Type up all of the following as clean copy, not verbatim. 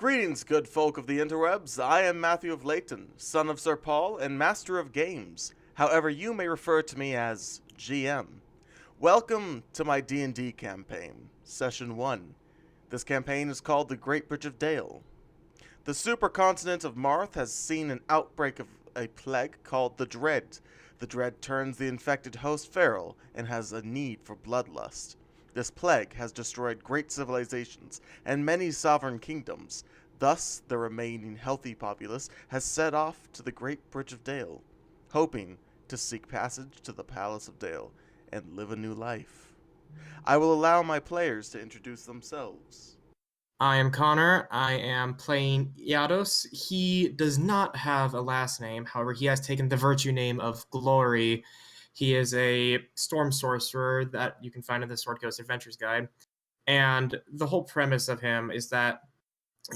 Greetings, good folk of the interwebs. I am Matthew of Leighton, son of Sir Paul and master of games. However, you may refer to me as GM. Welcome to my D&D campaign, Session 1. This campaign is called the Great Bridge of Dale. The supercontinent of Marth has seen an outbreak of a plague called the Dread. The Dread turns the infected host feral and has a need for bloodlust. This plague has destroyed great civilizations and many sovereign kingdoms. Thus, the remaining healthy populace has set off to the Great Bridge of Dale, hoping to seek passage to the Palace of Dale and live a new life. I will allow my players to introduce themselves. I am Connor. I am playing Yados. He does not have a last name. However, he has taken the virtue name of Glory. He is a storm sorcerer that you can find in the Sword Coast Adventures Guide. And the whole premise of him is that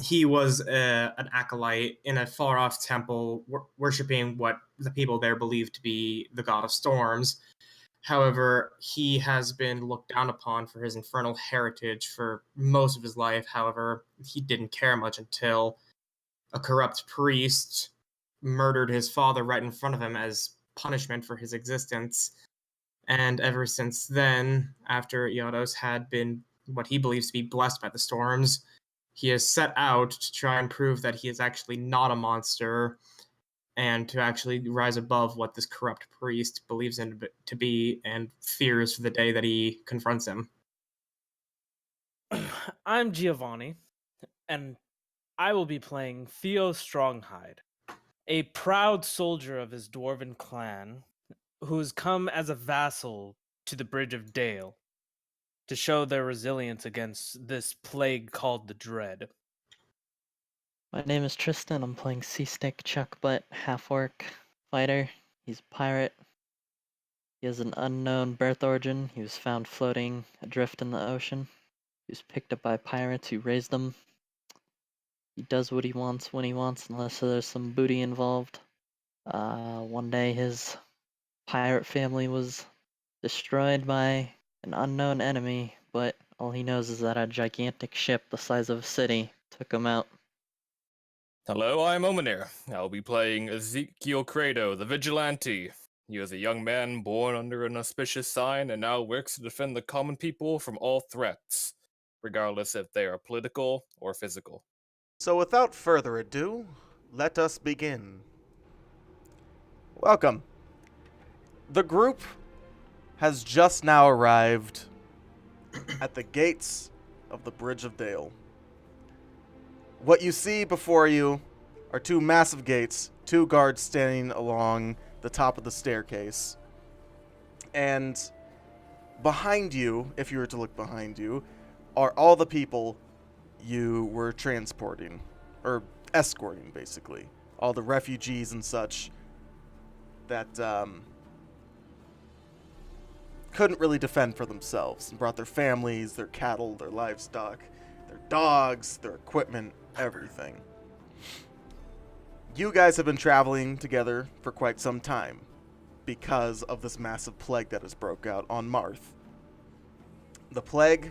he was an acolyte in a far-off temple worshipping what the people there believed to be the god of storms. However, he has been looked down upon for his infernal heritage for most of his life. However, he didn't care much until a corrupt priest murdered his father right in front of him as punishment for his existence. And ever since then, after Iodos had been what he believes to be blessed by the storms, he has set out to try and prove that he is actually not a monster and to actually rise above what this corrupt priest believes him to be and fears for the day that he confronts him. I'm Gyovanni, and I will be playing Theo Stronghide, a proud soldier of his dwarven clan who's come as a vassal to the Bridge of Dale to show their resilience against this plague called the Dread. My name is Tristan. I'm playing Sea Snake Chuckbutt, half-orc fighter. He's a pirate. He has an unknown birth origin. He was found floating adrift in the ocean. He was picked up by pirates who raised him. He does what he wants when he wants, unless there's some booty involved. One day his pirate family was destroyed by an unknown enemy, but all he knows is that a gigantic ship the size of a city took him out. Hello, I'm Omanier. I'll be playing Ezekiel Credo, the Vigilante. He is a young man born under an auspicious sign and now works to defend the common people from all threats, regardless if they are political or physical. So without further ado, let us begin. Welcome. The group has just now arrived at the gates of the Bridge of Dale. What you see before you are two massive gates, two guards standing along the top of the staircase. And behind you, if you were to look behind you, are all the people you were transporting, or escorting, basically. All the refugees and such that couldn't really defend for themselves and brought their families, their cattle, their livestock, their dogs, their equipment, everything. You guys have been traveling together for quite some time because of this massive plague that has broke out on Marth. The plague,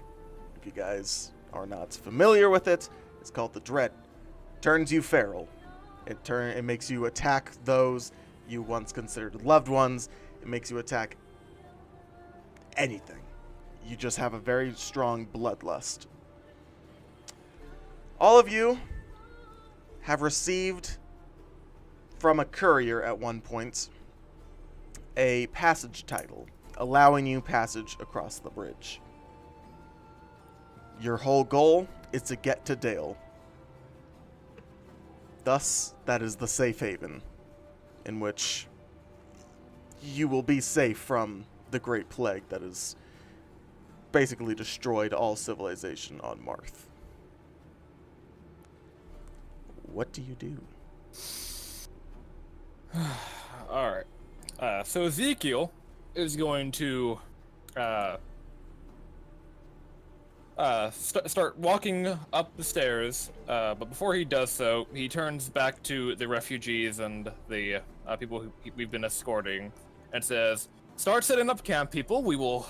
if you guys are not familiar with it, it's called the Dread. Turns you feral. It makes you attack those you once considered loved ones. It makes you attack anything. You just have a very strong bloodlust. All of you have received from a courier at one point a passage title, allowing you passage across the bridge. Your whole goal is to get to Dale. Thus, that is the safe haven in which you will be safe from the Great Plague that has basically destroyed all civilization on Marth. What do you do? Alright. So Ezekiel is going to start walking up the stairs, but before he does so, he turns back to the refugees and the people who we've been escorting and says, "Start setting up camp, people. We will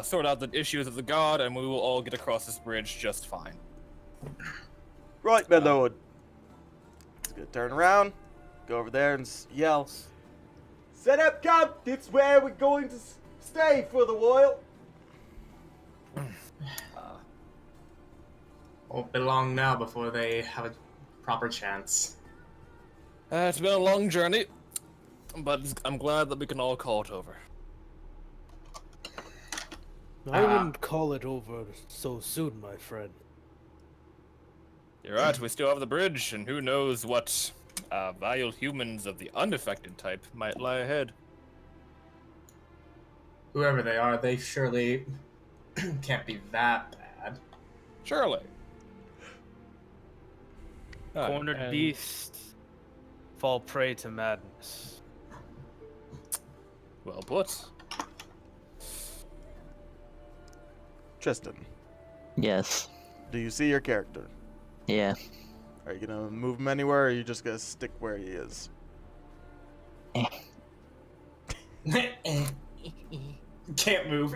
sort out the issues of the god, and we will all get across this bridge just fine." Right, my lord. He's gonna turn around, go over there and yell, "Set up camp! It's where we're going to stay for the while." Won't be long now before they have a proper chance. It's been a long journey, but I'm glad that we can all call it over. I wouldn't call it over so soon, my friend. You're right, we still have the bridge, and who knows what vile humans of the unaffected type might lie ahead. Whoever they are, they surely can't be that bad. Surely. Cornered And- beasts fall prey to madness. Well put. Tristan, Yes. do you see your character? Yeah. Are you gonna move him anywhere, or are you just gonna stick where he is? Can't move.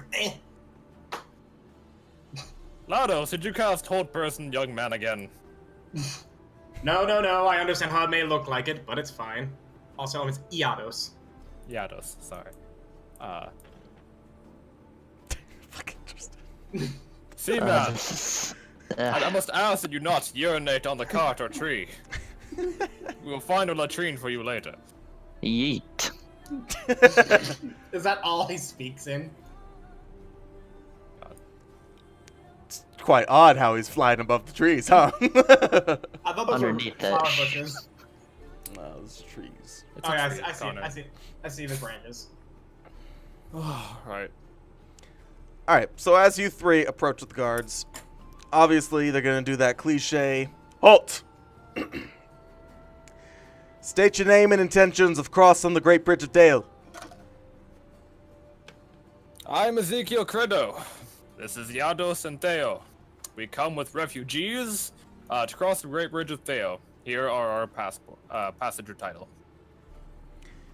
Lados, did you cast Hold Person Young Man again? No. I understand how it may look like it, but it's fine. Also, it's Iados. Yados, sorry. Fucking Tristan. See, man, This is, I must ask that you not urinate on the cart or tree. We will find a latrine for you later. yeet. Is that all he speaks in? It's quite odd how he's flying above the trees, huh? I thought those Underneath were that flower sh- bushes. No, those trees. It's Oh a yeah, tree, Connor. I see the branches. Right. Alright, so as you three approach the guards, obviously they're gonna do that cliche, halt! State your name and intentions of crossing the Great Bridge of Dale. I'm Ezekiel Credo. This is Yados and Theo. We come with refugees to cross the Great Bridge of Theo. Here are our passenger title.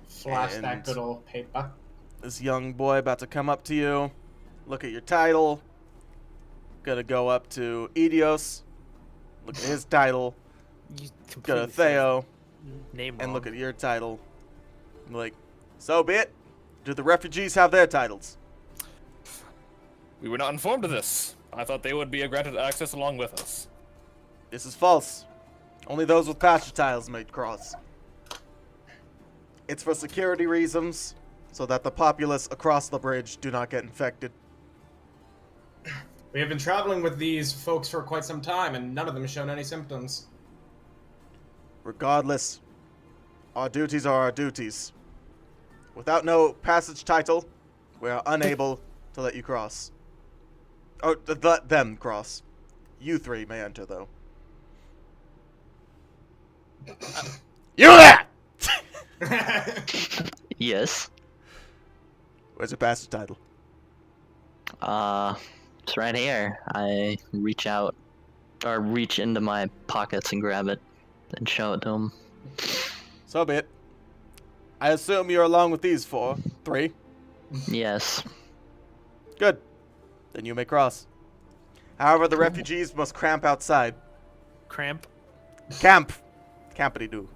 Flash And- that good old paper. This young boy about to come up to you, look at your title, gonna go up to Edios, look at his title, You go to completely Theo, said name and wrong. look at your title. I'm like, so be it. Do the refugees have their titles? We were not informed of this. I thought they would be granted access along with us. This is false. Only those with pasture titles may cross. It's for security reasons, so that the populace across the bridge do not get infected. We have been traveling with these folks for quite some time, and none of them have shown any symptoms. Regardless, our duties are our duties. Without no passage title, we are unable to let you cross. Or let them cross. You three may enter, though. You there! Yes. Where's your passage title? It's right here. I reach out, or reach into my pockets and grab it, and show it to him. So be it. I assume you're along with these three. Yes. Good. Then you may cross. However, the refugees must cramp outside. Cramp. Camp. Campity do.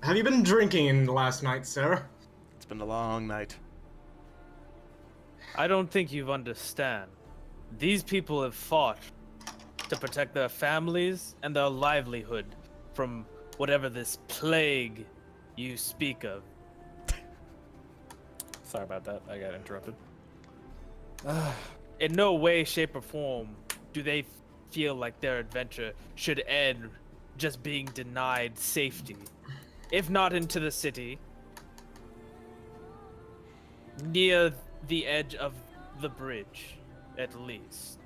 Have you been drinking last night, sir? It's been a long night. I don't think you understand. These people have fought to protect their families and their livelihood from whatever this plague you speak of. Sorry about that. I got interrupted. In no way, shape, or form do they feel like their adventure should end just being denied safety. If not into the city, near the edge of the bridge, at least.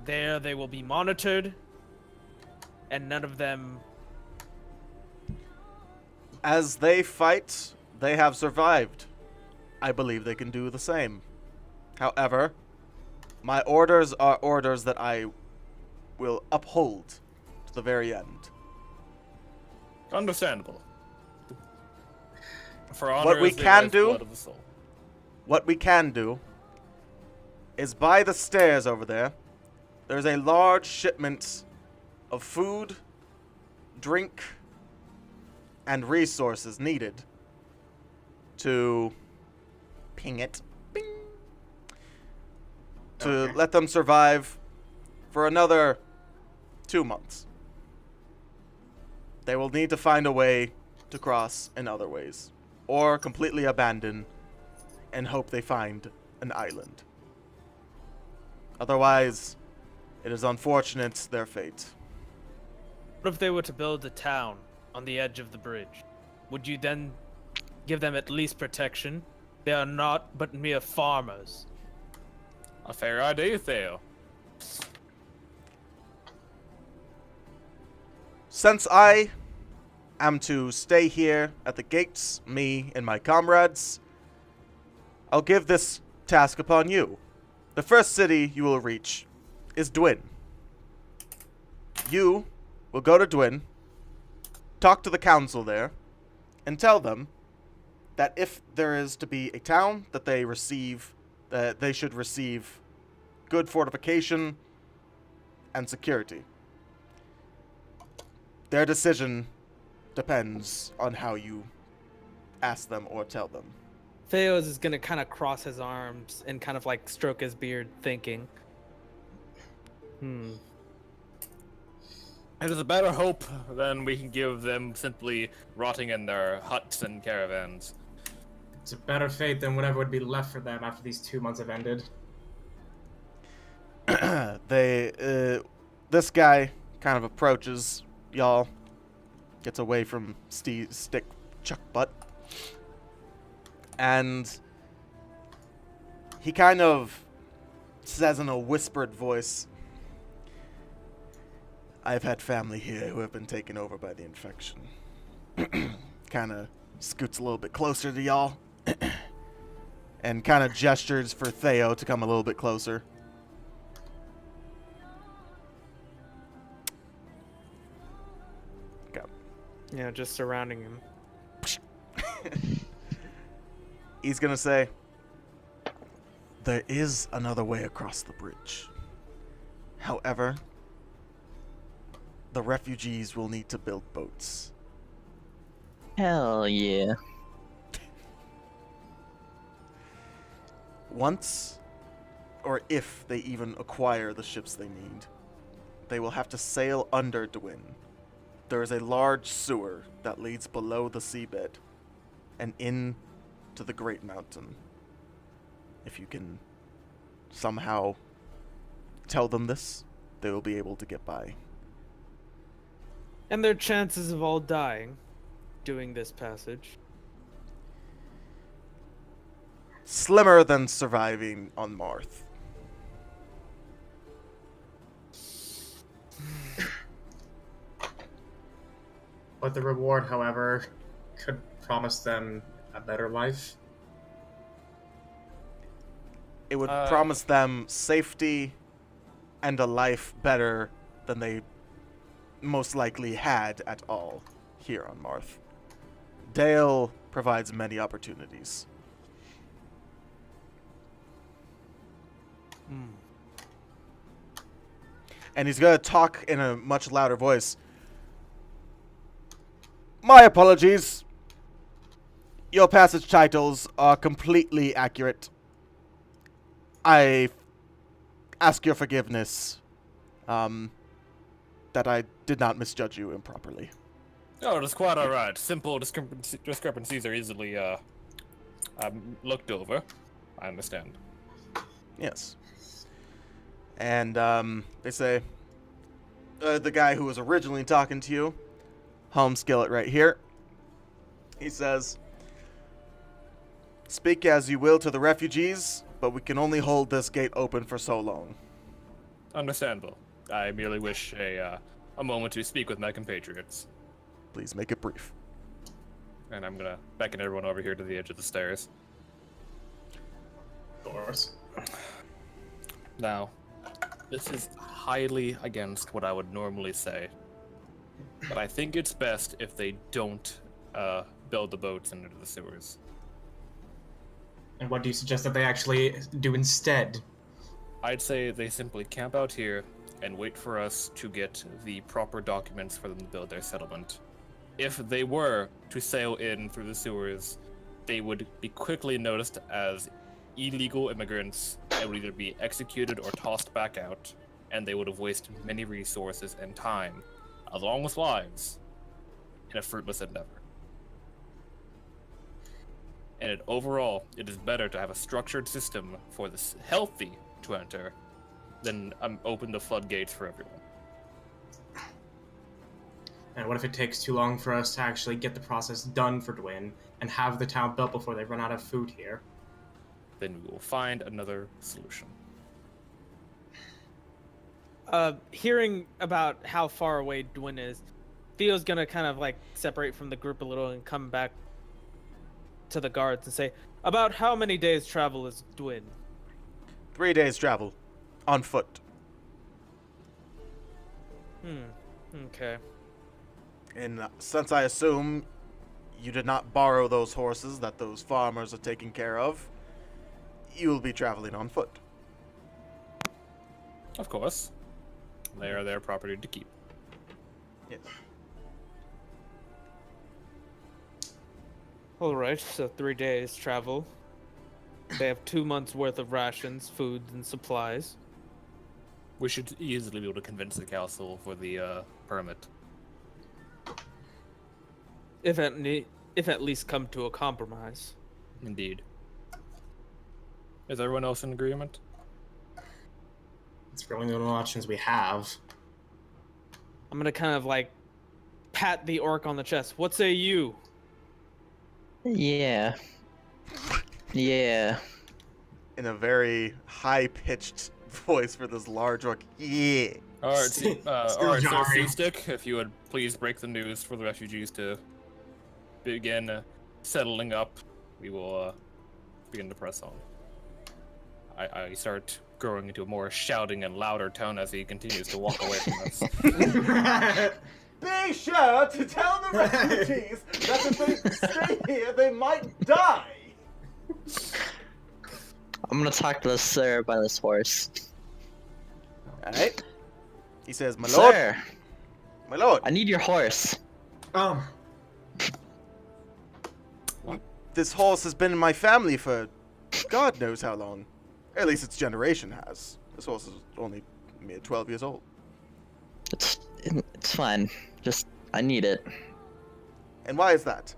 There they will be monitored, and none of them... As they fight, they have survived. I believe they can do the same. However, my orders are orders that I will uphold to the very end. Understandable. For honor What we is the can do- lifeblood of the soul. What we can do is by the stairs over there, there's a large shipment of food, drink, and resources needed to ping it, bing, to Okay. let them survive for another 2 months. They will need to find a way to cross in other ways, or completely abandon and hope they find an island. Otherwise, it is unfortunate their fate. What if they were to build a town on the edge of the bridge? Would you then give them at least protection? They are not but mere farmers. A fair idea, Theo. Since I am to stay here at the gates, me and my comrades, I'll give this task upon you. The first city you will reach is Dwin. You will go to Dwin, talk to the council there, and tell them that if there is to be a town that they receive, that they should receive good fortification and security. Their decision depends on how you ask them or tell them. Theos is gonna kind of cross his arms and kind of like stroke his beard, thinking. It is a better hope than we can give them simply rotting in their huts and caravans. It's a better fate than whatever would be left for them after these 2 months have ended. This guy kind of approaches y'all, gets away from Stick Chuck Butt, and he kind of says in a whispered voice, I've had family here who have been taken over by the infection. Kind of scoots a little bit closer to y'all, and kind of gestures for Theo to come a little bit closer. Yeah, just surrounding him. He's gonna say, there is another way across the bridge. However, the refugees will need to build boats. Hell yeah. Once, or if they even acquire the ships they need, they will have to sail under Dwin. There is a large sewer that leads below the seabed and in to the Great Mountain. If you can somehow tell them this, they will be able to get by. And their chances of all dying doing this passage. Slimmer than surviving on Marth. But the reward, however, could promise them a better life. It would promise them safety and a life better than they most likely had at all here on Marth. Dale provides many opportunities. And he's going to talk in a much louder voice. My apologies. Your passage titles are completely accurate. I ask your forgiveness that I did not misjudge you improperly. Oh, it's quite alright. Simple discrepancies are easily looked over. I understand. Yes. And they say, the guy who was originally talking to you, Home Skillet right here, he says, speak as you will to the refugees, but we can only hold this gate open for so long. Understandable. I merely wish a moment to speak with my compatriots. Please make it brief. And I'm gonna beckon everyone over here to the edge of the stairs. Of course. Now, this is highly against what I would normally say, but I think it's best if they don't build the boats into the sewers. And what do you suggest that they actually do instead? I'd say they simply camp out here and wait for us to get the proper documents for them to build their settlement. If they were to sail in through the sewers, they would be quickly noticed as illegal immigrants and would either be executed or tossed back out, and they would have wasted many resources and time, along with lives, in a fruitless endeavor. And overall, it is better to have a structured system for the healthy to enter than open the floodgates for everyone. And what if it takes too long for us to actually get the process done for Dwin and have the town built before they run out of food here? Then we will find another solution. Hearing about how far away Dwin is, Theo's gonna kind of like separate from the group a little and come back to the guards and say, about how many days travel is Dwin? 3 days travel. On foot. Okay. And since I assume you did not borrow those horses that those farmers are taking care of, you will be traveling on foot. Of course. They are their property to keep. Yes. Alright, so 3 days travel. They have 2 months worth of rations, food, and supplies. We should easily be able to convince the council for the permit. If at least come to a compromise. Indeed. Is everyone else in agreement? It's really the only options we have. I'm gonna kind of like pat the orc on the chest. What say you? Yeah. Yeah. In a very high-pitched voice for this large orc. Yeah. Alright, Still alright, so jarring. Stick, if you would please break the news for the refugees to begin settling up, we will begin to press on. I start growing into a more shouting and louder tone as he continues to walk away from us. Be sure to tell the refugees that if they stay here, they might die. I'm gonna talk to the sir by this horse. Alright. He says, my lord. Sir, My lord. I need your horse. This horse has been in my family for God knows how long. At least its generation has. This horse is only 12 years old. It's fine. Just, I need it. And why is that?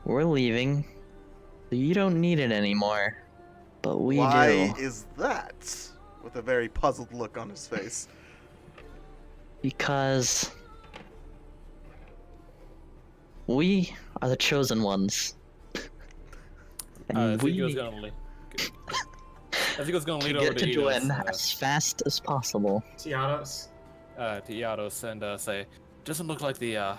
We're leaving. So you don't need it anymore. But we Why do. is that? With a very puzzled look on his face. Because we are the chosen ones. I And think he we was gonna lead over get to to Dwin Edos, as fast as possible. Tiados. to Iados and say, doesn't look like the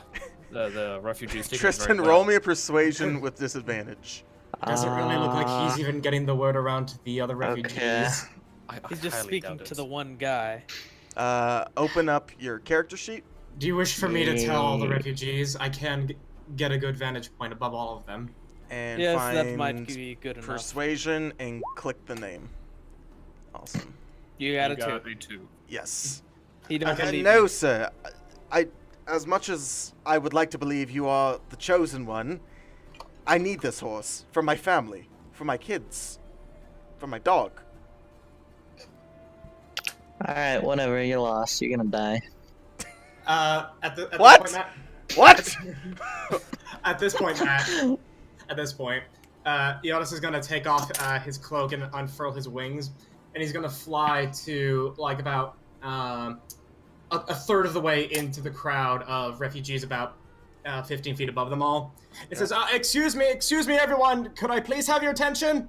refugees taking it Tristan, very roll well. me a persuasion with disadvantage. Doesn't really look like he's even getting the word around to the other refugees. Okay. I He's just highly speaking doubt to it. the one guy. Open up your character sheet. Do you wish for me to tell all the Yay. refugees? I can get a good vantage point above all of them. And Yes, find that might be good enough. persuasion and click the name. Awesome. You got You it got too. me too. Yes. He don't believe No, me. sir. As much as I would like to believe you are the chosen one, I need this horse for my family, for my kids, for my dog. Alright, whatever, you're lost. You're gonna die. At What? this point, What? at this point, Eodis is gonna take off his cloak and unfurl his wings, and he's gonna fly to like about a third of the way into the crowd of refugees, about 15 feet above them all. It says, excuse me, everyone. Could I please have your attention?"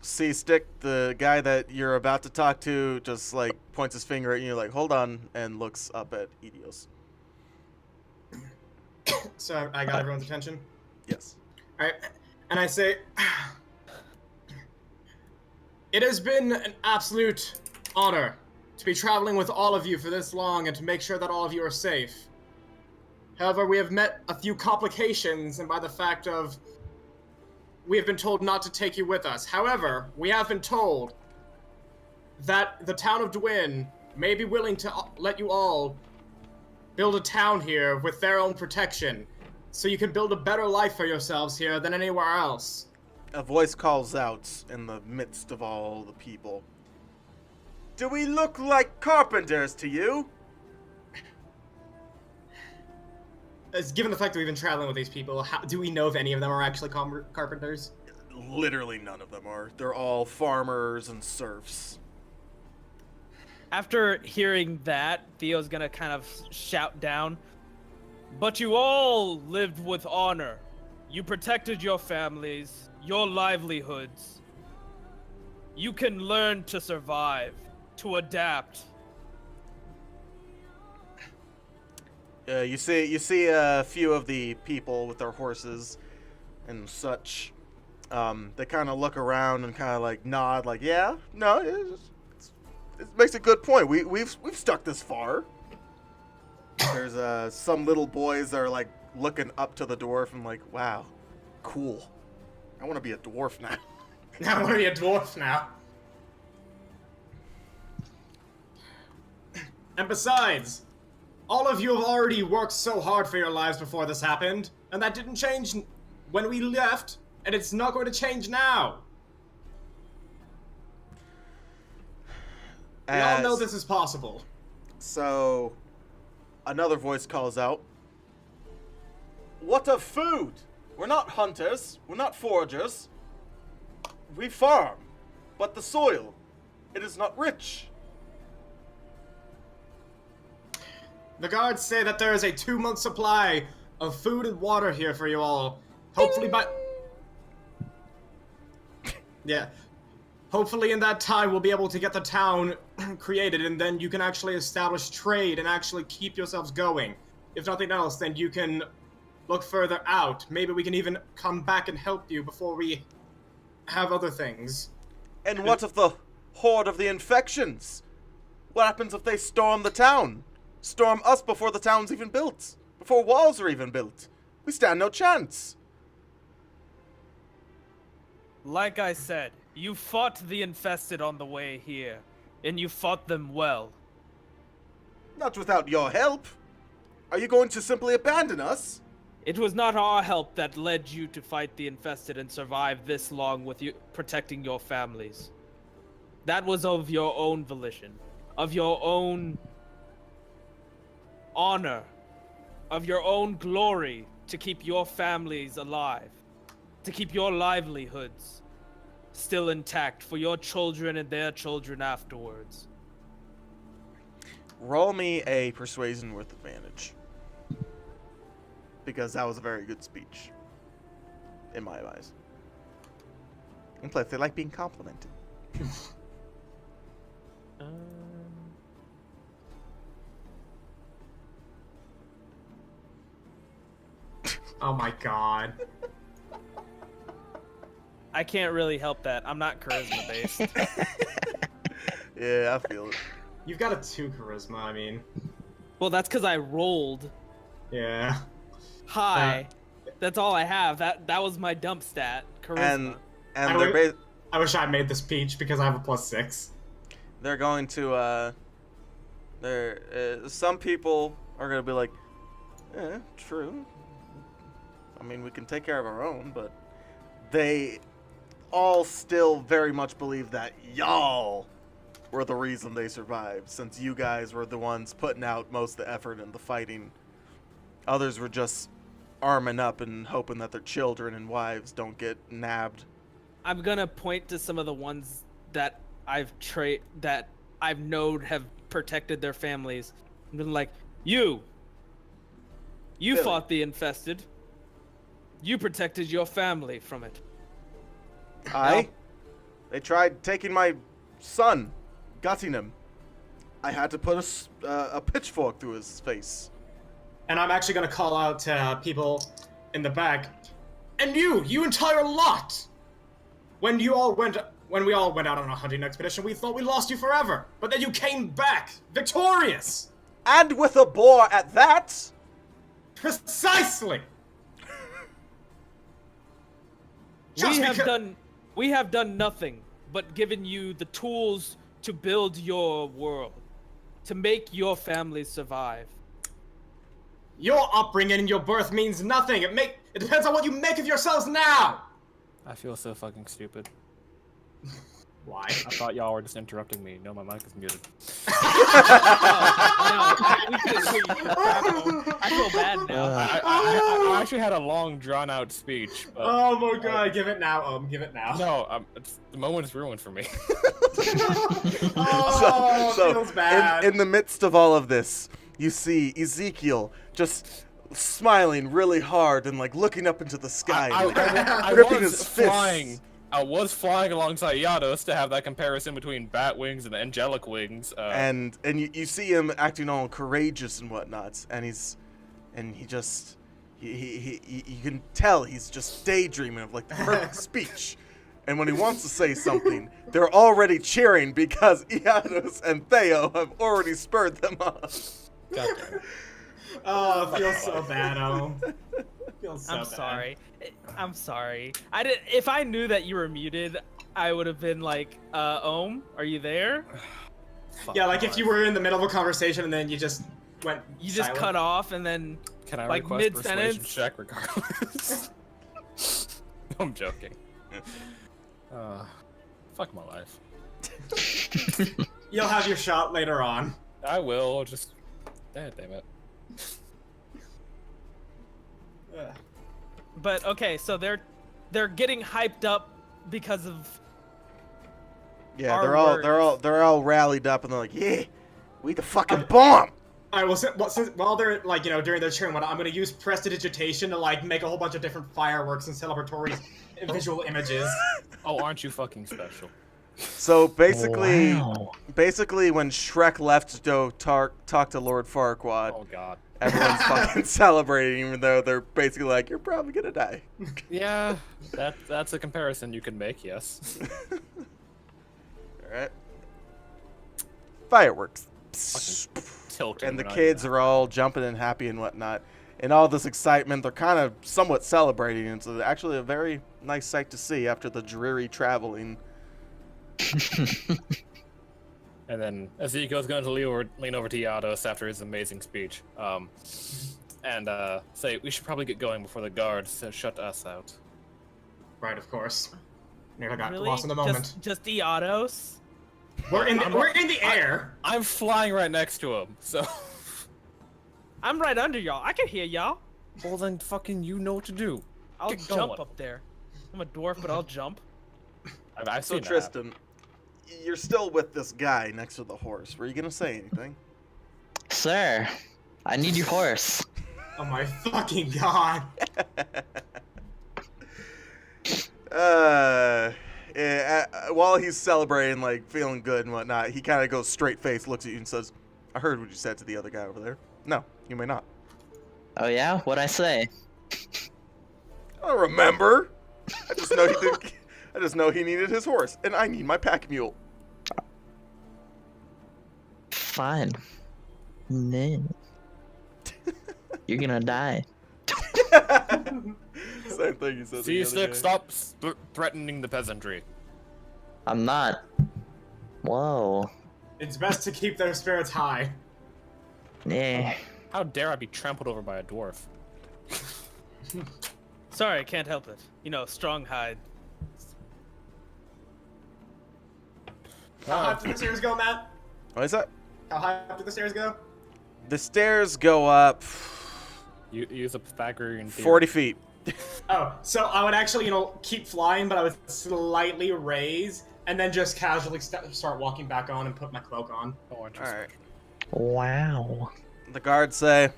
Stick, the guy that you're about to talk to, just like points his finger at you, like, hold on, and looks up at Edios. So I got everyone's attention. Yes. Alright, and I say, "It has been an absolute honor to be traveling with all of you for this long and to make sure that all of you are safe. However, we have met a few complications, and by the fact of we have been told not to take you with us. However, we have been told that the town of Dwin may be willing to let you all build a town here with their own protection, so you can build a better life for yourselves here than anywhere else. A voice calls out in the midst of all the people. Do we look like carpenters to you? Given the fact that we've been traveling with these people, do we know if any of them are actually carpenters? Literally none of them are. They're all farmers and serfs. After hearing that, Theo's gonna kind of shout down. But you all lived with honor. You protected your families, your livelihoods. You can learn to survive, to adapt. You see a few of the people with their horses and such. They kind of look around and kind of like nod, like, yeah, no, it makes a good point. We've stuck this far. There's some little boys that are like looking up to the dwarf and like, wow, cool. I want to be a dwarf now. I want to be a dwarf now. And besides, all of you have already worked so hard for your lives before this happened, and that didn't change when we left, and it's not going to change now. We all know this is possible. So, another voice calls out, what of food? We're not hunters, we're not foragers. We farm, but the soil, it is not rich. The guards say that there is a 2-month supply of food and water here for you all. Hopefully by... Yeah. Hopefully in that time we'll be able to get the town created, and then you can actually establish trade and actually keep yourselves going. If nothing else, then you can look further out. Maybe we can even come back and help you before we have other things. And what of the horde of the infections? What happens if they storm the town? Storm us before the town's even built? Before walls are even built? We stand no chance. Like I said, you fought the infested on the way here, and you fought them well. Not without your help. Are you going to simply abandon us? It was not our help that led you to fight the infested and survive this long with you protecting your families. That was of your own volition, of your own honor, of your own glory to keep your families alive, to keep your livelihoods still intact for your children and their children afterwards. Roll me a persuasion with advantage. Because that was a very good speech. In my eyes. And plus, they like being complimented. Oh my god. I can't really help that. I'm not charisma based. Yeah, I feel it. You've got a 2 charisma, I mean. Well, that's because I rolled Yeah. high. That's all I have. That was my dump stat. Charisma. And they're I wish I made the speech because I have a +6. they're going to some people are going to be like, true. I mean, we can take care of our own, but they all still very much believe that y'all were the reason they survived, since you guys were the ones putting out most of the effort in the fighting. Others were just arming up and hoping that their children and wives don't get nabbed. I'm gonna point to some of the ones that I've known have protected their families. I'm gonna like, you Billy. fought the infested. You protected your family from it. They tried taking my son, gutting him. I had to put a pitchfork through his face. And I'm actually gonna call out to people in the back. And you entire lot! When we all went out on a hunting expedition, we thought we lost you forever. But then you came back, victorious! And with a boar at that! Precisely! We have done nothing but given you the tools to build your world, to make your family survive. Your upbringing and your birth means nothing. It depends on what you make of yourselves now. I feel so fucking stupid. Why? I thought y'all were just interrupting me. No, my mic is muted. We can't hear you. I feel bad now. I actually had a long, drawn-out speech. But, Oh my god, give it now, give it now. No, the moment is ruined for me. Oh, so feels bad. in the midst of all of this, you see Ezekiel just smiling really hard and like looking up into the sky, I gripping was his fists. flying. I was flying alongside Yados to have that comparison between bat wings and angelic wings. And you see him acting all courageous and whatnot, and you can tell he's just daydreaming of like the perfect speech. And when he wants to say something, they're already cheering because Ianos and Theo have already spurred them on. God damn it. Oh, it feels so bad, Feels so I'm bad. sorry. I'm sorry. If I knew that you were muted, I would have been like, Ohm, are you there? Yeah, like if you were in the middle of a conversation and then you just went You just silent. cut off and then Can I like request persuasion mid-sentence? check regardless? I'm joking. Fuck my life. You'll have your shot later on. I will, just... damn it. But okay, so they're getting hyped up because of Yeah, Our they're all rallied up and they're like, yeah, we the fucking bomb. Alright, well, while they're, like, during their cheering, I'm gonna use prestidigitation to, like, make a whole bunch of different fireworks and celebratory visual images. Oh, aren't you fucking special? So basically, Wow. when Shrek left to go talk to Lord Farquaad, Oh god. everyone's fucking celebrating, even though they're basically like, you're probably gonna die. Yeah, that's a comparison you can make, yes. Alright. Fireworks. Tilting. And the when I- kids are all jumping and happy and whatnot. And all this excitement, they're kind of somewhat celebrating. It's actually a very nice sight to see after the dreary traveling. And then Ezekiel's going to lean over to Yados after his amazing speech. And say, we should probably get going before the guards shut us out. Right, of course. Nearly got really lost in the moment. just Iados. We're in the air. I'm flying right next to him, so... I'm right under y'all. I can hear y'all. Well then, fucking you know what to do. I'll Get jump going. up there. I'm a dwarf, but I'll jump. I've So seen that. Tristan, you're still with this guy next to the horse. Were you gonna say anything? Sir, I need your horse. Oh my fucking god. While he's celebrating, like feeling good and whatnot, he kind of goes straight face, looks at you, and says, "I heard what you said to the other guy over there. No, you may not." Oh yeah? What'd I say? I don't remember. I just know he did. I just know he needed his horse, and I need my pack mule. Fine. No. You're gonna die. Same thing he said. to the other C6, guy. stop threatening the peasantry. I'm not. Whoa. It's best to keep their spirits high. Yeah. How dare I be trampled over by a dwarf? Sorry, I can't help it. Strong hide. How high up do the stairs go, Matt? What is that? How high up do the stairs go? The stairs go up You use a Pythagorean theorem. 40 feet. Oh, so I would actually, keep flying, but I would slightly raise, and then just casually start walking back on and put my cloak on. Oh, All interesting. right. Wow. The guards say,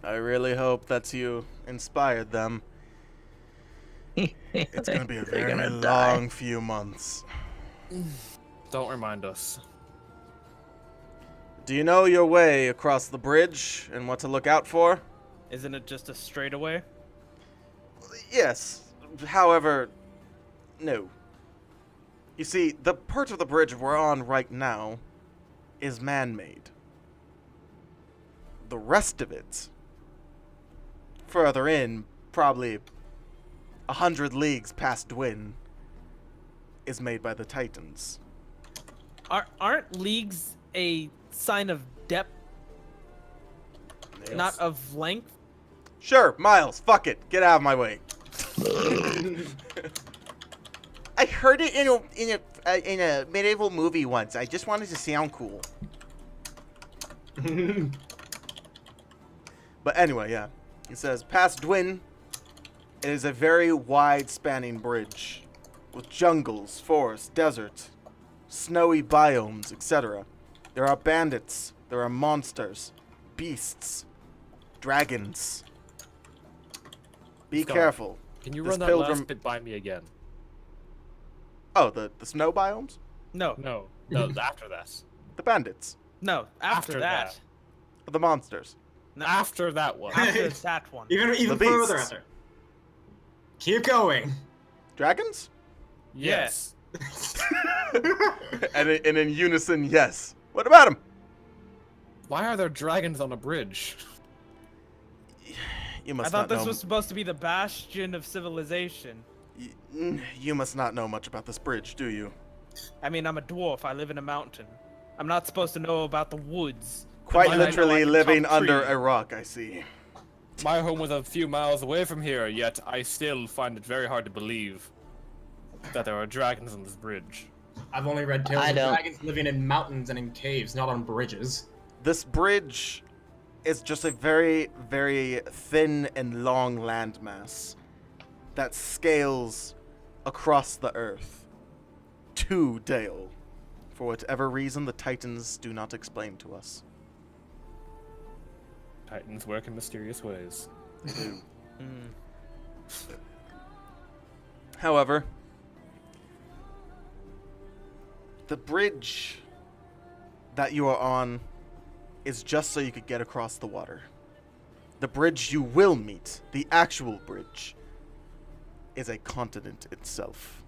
"I really hope that you inspired them. It's gonna be a They're very gonna die. long few months." Don't remind us. Do you know your way across the bridge and what to look out for? Isn't it just a straightaway? Yes. However, no. You see, the part of the bridge we're on right now is man-made. The rest of it, further in, probably 100 leagues past Dwin is made by the Titans. Aren't leagues a sign of depth, not of length? Sure, Miles, fuck it. Get out of my way. I heard it in a medieval movie once. I just wanted to sound cool. But anyway, yeah. It says, past Dwin, it is a very wide-spanning bridge with jungles, forests, desert, snowy biomes, etc. There are bandits, there are monsters, beasts, dragons. Be Scott, careful. Can you This run that pilgrim- last bit by me again? Oh, the snow biomes? No, No, after that. The bandits. no. After, After that. that. The monsters. No, After that one. after that one. Even The further beasts. after. Keep going. Dragons? Yes. And in unison, yes. What about them? Why are there dragons on a bridge? You I must thought not this know. was supposed to be the bastion of civilization. You must not know much about this bridge, do you? I mean, I'm a dwarf. I live in a mountain. I'm not supposed to know about the woods. Quite But I know I literally can living chop under trees. a rock, I see. My home was a few miles away from here, yet I still find it very hard to believe that there are dragons on this bridge. I've only read tales I of don't. dragons living in mountains and in caves, not on bridges. This bridge is just a very, very thin and long landmass that scales across the earth to Dale. For whatever reason, the Titans do not explain to us. Titans work in mysterious ways. They do. Hmm. However, the bridge that you are on is just so you could get across the water. The bridge you will meet, the actual bridge, is a continent itself.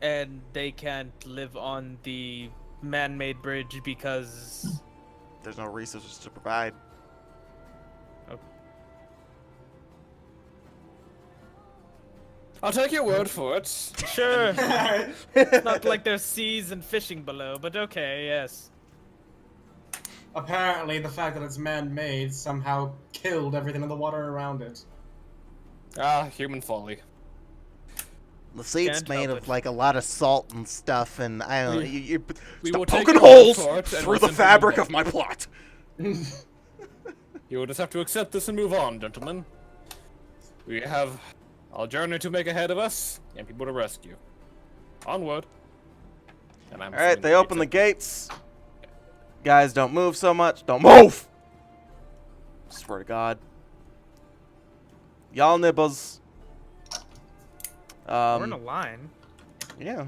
And they can't live on the man-made bridge because... There's no resources to provide. I'll take your word for it. Sure. It's not like there's seas and fishing below, but okay, yes. Apparently, the fact that it's man-made somehow killed everything in the water around it. Ah, human folly. The seat's Can't made help of it. like a lot of salt and stuff, and I don't know. You're we stop will take poking your word holes for it and through the listen to fabric you. of my plot. You will just have to accept this and move on, gentlemen. We have a journey to make ahead of us, and people to rescue. Onward. And I'm All right, assuming they open the gates gates. Guys, don't move so much. Don't move. Swear to God. Y'all nibbles. We're in a line. Yeah.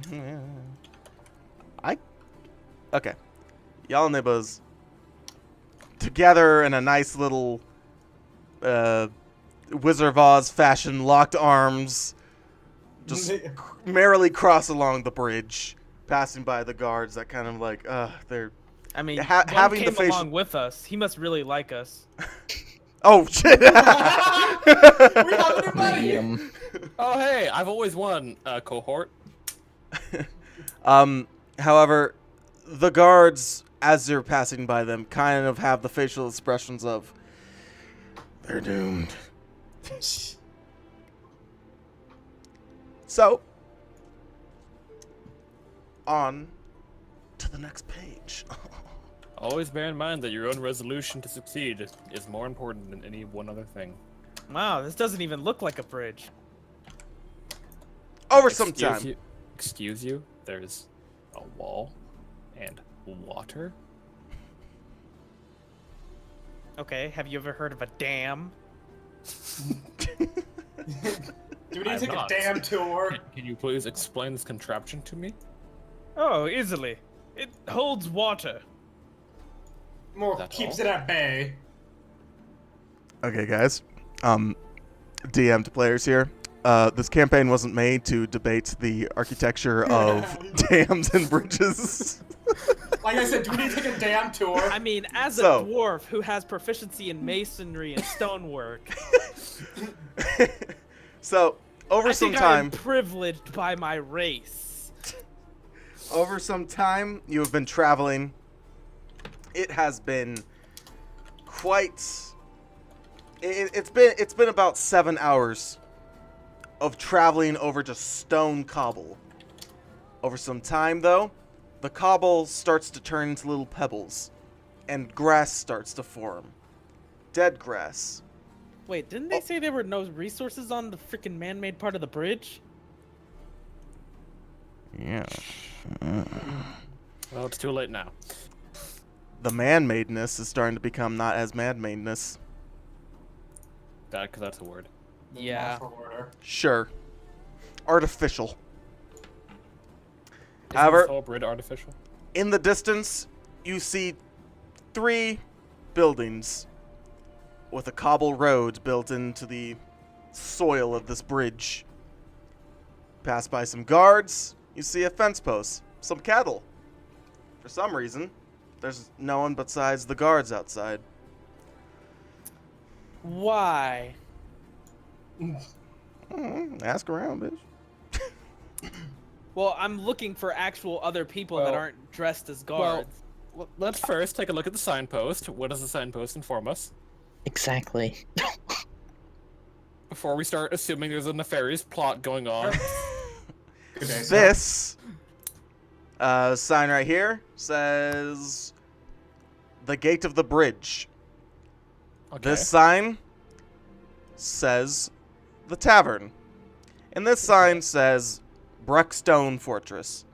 Okay. Y'all nibbles. Together in a nice little Wizard of Oz fashion, locked arms, just merrily cross along the bridge, passing by the guards that kind of like, they're... I mean, Ha- one having the came facial- along with us. He must really like us. Oh, shit! We have a new buddy! Oh, hey, I've always won a cohort. However, the guards, as you're passing by them, kind of have the facial expressions of, they're doomed. So, on to the next page. Always bear in mind that your own resolution to succeed is more important than any one other thing. Wow, this doesn't even look like a bridge. Over some time. Excuse you? There's a wall and water? Okay, have you ever heard of a dam? Do we need to I'm take not. a damn tour? Can you please explain this contraption to me? Oh, easily. It holds water. More That's keeps all? it at bay. Okay, guys. DM to players here. This campaign wasn't made to debate the architecture of dams and bridges. Like I said, do we need to take a damn tour? I mean, as a So- dwarf who has proficiency in masonry and stonework, So, over I some think I am time, privileged by my race. over some time, you have been traveling. It has been quite. It's been about 7 hours of traveling over just stone cobble. Over some time, though, the cobble starts to turn into little pebbles, and grass starts to form. Dead grass. Wait, didn't they say there were no resources on the freaking man-made part of the bridge? Yeah. Well, it's too late now. The man-madeness is starting to become not as man-madeness. Because that's a word. Yeah. Natural order. Sure. Artificial. Isn't However, this whole grid artificial? in the distance, you see 3 buildings with a cobble road built into the soil of this bridge. Pass by some guards, you see a fence post, some cattle. For some reason, there's no one besides the guards outside. Why? Ask around, bitch. Well, I'm looking for actual other people that Well- aren't dressed as guards. Well, let's first take a look at the signpost. What does the signpost inform us? Exactly. Before we start assuming there's a nefarious plot going on. Good day, sir. This sign right here says the gate of the bridge. Okay. This sign says the tavern. And this sign says Bruckstone Fortress.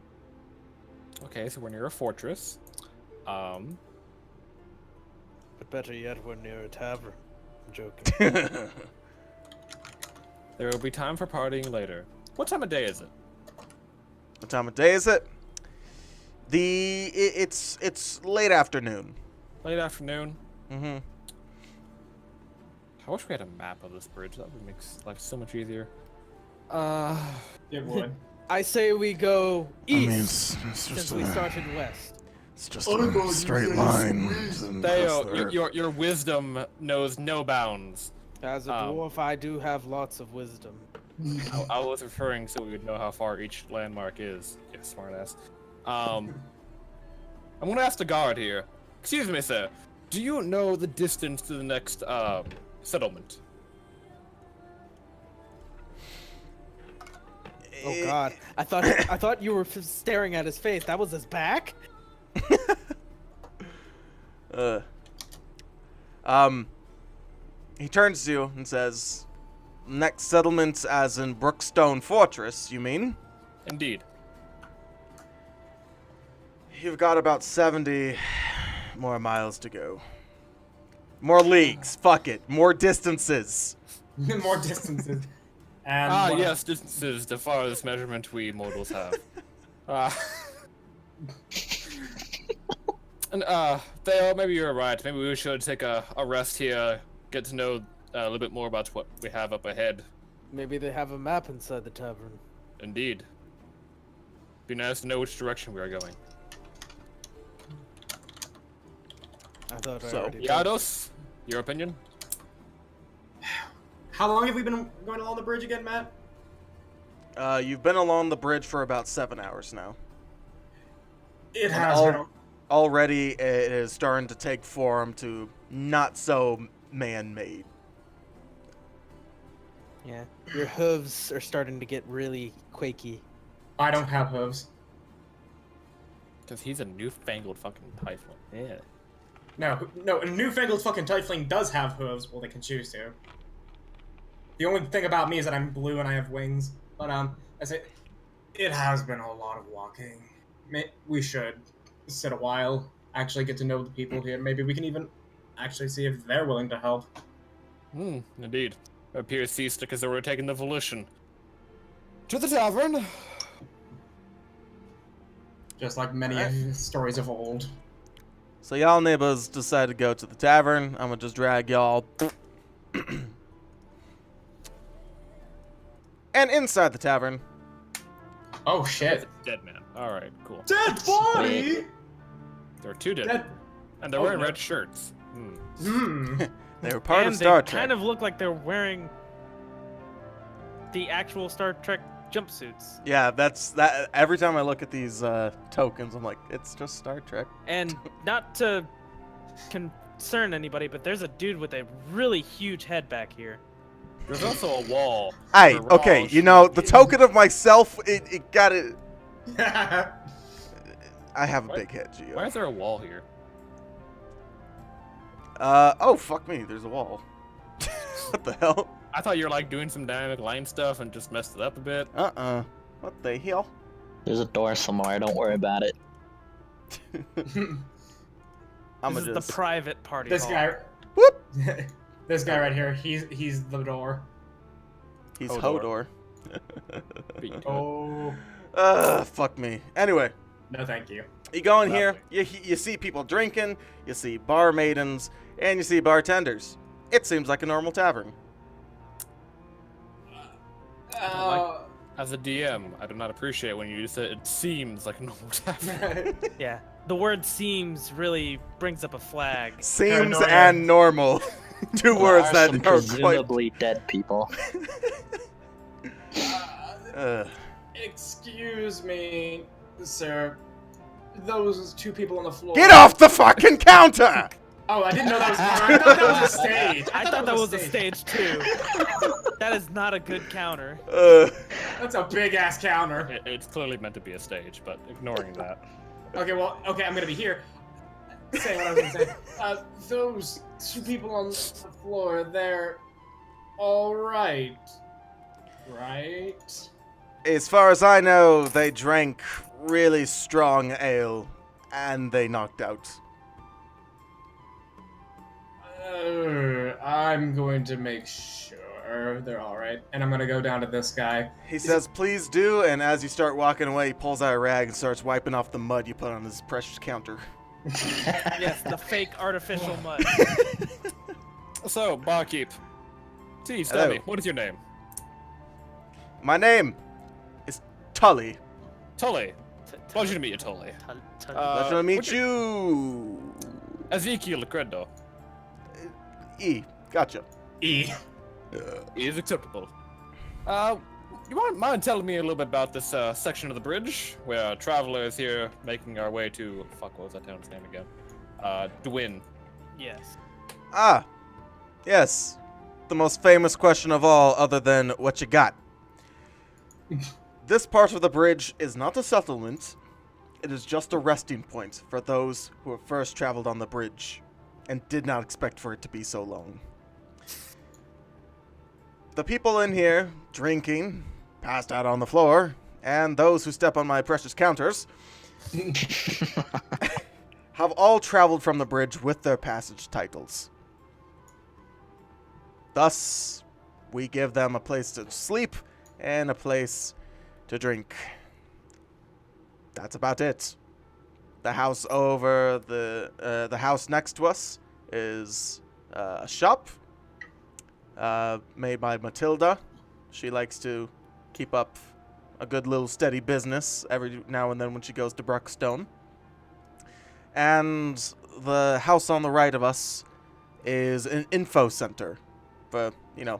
Okay, so we're near a fortress. But better yet, we're near a tavern. I'm joking. There will be time for partying later. What time of day is it? What time of day is it? It's late afternoon. Late afternoon. Mm-hmm. I wish we had a map of this bridge. That would make life so much easier. It would. I say we go east it's since we started west. It's just a straight line. Theo, your wisdom knows no bounds. As a dwarf, I do have lots of wisdom. I was referring so we would know how far each landmark is. You smartass. I'm gonna ask the guard here. Excuse me, sir. Do you know the distance to the next settlement? Oh God! I thought you were staring at his face. That was his back. He turns to you and says, "Next settlement, as in Brookstone Fortress, you mean?" Indeed. You've got about 70 more miles to go. More leagues. Fuck it. More distances. More distances. And Yes, distances, the farthest measurement we mortals have. And, Theo, maybe you're right. Maybe we should take a rest here, get to know a little bit more about what we have up ahead. Maybe they have a map inside the tavern. Indeed. Be nice to know which direction we are going. I thought I So, already told you. Yados, your opinion? how long have we been going along the bridge again, Matt? You've been along the bridge for about 7 hours now. It And has been. already it is starting to take form to not so man-made. Yeah, your hooves are starting to get really quaky. I don't have hooves. Because he's a newfangled fucking tiefling. Yeah. No, a newfangled fucking tiefling does have hooves. Well, they can choose to. The only thing about me is that I'm blue and I have wings. But I say, it has been a lot of walking. We should sit a while, actually get to know the people here. Maybe we can even actually see if they're willing to help. Indeed. It appears Seastick has already taken the volition. To the tavern! Just like many stories of old. So y'all neighbors decide to go to the tavern. I'm gonna just drag y'all. And inside the tavern, Oh shit! Dead man. Alright, cool. Dead body! There are 2 dead. Dead. And they're Oh, wearing no. red shirts. Hmm. they were part and of Star they Trek. kind of look like they're wearing the actual Star Trek jumpsuits. Yeah, that's that. Every time I look at these tokens, I'm like, it's just Star Trek. And not to concern anybody, but there's a dude with a really huge head back here. There's also a wall. Hey, where okay, Raj you know, should the be. token of myself, it got it. I have a What? big head, Gio. Why is there a wall here? Oh, fuck me, there's a wall. What the hell? I thought you were like doing some dynamic line stuff and just messed it up a bit. What the hell? There's a door somewhere. Don't worry about it. I'm This is just... the private party This hall. guy. Whoop! This guy right here. He's the door. He's Hodor. Hodor. Beat to it. Oh. Fuck me. Anyway, No, thank you. you go in here, Lovely. you see people drinking, you see bar maidens, and you see bartenders. It seems like a normal tavern. As a DM, I do not appreciate when you say it seems like a normal tavern. Yeah. The word seems really brings up a flag. Seems Paranoia. and normal. Two There words are that some are quite... presumably dead people. Excuse me, sir. Those two people on the floor. Get off the fucking counter! Oh, I didn't know that was. I thought that was a stage. I thought that was a stage too. That is not a good counter. That's a big ass counter. It's clearly meant to be a stage, but ignoring that. Okay, well, okay, I'm gonna be here. Saying what I was gonna say. Those two people on the floor, they're all right, right? As far as I know, they drank really strong ale, and they knocked out. I'm going to make sure they're all right, and I'm gonna go down to this guy. He says, please do, and as you start walking away, he pulls out a rag and starts wiping off the mud you put on his precious counter. Yes, the fake artificial mud. So, barkeep. Please tell Hello. me, what is your name? My name is Tully. Tully. Pleasure to meet you, Tully. Pleasure to meet what's you. Ezekiel Credo. E. Gotcha. E. Is acceptable. You mind telling me a little bit about this section of the bridge where travelers here making our way to fuck, what was that town's name again? Dwin. Yes. Ah. Yes. The most famous question of all, other than what you got. This part of the bridge is not a settlement. It is just a resting point for those who have first traveled on the bridge and did not expect for it to be so long. The people in here drinking, passed out on the floor, and those who step on my precious counters have all traveled from the bridge with their passage titles. Thus, we give them a place to sleep and a place to drink. That's about it. The house over the house next to us is a shop made by Matilda. She likes to keep up a good little steady business every now and then when she goes to Bruckstone. And the house on the right of us is an info center for, you know,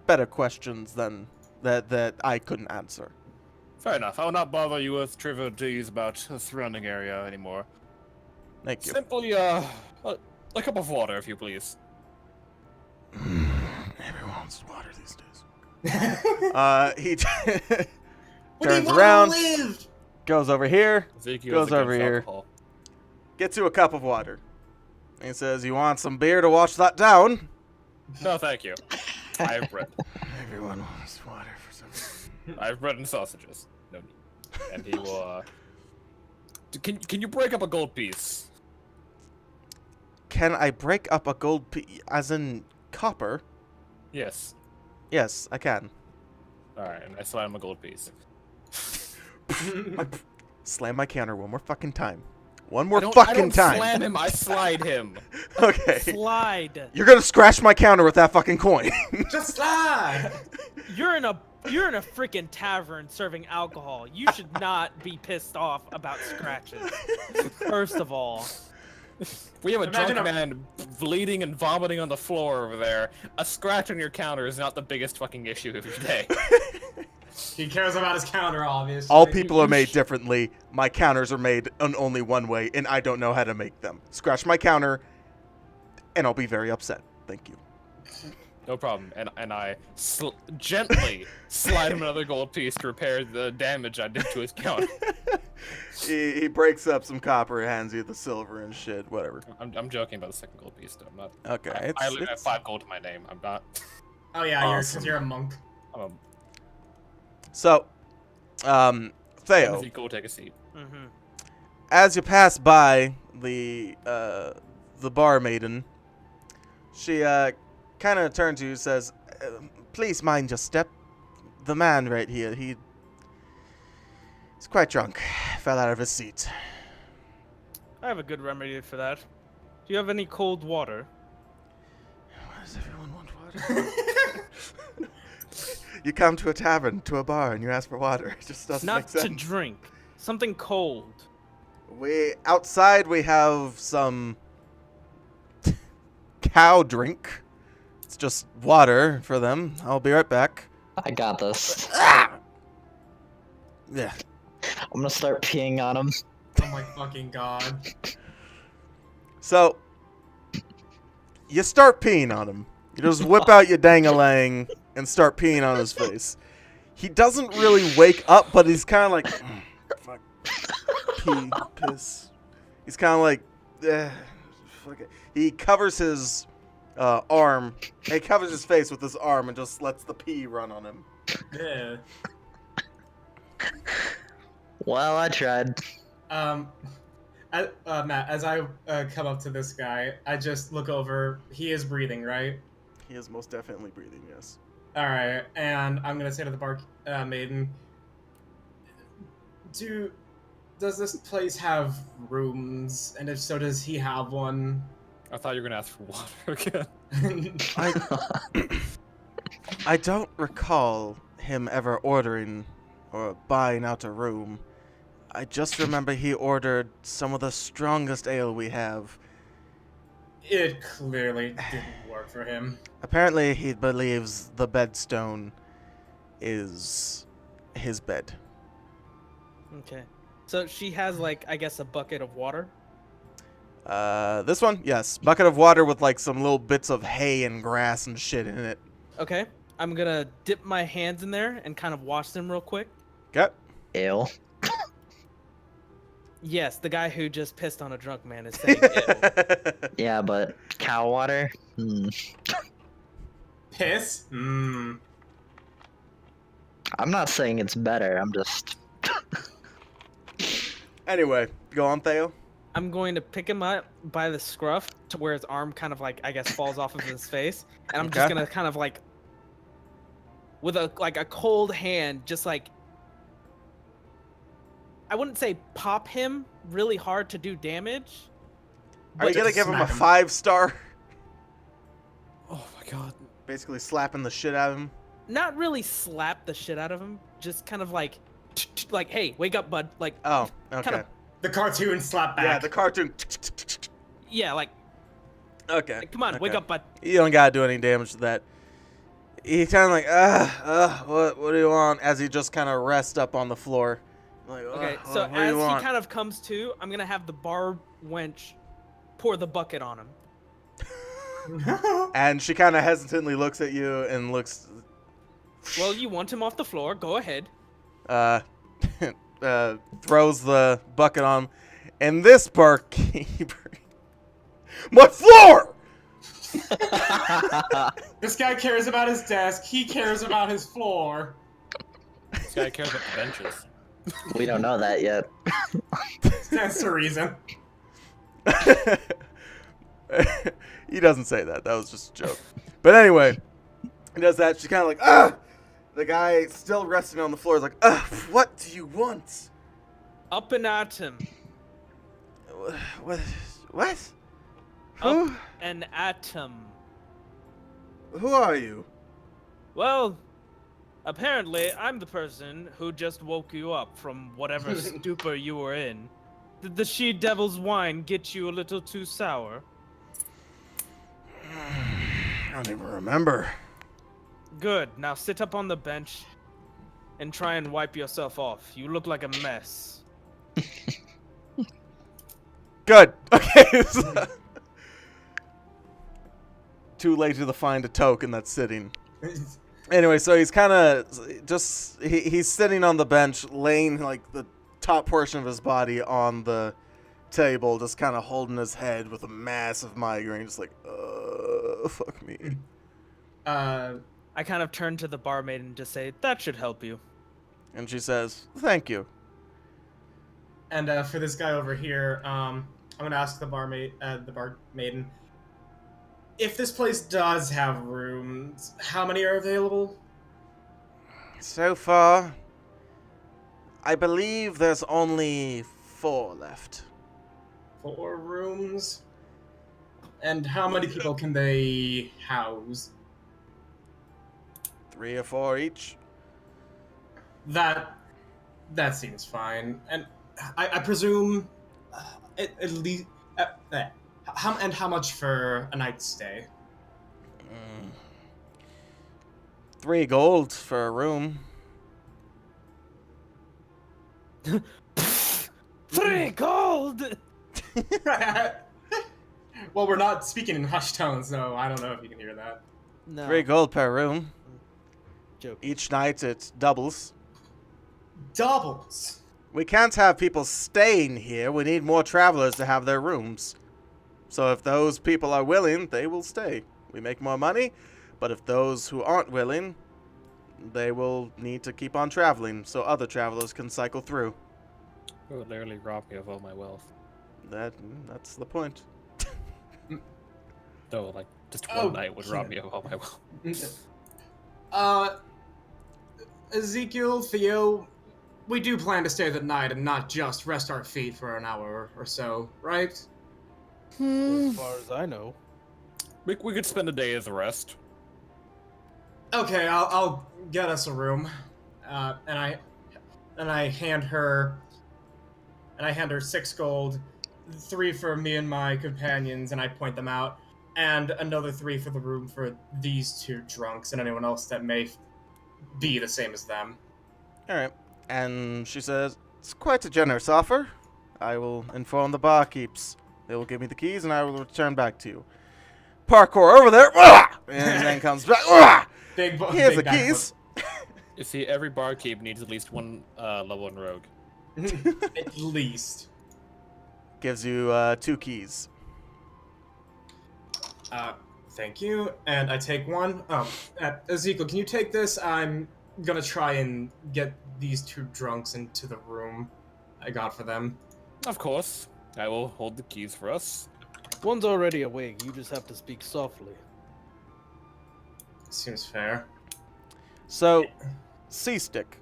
better questions than that I couldn't answer. Fair enough. I will not bother you with trivialities about the surrounding area anymore. Thank you. Simply, a cup of water, if you please. Everyone wants water these days. He turns around, goes over here, Ezekiel Goes is over against here. alcohol. gets you a cup of water. And he says, "You want some beer to wash that down?" No, thank you. I have bread. Everyone wants water for some reason. I have bread and sausages. No need. And he will, Can you break up a gold piece? Can I break up a gold as in copper? Yes. Yes, I can. Alright, and I slide him a gold piece. Slam my counter one more fucking time. One I more don't fucking time. slam him, I slide him. Okay. Slide. You're gonna scratch my counter with that fucking coin. Just slide. You're in a freaking tavern serving alcohol. You should not be pissed off about scratches. First of all. We have a Imagine drunk a- man bleeding and vomiting on the floor over there. A scratch on your counter is not the biggest fucking issue of your day. He cares about his counter, obviously. All people are made differently. My counters are made in only one way, and I don't know how to make them. Scratch my counter, and I'll be very upset. Thank you. No problem. And I gently slide him another gold piece to repair the damage I did to his counter. He breaks up some copper, hands you the silver and shit, whatever. I'm joking about the second gold piece, though. I'm not. Okay, I only have 5 gold to my name. I'm not. Oh yeah, Awesome. you're a monk. So, Theo, Ezekiel, take a seat. Mm-hmm. as you pass by the bar maiden, she kind of turns to you and says, "Please mind your step. The man right here, he's quite drunk. Fell out of his seat." I have a good remedy for that. Do you have any cold water? Why does everyone want water? You come to a tavern, to a bar, and you ask for water. It just doesn't Not make sense. to drink. Something cold. Outside we have some cow drink. It's just water for them. I'll be right back. I got this. Yeah. I'm gonna start peeing on him. Oh my fucking god. So you start peeing on him. You just whip out your dang-a-lang and start peeing on his face. He doesn't really wake up, but he's kind of like, fuck, pee, piss. He's kind of like, fuck it. He covers his arm. He covers his face with his arm and just lets the pee run on him. Yeah. Well, I tried. Matt, as I come up to this guy, I just look over. He is breathing, right? He is most definitely breathing, yes. All right, and I'm gonna say to the bar maiden, does this place have rooms? And if so, does he have one? I thought you were gonna ask for water again. I don't recall him ever ordering or buying out a room. I just remember he ordered some of the strongest ale we have. It clearly didn't work for him. Apparently, he believes the bedstone is his bed. Okay. So she has, like, I guess a bucket of water? This one? Yes. Bucket of water with, like, some little bits of hay and grass and shit in it. Okay. I'm gonna dip my hands in there and kind of wash them real quick. Okay. Ew. Yes, the guy who just pissed on a drunk man is saying ew. Yeah, but cow water? Piss? I'm not saying it's better, I'm just... Anyway, go on, Theo. I'm going to pick him up by the scruff to where his arm kind of, like, I guess falls off of his face. And I'm just Okay. gonna kind of, like, with a cold hand, just like, I wouldn't say pop him really hard to do damage. Are you But gonna just give him a smack him. 5-star? Oh my god. Basically slapping the shit out of him? Not really slap the shit out of him, just kind of like, hey, wake up, bud. Like, Oh, okay. kind of, The cartoon slap back. Yeah, the cartoon. yeah, like, Okay. come on, wake okay. up, bud. You don't gotta do any damage to that. He kind of like, what do you want? As he just kind of rests up on the floor. Like, Okay, so what do as you he want? kind of comes to, I'm gonna have the bar wench pour the bucket on him. And she kind of hesitantly looks at you and looks, Well, you want him off the floor? Go ahead. throws the bucket on him. And this barkeeper, my floor! This guy cares about his desk. He cares about his floor. This guy cares about the benches. We don't know that yet. That's the reason. He doesn't say that. That was just a joke. But anyway, he does that. She's kind of like, ah! The guy still resting on the floor is like, what do you want? Up and at him. What? What? Up and at him. Who are you? Well, apparently I'm the person who just woke you up from whatever stupor you were in. Did the she-devil's wine get you a little too sour? I don't even remember. Good. Now sit up on the bench and try and wipe yourself off. You look like a mess. Good. Okay. Too lazy to find a token that's sitting. Anyway, so he's kind of just he's sitting on the bench, laying like the top portion of his body on the table, just kind of holding his head with a massive migraine, just like, fuck me. I kind of turn to the barmaid and just say, that should help you. And she says, thank you. And for this guy over here, I'm gonna ask the barmaid, maiden, if this place does have rooms, how many are available? So far, I believe there's only 4 left. 4 rooms. And how many people can they house? 3 or 4 each. That seems fine. And I presume at least how much for a night's stay? 3 gold for a room. 3 gold! Well, we're not speaking in hushed tones, so I don't know if you can hear that. No. 3 gold per room. Joke. Each night it doubles. Doubles. We can't have people staying here. We need more travelers to have their rooms. So if those people are willing, they will stay. We make more money, but if those who aren't willing, they will need to keep on traveling so other travelers can cycle through. It would literally rob me of all my wealth. That's the point. No, like, just one night would rob me of all my wealth. Ezekiel, Theo, we do plan to stay the night and not just rest our feet for an hour or so, right? As far as I know. We could spend a day as a rest. Okay, I'll get us a room, and I hand her 6 gold, 3 for me and my companions, and I point them out, and another 3 for the room for these 2 drunks and anyone else that may be the same as them. Alright. And she says, it's quite a generous offer. I will inform the barkeeps. They will give me the keys and I will return back to you. Parkour over there. And then comes back. Here's the keys. You see, every barkeep needs at least 1 level in rogue. At least. Gives you 2 keys. Thank you. And I take 1. Ezekiel, can you take this? I'm gonna try and get these 2 drunks into the room I got for them. Of course. I will hold the keys for us. One's already awake. You just have to speak softly. Seems fair. So, C-Stick,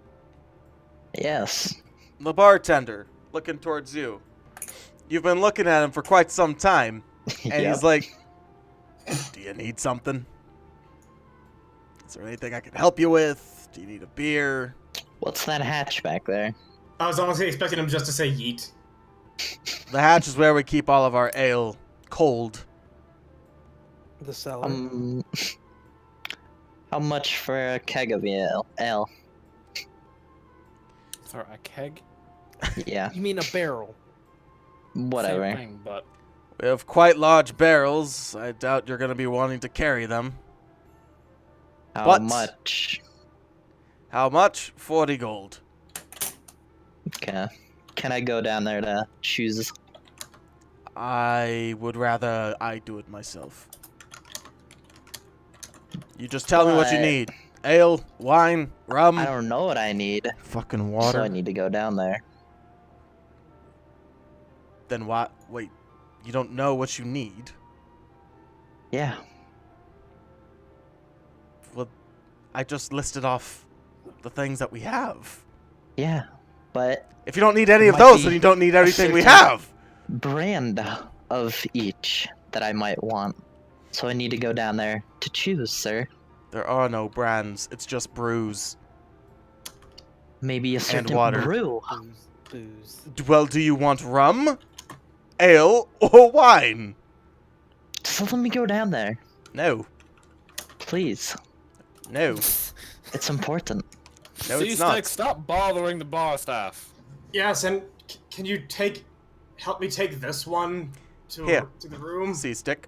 Yes. the bartender, looking towards you. You've been looking at him for quite some time. And Yep. he's like, do you need something? Is there anything I can help you with? Do you need a beer? What's that hatch back there? I was honestly expecting him just to say yeet. The hatch is where we keep all of our ale cold. The cellar. How much for a keg of ale? Sorry, a keg? Yeah, You mean a barrel? whatever. Same thing, but We have quite large barrels. I doubt you're going to be wanting to carry them. How What? much? How much? 40 gold. Okay. Can I go down there to choose? I would rather I do it myself. You just tell me what you But- need. Ale, wine, rum, I don't know what I need, fucking so water. I need to go down there. Then what? Wait, you don't know what you need? Yeah. Well, I just listed off the things that we have. Yeah. But If you don't need any of Might those, be then you don't need everything we certain- have. brand of each that I might want. So I need to go down there to choose, sir. There are no brands. It's just brews. Maybe a certain water. brew. booze. Well, do you want rum, ale, or wine? Just let me go down there, No. please. No. It's important. No, it's Seastick, not. stop bothering the bar staff. Yes, and can you help me take this one Here. to the room? Seastick,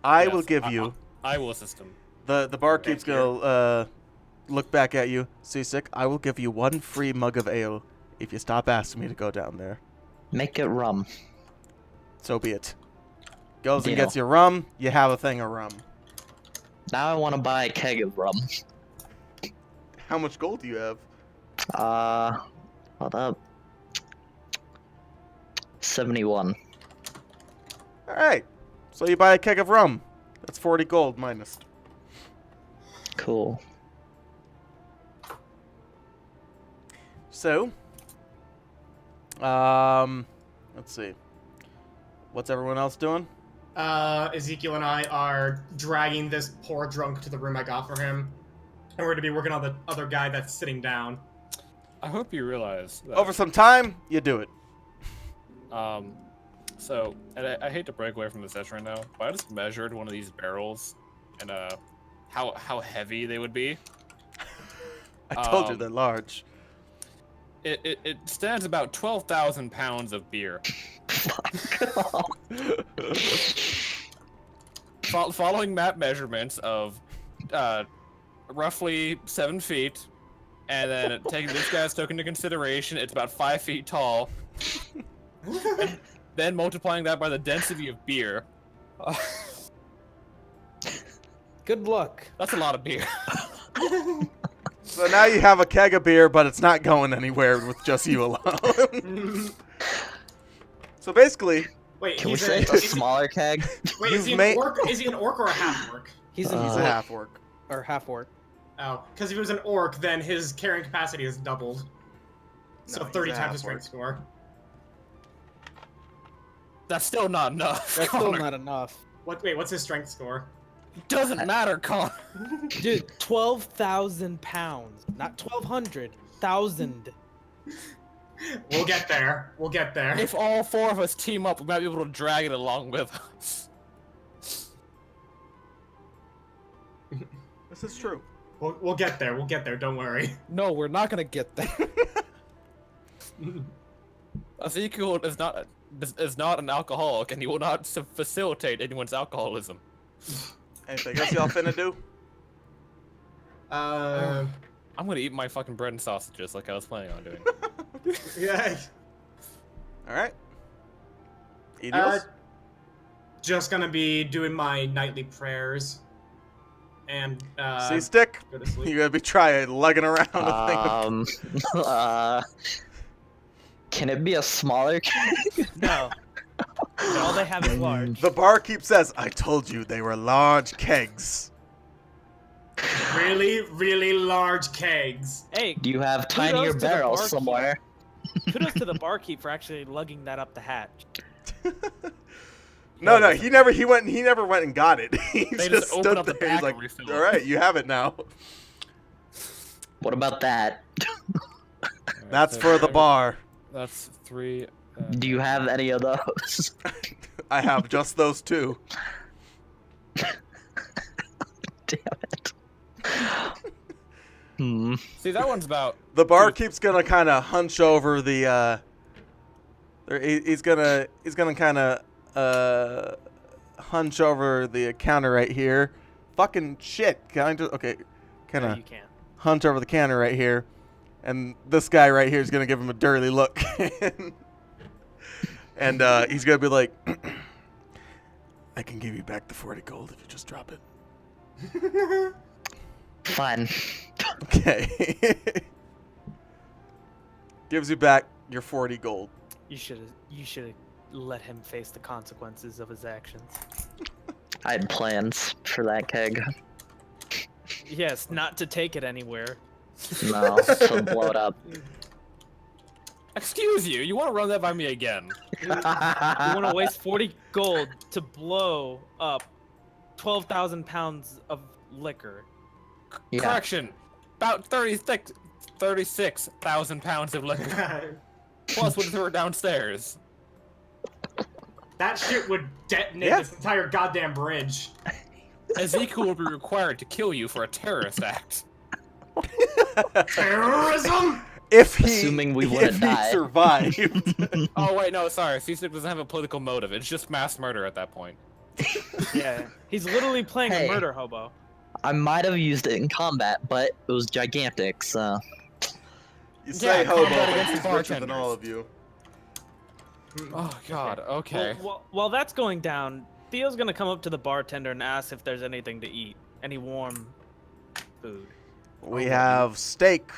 I Yes, will give you... I will assist him. The barkeep's gonna look back at you. Seasick, I will give you 1 free mug of ale if you stop asking me to go down there. Make it rum. So be it. Goes and Deal. gets you rum, you have a thing of rum. Now I want to buy a keg of rum. How much gold do you have? Hold up. 71. Alright. So you buy a keg of rum. That's 40 gold minus. Cool. So, let's see. What's everyone else doing? Ezekiel and I are dragging this poor drunk to the room I got for him. And we're going to be working on the other guy that's sitting down. I hope you realize that. Over some time, you do it. So, and I hate to break away from the session right now, but I just measured one of these barrels and how heavy they would be. I told you they're large. It stands about 12,000 pounds of beer. Following map measurements of roughly 7 feet, and then taking this guy's token into consideration, it's about 5 feet tall. And then multiplying that by the density of beer. Good luck. That's a lot of beer. So now you have a keg of beer, but it's not going anywhere with just you alone. So basically, Wait, Can we he's say it's a smaller keg? Wait, is he, is he an orc or a half-orc? He's he's a half orc. or half orc. Oh, because if he was an orc, then his carrying capacity is doubled. So No, he's 30 a times his half-orc. strength score. That's still not enough. That's still Connor. not enough. Wait, what's his strength score? Doesn't matter, Connor. Dude, 12,000 pounds. Not 1,200. 1,000. We'll get there. We'll get there. If all 4 of us team up, we might be able to drag it along with us. This is true. We'll get there. We'll get there. Don't worry. No, we're not gonna get there. Ezekiel is not an alcoholic, and he will not facilitate anyone's alcoholism. Anything else y'all finna do? Uh, I'm gonna eat my fucking bread and sausages like I was planning on doing. yeah. Alright. Edios? Just gonna be doing my nightly prayers. And, See, Stick? go to sleep. You're gonna be trying lugging around a thing of... Can it be a smaller keg? No. All they have is large. The barkeep says, I told you they were large kegs. Really, really large kegs. Hey, Do you have Kudos tinier to the barrels barkeep. somewhere? kudos to the barkeep for actually lugging that up the hatch. No, he never went and got it. He They just just opened stood up the there. He's back like, and refilled it. all right, you have it now. What about that? That's for the bar. That's 3. Do you have any of those? I have just those 2. Damn it. Hmm. See, that one's about. The barkeep's gonna kind of hunch over the. He's gonna kind of hunch over the counter right here. Fucking shit! Can I just okay? Kind No, of you can't. hunch over the counter right here, and this guy right here is gonna give him a dirty look, and he's gonna be like, "I can give you back the 40 gold if you just drop it." Fine. Okay. Gives you back your 40 gold. You should have let him face the consequences of his actions. I had plans for that keg. Yes, not to take it anywhere. No, to blow it up. Excuse you. You want to run that by me again? You want to waste 40 gold to blow up 12,000 pounds of liquor. Yeah. Correction. About 36,000 pounds of liquor. Plus, would throw her downstairs. That shit would detonate Yeah. this entire goddamn bridge. Ezekiel will be required to kill you for a terrorist act. Terrorism? If he, Assuming we if wouldn't he die. survived. Oh wait, no, sorry. C6 doesn't have a political motive. It's just mass murder at that point. Yeah, he's literally playing Hey. a murder hobo. I might have used it in combat, but it was gigantic, so... You say Yeah, hobo, combat but against he's richer than bartenders. all of you. Oh god. Okay. While that's going down, Theo's gonna come up to the bartender and ask if there's anything to eat, any warm food. We have steak,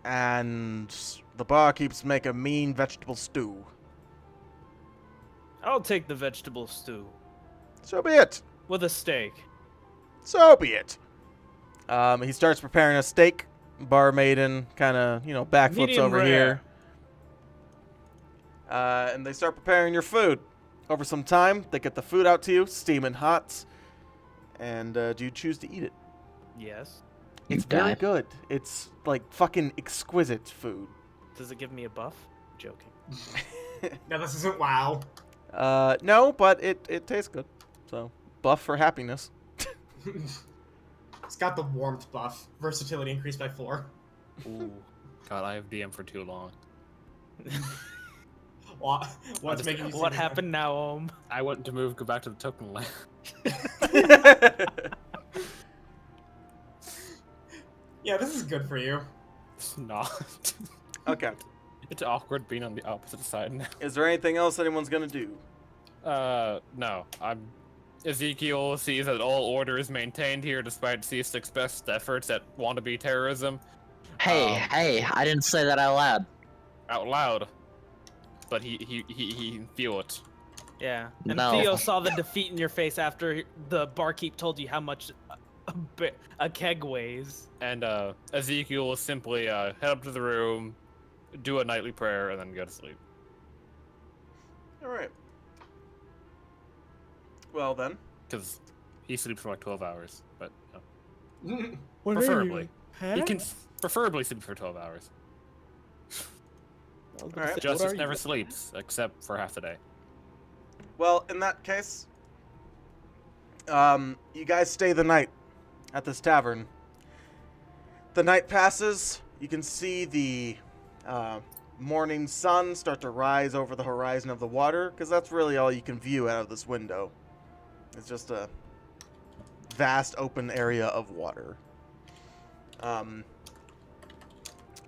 and the bar keeps making mean vegetable stew. I'll take the vegetable stew So be it. with a steak. So be it. He starts preparing a steak. Bar maiden kind of, backflips Medium over rare. here. And they start preparing your food. Over some time, they get the food out to you, steaming hot. And do you choose to eat it? Yes. It's very good. It's like fucking exquisite food. Does it give me a buff? Joking. No, this isn't WoW. No, but it tastes good. So, buff for happiness. It's got the warmth buff. Versatility increased by 4. Ooh. God, I have DM for too long. What's making you What say happened now, Ohm? I want to go back to the token land. that? Yeah, this is good for you. It's not. Okay. It's awkward being on the opposite side now. Is there anything else anyone's gonna do? No. Ezekiel sees that all order is maintained here despite C6's best efforts at wannabe terrorism. Hey, I didn't say that out loud. Out loud. But he can feel it. Yeah. And No. Theo saw the defeat in your face after the barkeep told you how much a keg weighs. And Ezekiel will simply head up to the room, do a nightly prayer, and then go to sleep. All right. Well then. Because he sleeps for like 12 hours. But preferably. He can preferably sleep for 12 hours. All right. Justice never sleeps, except for half the day. Well, in that case, you guys stay the night at this tavern. The night passes. You can see the morning sun start to rise over the horizon of the water, because that's really all you can view out of this window. It's just a vast open area of water.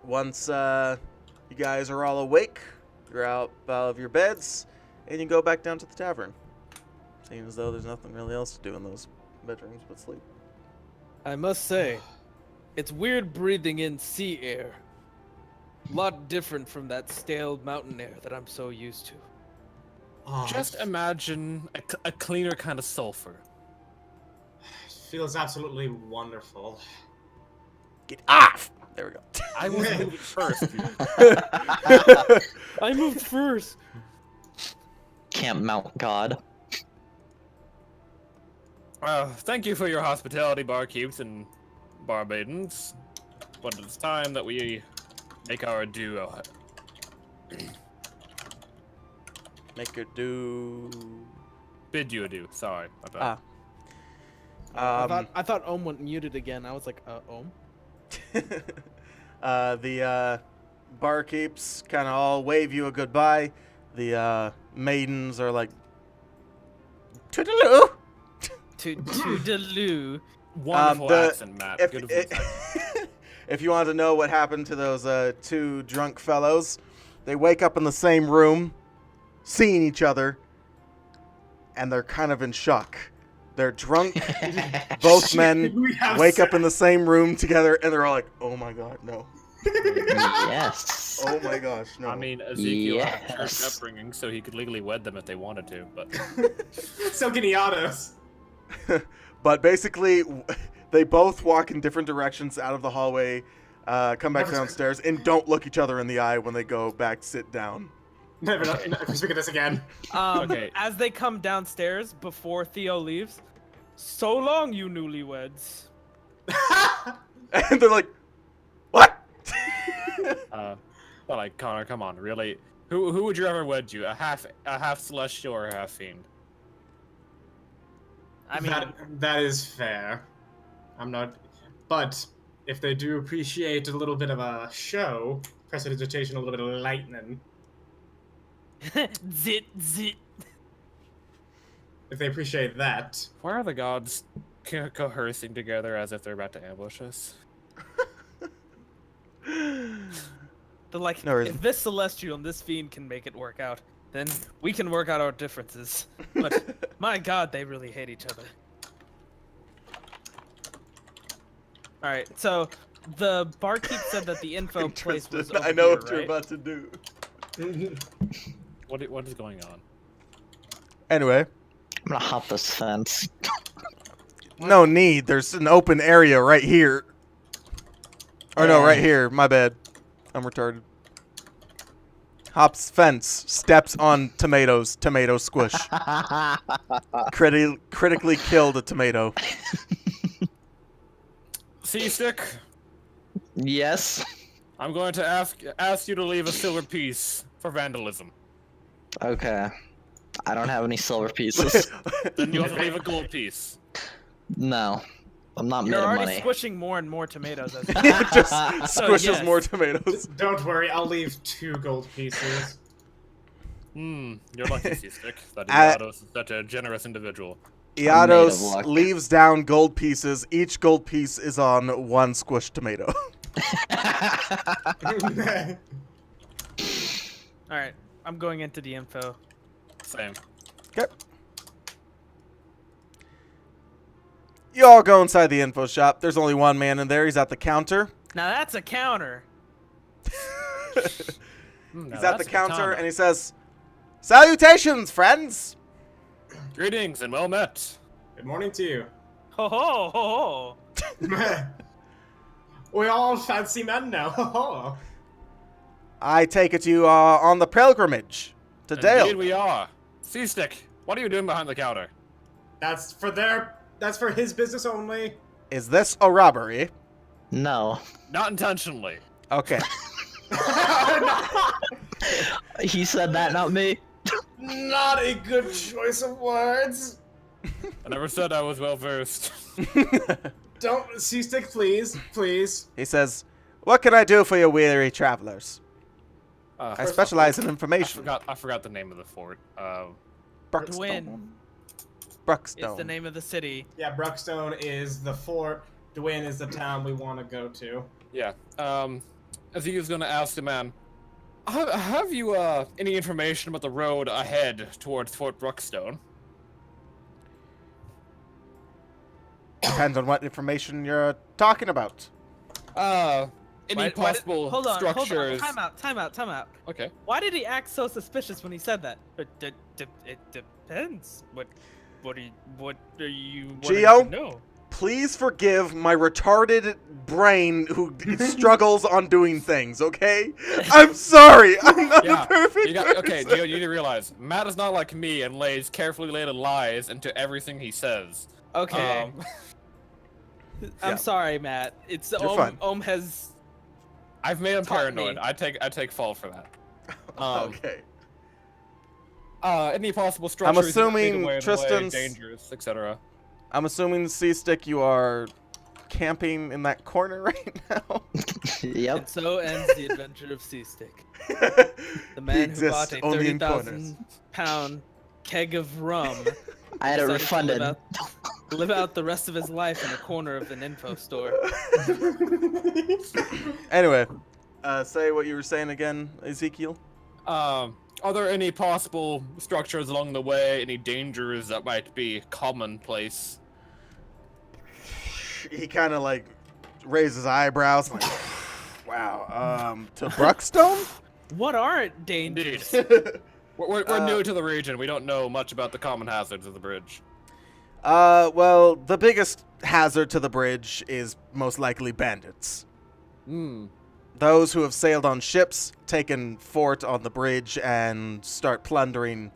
Once you guys are all awake, you're out of your beds, and you go back down to the tavern. Seeing as though there's nothing really else to do in those bedrooms but sleep. I must say, it's weird breathing in sea air. A lot different from that stale mountain air that I'm so used to. Oh, Just imagine a cleaner kind of sulfur. feels absolutely wonderful. Get off! There we go. I was moving first. I moved first. Can't mount God. Thank you for your hospitality, barkeeps and bar maidens. But it's time that we make our due. Make her do. Bid you adieu. Sorry. My bad. I thought Ohm went muted again. I was like, Ohm? The barkeeps kind of all wave you a goodbye. The maidens are like, toodaloo! Toodaloo. Wonderful accent, Matt. Good insight. If you want to know what happened to those two drunk fellows, they wake up in the same room, seeing each other, and they're kind of in shock. They're drunk. Both men We have wake up sex. in the same room together, and they're all like, "Oh my god, no! Yes. Oh my gosh, no!" I mean, Ezekiel had a church Yes. upbringing, so he could legally wed them if they wanted to, but So can Iados. But basically, they both walk in different directions out of the hallway, come back downstairs, and don't look each other in the eye when they go back sit down. Never speak of this again. Okay. As they come downstairs before Theo leaves, so long, you newlyweds. And they're like, "What?" but like, Connor, come on, really? Who would you ever wed you? A half celestial or a half fiend? I mean, that is fair. I'm not, but if they do appreciate a little bit of a show, prestidigitation, a little bit of lightning. zit zit. If they appreciate that, Why are the gods coercing together as if they're about to ambush us? They're like, No reason. if this celestial and this fiend can make it work out, then we can work out our differences. But my God, they really hate each other. All right, so the barkeep said that the info place was Tristan, over I know here, what you're right? about to do. What is going on? Anyway, I'm gonna hop this fence. no need. There's an open area right here. Or no, right here. My bad. I'm retarded. Hops fence. Steps on tomatoes. Tomato squish. Critically killed a tomato. Seastick, Yes. I'm going to ask you to leave a silver piece for vandalism. Okay. I don't have any silver pieces. Then you have to leave a gold piece. No. I'm not made You're of already money. squishing more and more tomatoes. As you It just So, squishes yes. more tomatoes. don't worry, I'll leave 2 gold pieces. You're lucky, Seastick, that Iados is such a generous individual. Iados luck. leaves down gold pieces. Each gold piece is on 1 squished tomato. All right, I'm going into the info. Same. Okay. You all go inside the info shop. There's only one man in there. He's at the counter. Now that's a counter. He's at the counter and he says, "Salutations, friends." Greetings and well met. Good morning to you. Ho ho ho ho. We all fancy men now. Ho ho. I take it you are on the pilgrimage to Indeed Dale. we are. Seastick, what are you doing behind the counter? That's for his business only. Is this a robbery? No. Not intentionally. Okay. He said that, not me. Not a good choice of words. I never said I was well versed. Don't Seastick, please, please. He says, "What can I do for you weary travelers? I First specialize in off, information." I forgot the name of the fort. Bruxstone. Dwin Bruxstone. is the name of the city. Yeah, Bruckstone is the fort. Dwin is the town we want to go to. Yeah. As he was gonna ask the man, have you any information about the road ahead towards Fort Bruckstone? Depends on what information you're talking about. Any possible hold on, structures? Hold on. Time out. Okay. Why did he act so suspicious when he said that? It depends. What are you wanting Gio? to know? Please forgive my retarded brain who struggles on doing things, okay? I'm sorry. I'm not Yeah, a perfect okay, person. you need to realize, Matt is not like me and lays carefully laid lies into everything he says. Okay. Yeah. I'm sorry, Matt. It's You're fine. has. I've made him Taught paranoid. me. I take fault for that. Okay. Any possible structures? assuming leading away, Tristan's- dangers, etc. I'm assuming, Seastick, you are camping in that corner right now. Yep. And so ends the adventure of Seastick. The He man who exists bought a only in 30,000-pound keg of rum. I had it decided to refunded. live out the rest of his life in a corner of an info store. Anyway, say what you were saying again, Ezekiel. Are there any possible structures along the way? Any dangers that might be commonplace? He kind of like raises eyebrows, like, wow. To Bruckstone? What aren't dangers? Indeed. We're new to the region. We don't know much about the common hazards of the bridge. Well, the biggest hazard to the bridge is most likely bandits. Those who have sailed on ships, taken fort on the bridge, and start plundering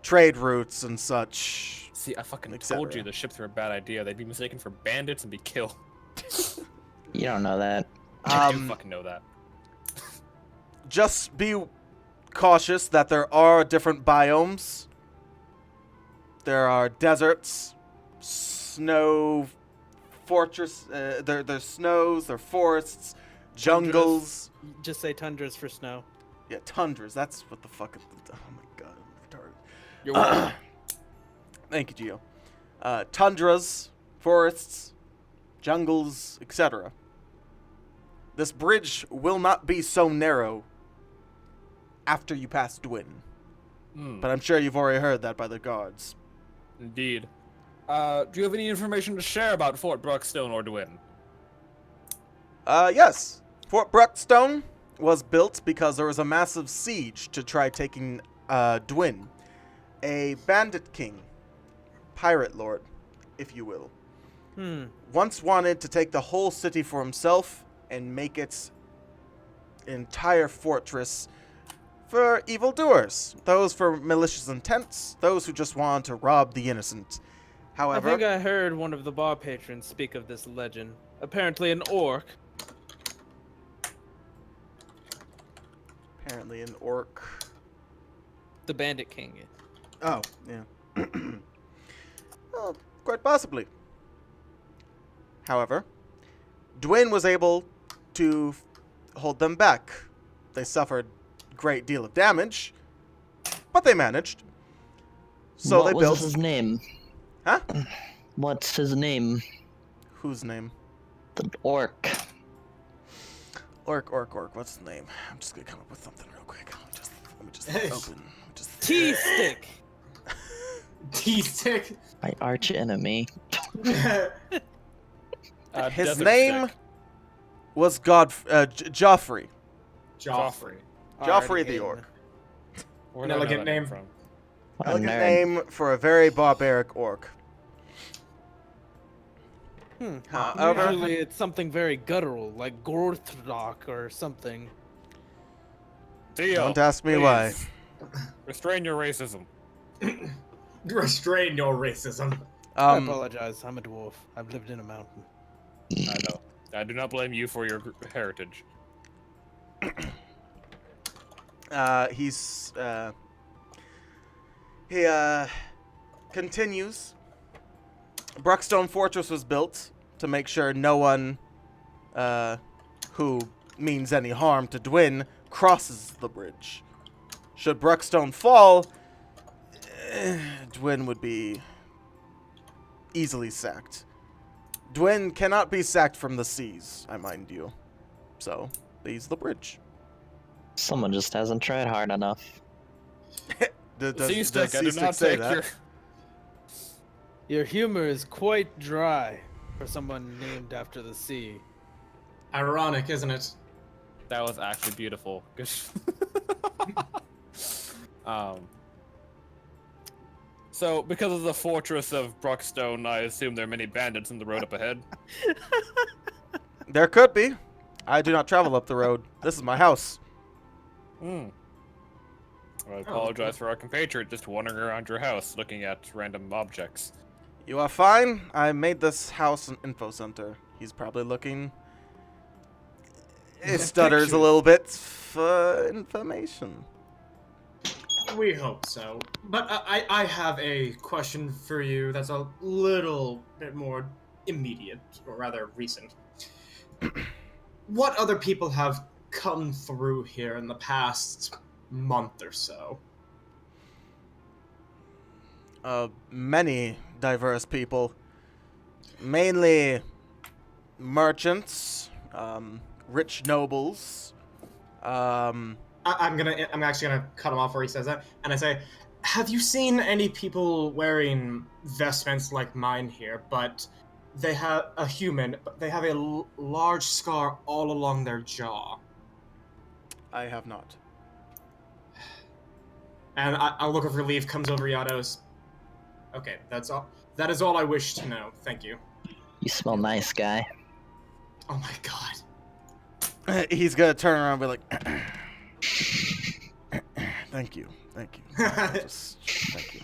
trade routes and such. See, I fucking et told cetera. you the ships were a bad idea. They'd be mistaken for bandits and be killed. You don't know that. I do fucking know that. Just be cautious that there are different biomes. There are deserts, snow fortress. There's snows, there are forests, jungles. Just say tundras for snow. Yeah, tundras. That's what the fuck. Oh my god, I'm retarded. You're welcome. Thank you, Gio. Tundras, forests, jungles, etc. This bridge will not be so narrow after you pass Dwin. But I'm sure you've already heard that by the guards. Indeed. Do you have any information to share about Fort Bruckstone or Dwin? Yes. Fort Bruckstone was built because there was a massive siege to try taking Dwin. A bandit king, pirate lord, if you will, once wanted to take the whole city for himself and make its entire fortress for evildoers. Those for malicious intents, those who just want to rob the innocent. However, I think I heard one of the bar patrons speak of this legend. Apparently an orc. apparently an orc. The Bandit King. Oh, yeah. Well, quite possibly. However, Dwayne was able to hold them back. They suffered a great deal of damage, but they managed. So what they was built. his name? Huh? What's his name? Whose name? The orc. Orc. What's his name? I'm just gonna come up with something real quick. Let me just open. Tea stick. T-stick. My arch enemy. His Desert name Stick. was Joffrey. Joffrey. Joffrey the orc. Where An did I know elegant that name. from? What a Elegant nerd. name for a very barbaric orc. However, Usually it's something very guttural, like Gorthdok or something. Theo, don't ask me why. please, restrain your racism. Restrain your racism. I apologize. I'm a dwarf. I've lived in a mountain. I know. I do not blame you for your heritage. He continues. Bruckstone Fortress was built to make sure no one who means any harm to Dwin crosses the bridge. Should Bruckstone fall, Dwin would be easily sacked. Dwin cannot be sacked from the seas, I mind you. So, they use the bridge. Someone just hasn't tried hard enough. Sea stick, I do not say take that? your. Your humor is quite dry for someone named after the sea. Ironic, isn't it? That was actually beautiful. Good. So, because of the fortress of Bruckstone, I assume there are many bandits in the road up ahead. There could be. I do not travel up the road. This is my house. I apologize for our compatriot just wandering around your house looking at random objects. You are fine. I made this house an info center. He's probably looking. It stutters a Picture. little bit for information. We hope so. But I have a question for you that's a little bit more immediate, or rather recent. What other people have come through here in the past month or so? Many diverse people. Mainly merchants, rich nobles. I'm actually gonna cut him off where he says that, and I say, have you seen any people wearing vestments like mine here, but they have a human, but they have a large scar all along their jaw? I have not. And a look of relief comes over Yado's. Okay, that's all. That is all I wish to know. Thank you. You smell nice, guy. Oh my god. He's gonna turn around and be like, thank you. Just, thank you.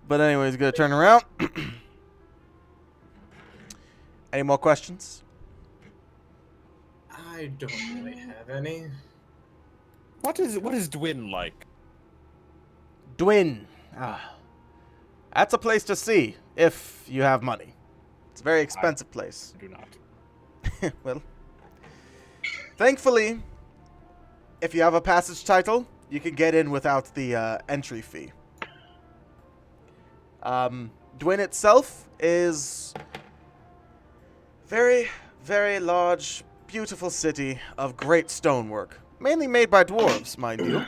But anyway, he's gonna turn around. Any more questions? I don't really have any. What is Dwin like? Dwin. That's a place to see if you have money. It's a very expensive place. I do not. Well, thankfully, if you have a passage title, you can get in without the entry fee. Dwin itself is very, very large, beautiful city of great stonework, mainly made by dwarves, mind you.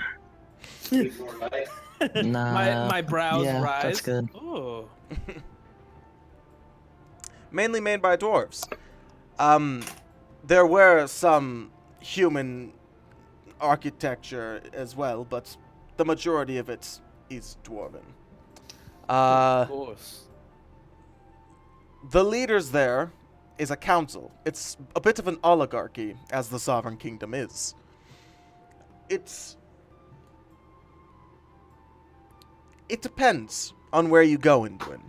Nah. My brows yeah, rise. that's good. Oh. Mainly made by dwarves. There were some human architecture as well, but the majority of it is dwarven. Of course. The leaders there is a council. It's a bit of an oligarchy, as the sovereign kingdom is. It depends on where you go in Dwin.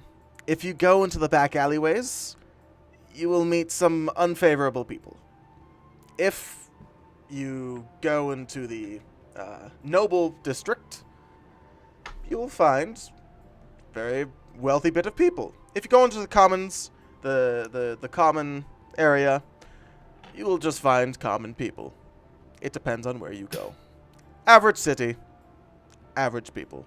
If you go into the back alleyways, you will meet some unfavorable people. If you go into the noble district, you will find a very wealthy bit of people. If you go into the commons, the common area, you will just find common people. It depends on where you go. Average city, average people.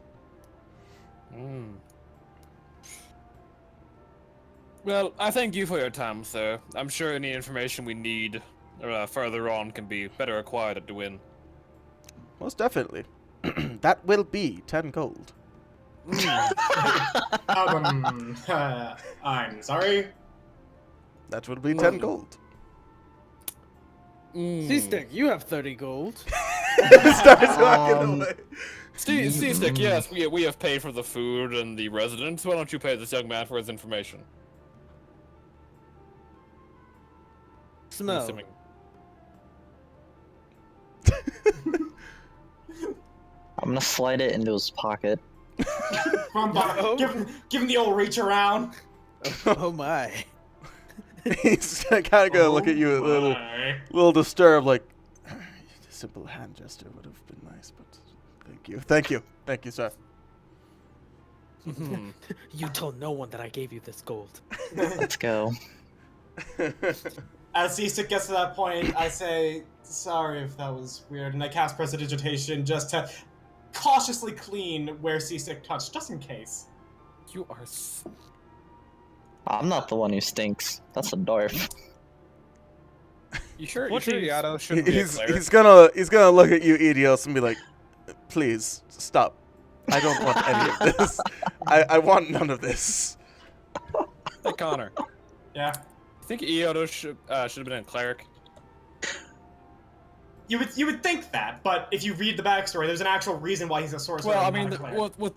Well, I thank you for your time, sir. I'm sure any information we need further on can be better acquired at Dwin. Most definitely. That will be 10 gold. I'm sorry. That will be 10 gold. C-Stick, you have 30 gold. Starts walking away. C-Stick, yes, we have paid for the food and the residence. Why don't you pay this young man for his information? Smell. Assuming- I'm gonna slide it into his pocket. Give him the old reach around. Oh my. He's kind of gonna look at you a little disturbed, like, a simple hand gesture would have been nice, but thank you, sir. You told no one that I gave you this gold. Let's go. As Cista gets to that point, I say, sorry if that was weird, and I cast Prestidigitation just to cautiously clean where Seasick touched, just in case. You are. I'm not the one who stinks. That's a dwarf. You sure? What You sure is- Yato shouldn't be a cleric? He's gonna look at you, Edios, and be like, please stop. I don't want any of this. I want none of this. Hey, Connor. Yeah. I think Iodo should have been a cleric. You would think that, but if you read the backstory, there's an actual reason why he's a sorcerer. Well, I and mean, not a cleric. with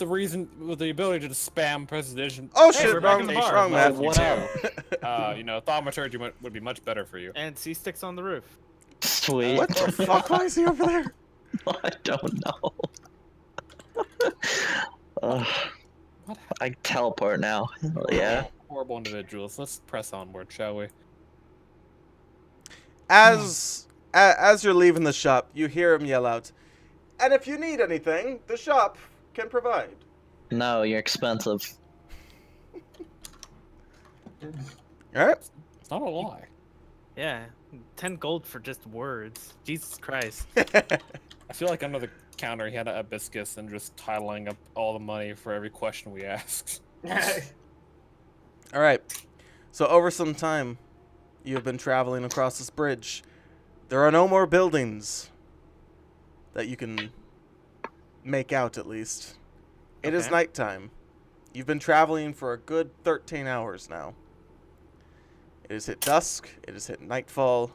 the ability to spam prestidigitation. Oh Hey, shit, we're back wrong, in the bar. wrong Well, Matthew. what up? Thaumaturgy would be much better for you. And C-Stick's on the roof. Sweet. What the fuck? Why is he over there? I don't know. I teleport now. Yeah. Horrible individuals. Let's press onward, shall we? As you're leaving the shop, you hear him yell out, "And if you need anything, the shop can provide." No, you're expensive. All right. It's not a lie. Yeah. 10 gold for just words. Jesus Christ. I feel like under the counter he had a hibiscus and just tiling up all the money for every question we asked. All right. So over some time, you have been traveling across this bridge. There are no more buildings that you can make out, at least. It is Okay. nighttime. You've been traveling for a good 13 hours now. It has hit dusk. It has hit nightfall.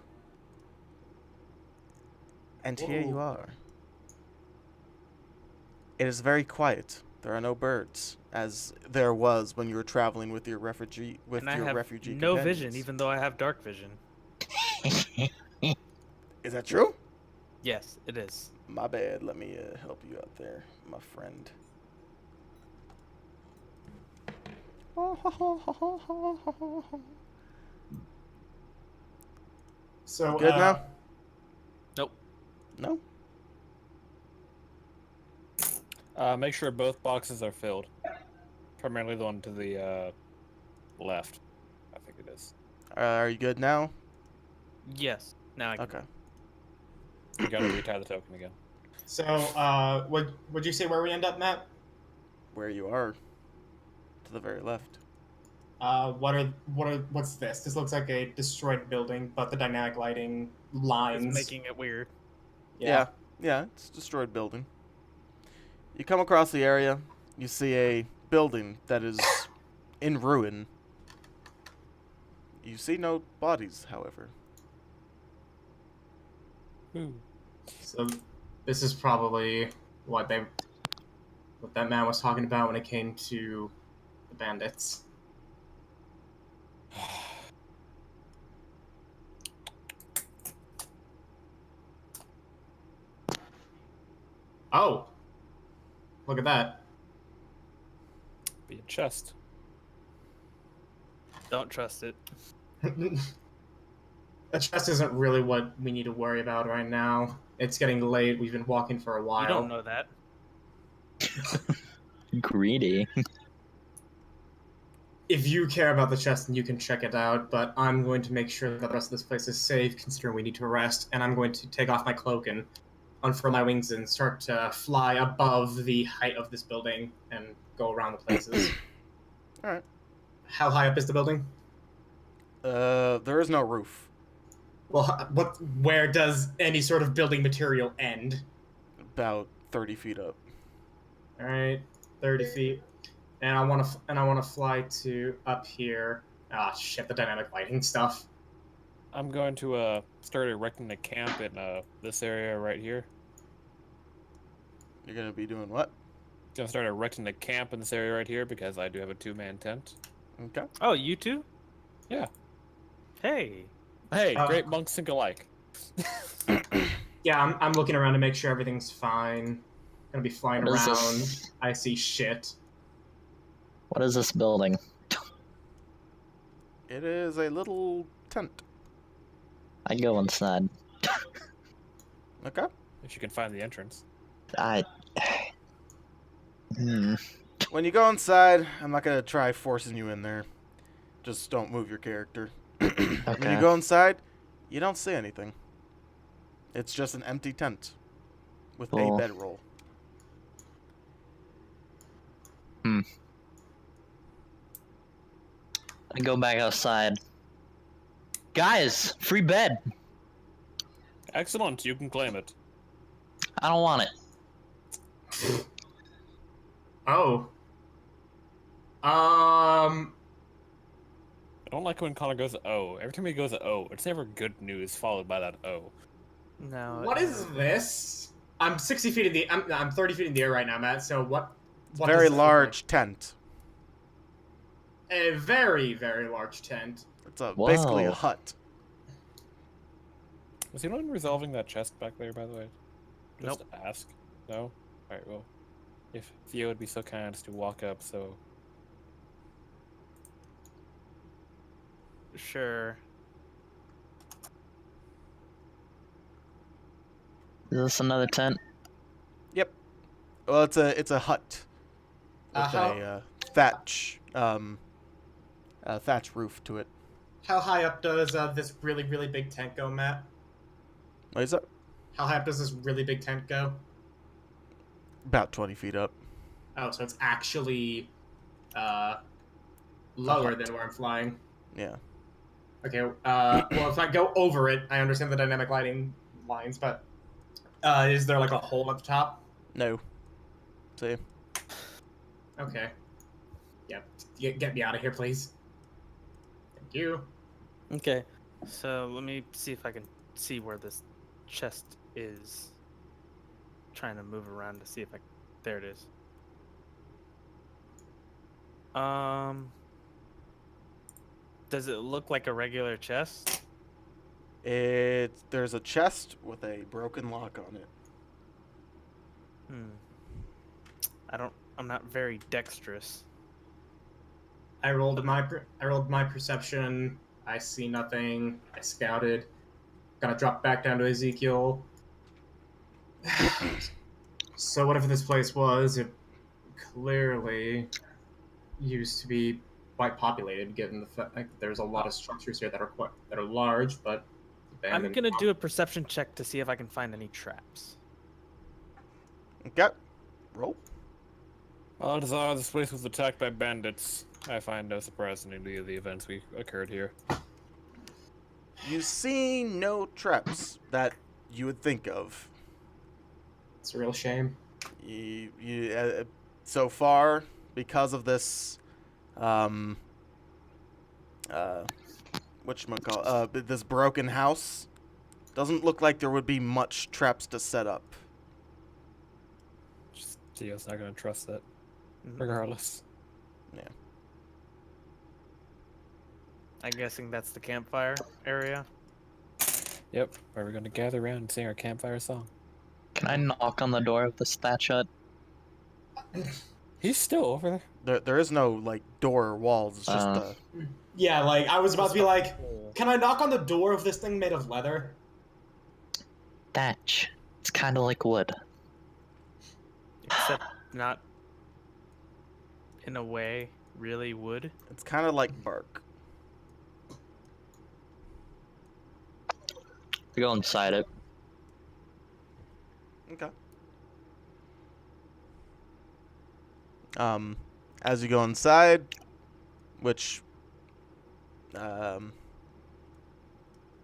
And here you are. It is very quiet. There are no birds, as there was when you were traveling with your refugee And I have refugee no companions. vision, even though I have dark vision. Is that true? Yes, it is. My bad. Let me help you out there, my friend. So, Good now? No. Make sure both boxes are filled. Primarily the one to the left. I think it is. Are you good now? Yes. Now I can. Okay. You gotta retie the token again. So, would you say where we end up, Matt? Where you are. To the very left. What's this? This looks like a destroyed building, but the dynamic lighting lines. It's making it weird. Yeah. Yeah, it's a destroyed building. You come across the area. You see a building that is in ruin. You see no bodies, however. Ooh. So, this is probably what that man was talking about when it came to the bandits. Oh, look at that. Be a chest. Don't trust it. The chest isn't really what we need to worry about right now. It's getting late. We've been walking for a while. You don't know that. Greedy. If you care about the chest, then you can check it out, but I'm going to make sure that the rest of this place is safe, considering we need to rest, and I'm going to take off my cloak and unfurl my wings and start to fly above the height of this building and go around the places. Alright. How high up is the building? There is no roof. Well, where does any sort of building material end? About 30 feet up. All right, 30 feet, and I want to fly to up here. Ah, shit, the dynamic lighting stuff. I'm going to start erecting a camp in this area right here. You're gonna be doing what? Gonna start erecting a camp in this area right here because I do have a 2-man tent. Okay. Oh, you too? Yeah. Hey. Hey, great monks think alike. Yeah, I'm looking around to make sure everything's fine. Gonna be flying What is around. this? I see shit. What is this building? It is a little tent. I go inside. Okay. If you can find the entrance. When you go inside, I'm not gonna try forcing you in there. Just don't move your character. When Okay. you go inside, you don't see anything. It's just an empty tent with Cool. a bedroll. I go back outside. Guys, free bed. Excellent, you can claim it. I don't want it. Oh. I don't like when Connor goes O. Every time he goes O, it's never good news followed by that O. No. What is this? I'm 60 feet in the. I'm 30 feet in the air right now, Matt. So what? What Very does this look large tent. like? A very, very large tent. It's basically a Whoa. hut. Was anyone resolving that chest back there, by the way? Just Nope. to ask. No? Alright, well. If Theo would be so kind as to walk up, so. Sure. Is this another tent? Yep. Well, it's a hut with How- a thatch thatch roof to it. How high up does this really, really big tent go, Matt? What is it? How high up does this really big tent go? About 20 feet up. Oh, so it's actually lower hut. than where I'm flying. Yeah. Okay, well, if I go over it, I understand the dynamic lighting lines, but is there like a hole at the top? No. See? Okay. Yeah, get me out of here, please. Thank you. Okay. So let me see if I can see where this chest is. Trying to move around to see if I. There it is. Does it look like a regular chest? There's a chest with a broken lock on it. I'm not very dexterous. I rolled my perception. I see nothing. I scouted. Gonna drop back down to Ezekiel. So whatever this place was, it clearly used to be quite populated, given the fact that there's a lot of structures here that are large, but I'm abandoned. gonna do a perception check to see if I can find any traps. Okay. Roll. Odds are this place was attacked by bandits. I find no surprise in any of the events we occurred here. You see no traps that you would think of. It's a real shame. So far, because of this, this broken house, doesn't look like there would be much traps to set up. Just Theo's not gonna trust that, regardless. Yeah. I'm guessing that's the campfire area. Yep, where we're gonna gather around and sing our campfire song. Can I knock on the door of this thatch hut? He's still over there. There is no like door or walls. It's just Yeah, like I was about to be like, can I knock on the door of this thing made of leather? Thatch. It's kind of like wood. Except not in a way really wood. it's kind of like bark. We go inside it. Okay. As you go inside, which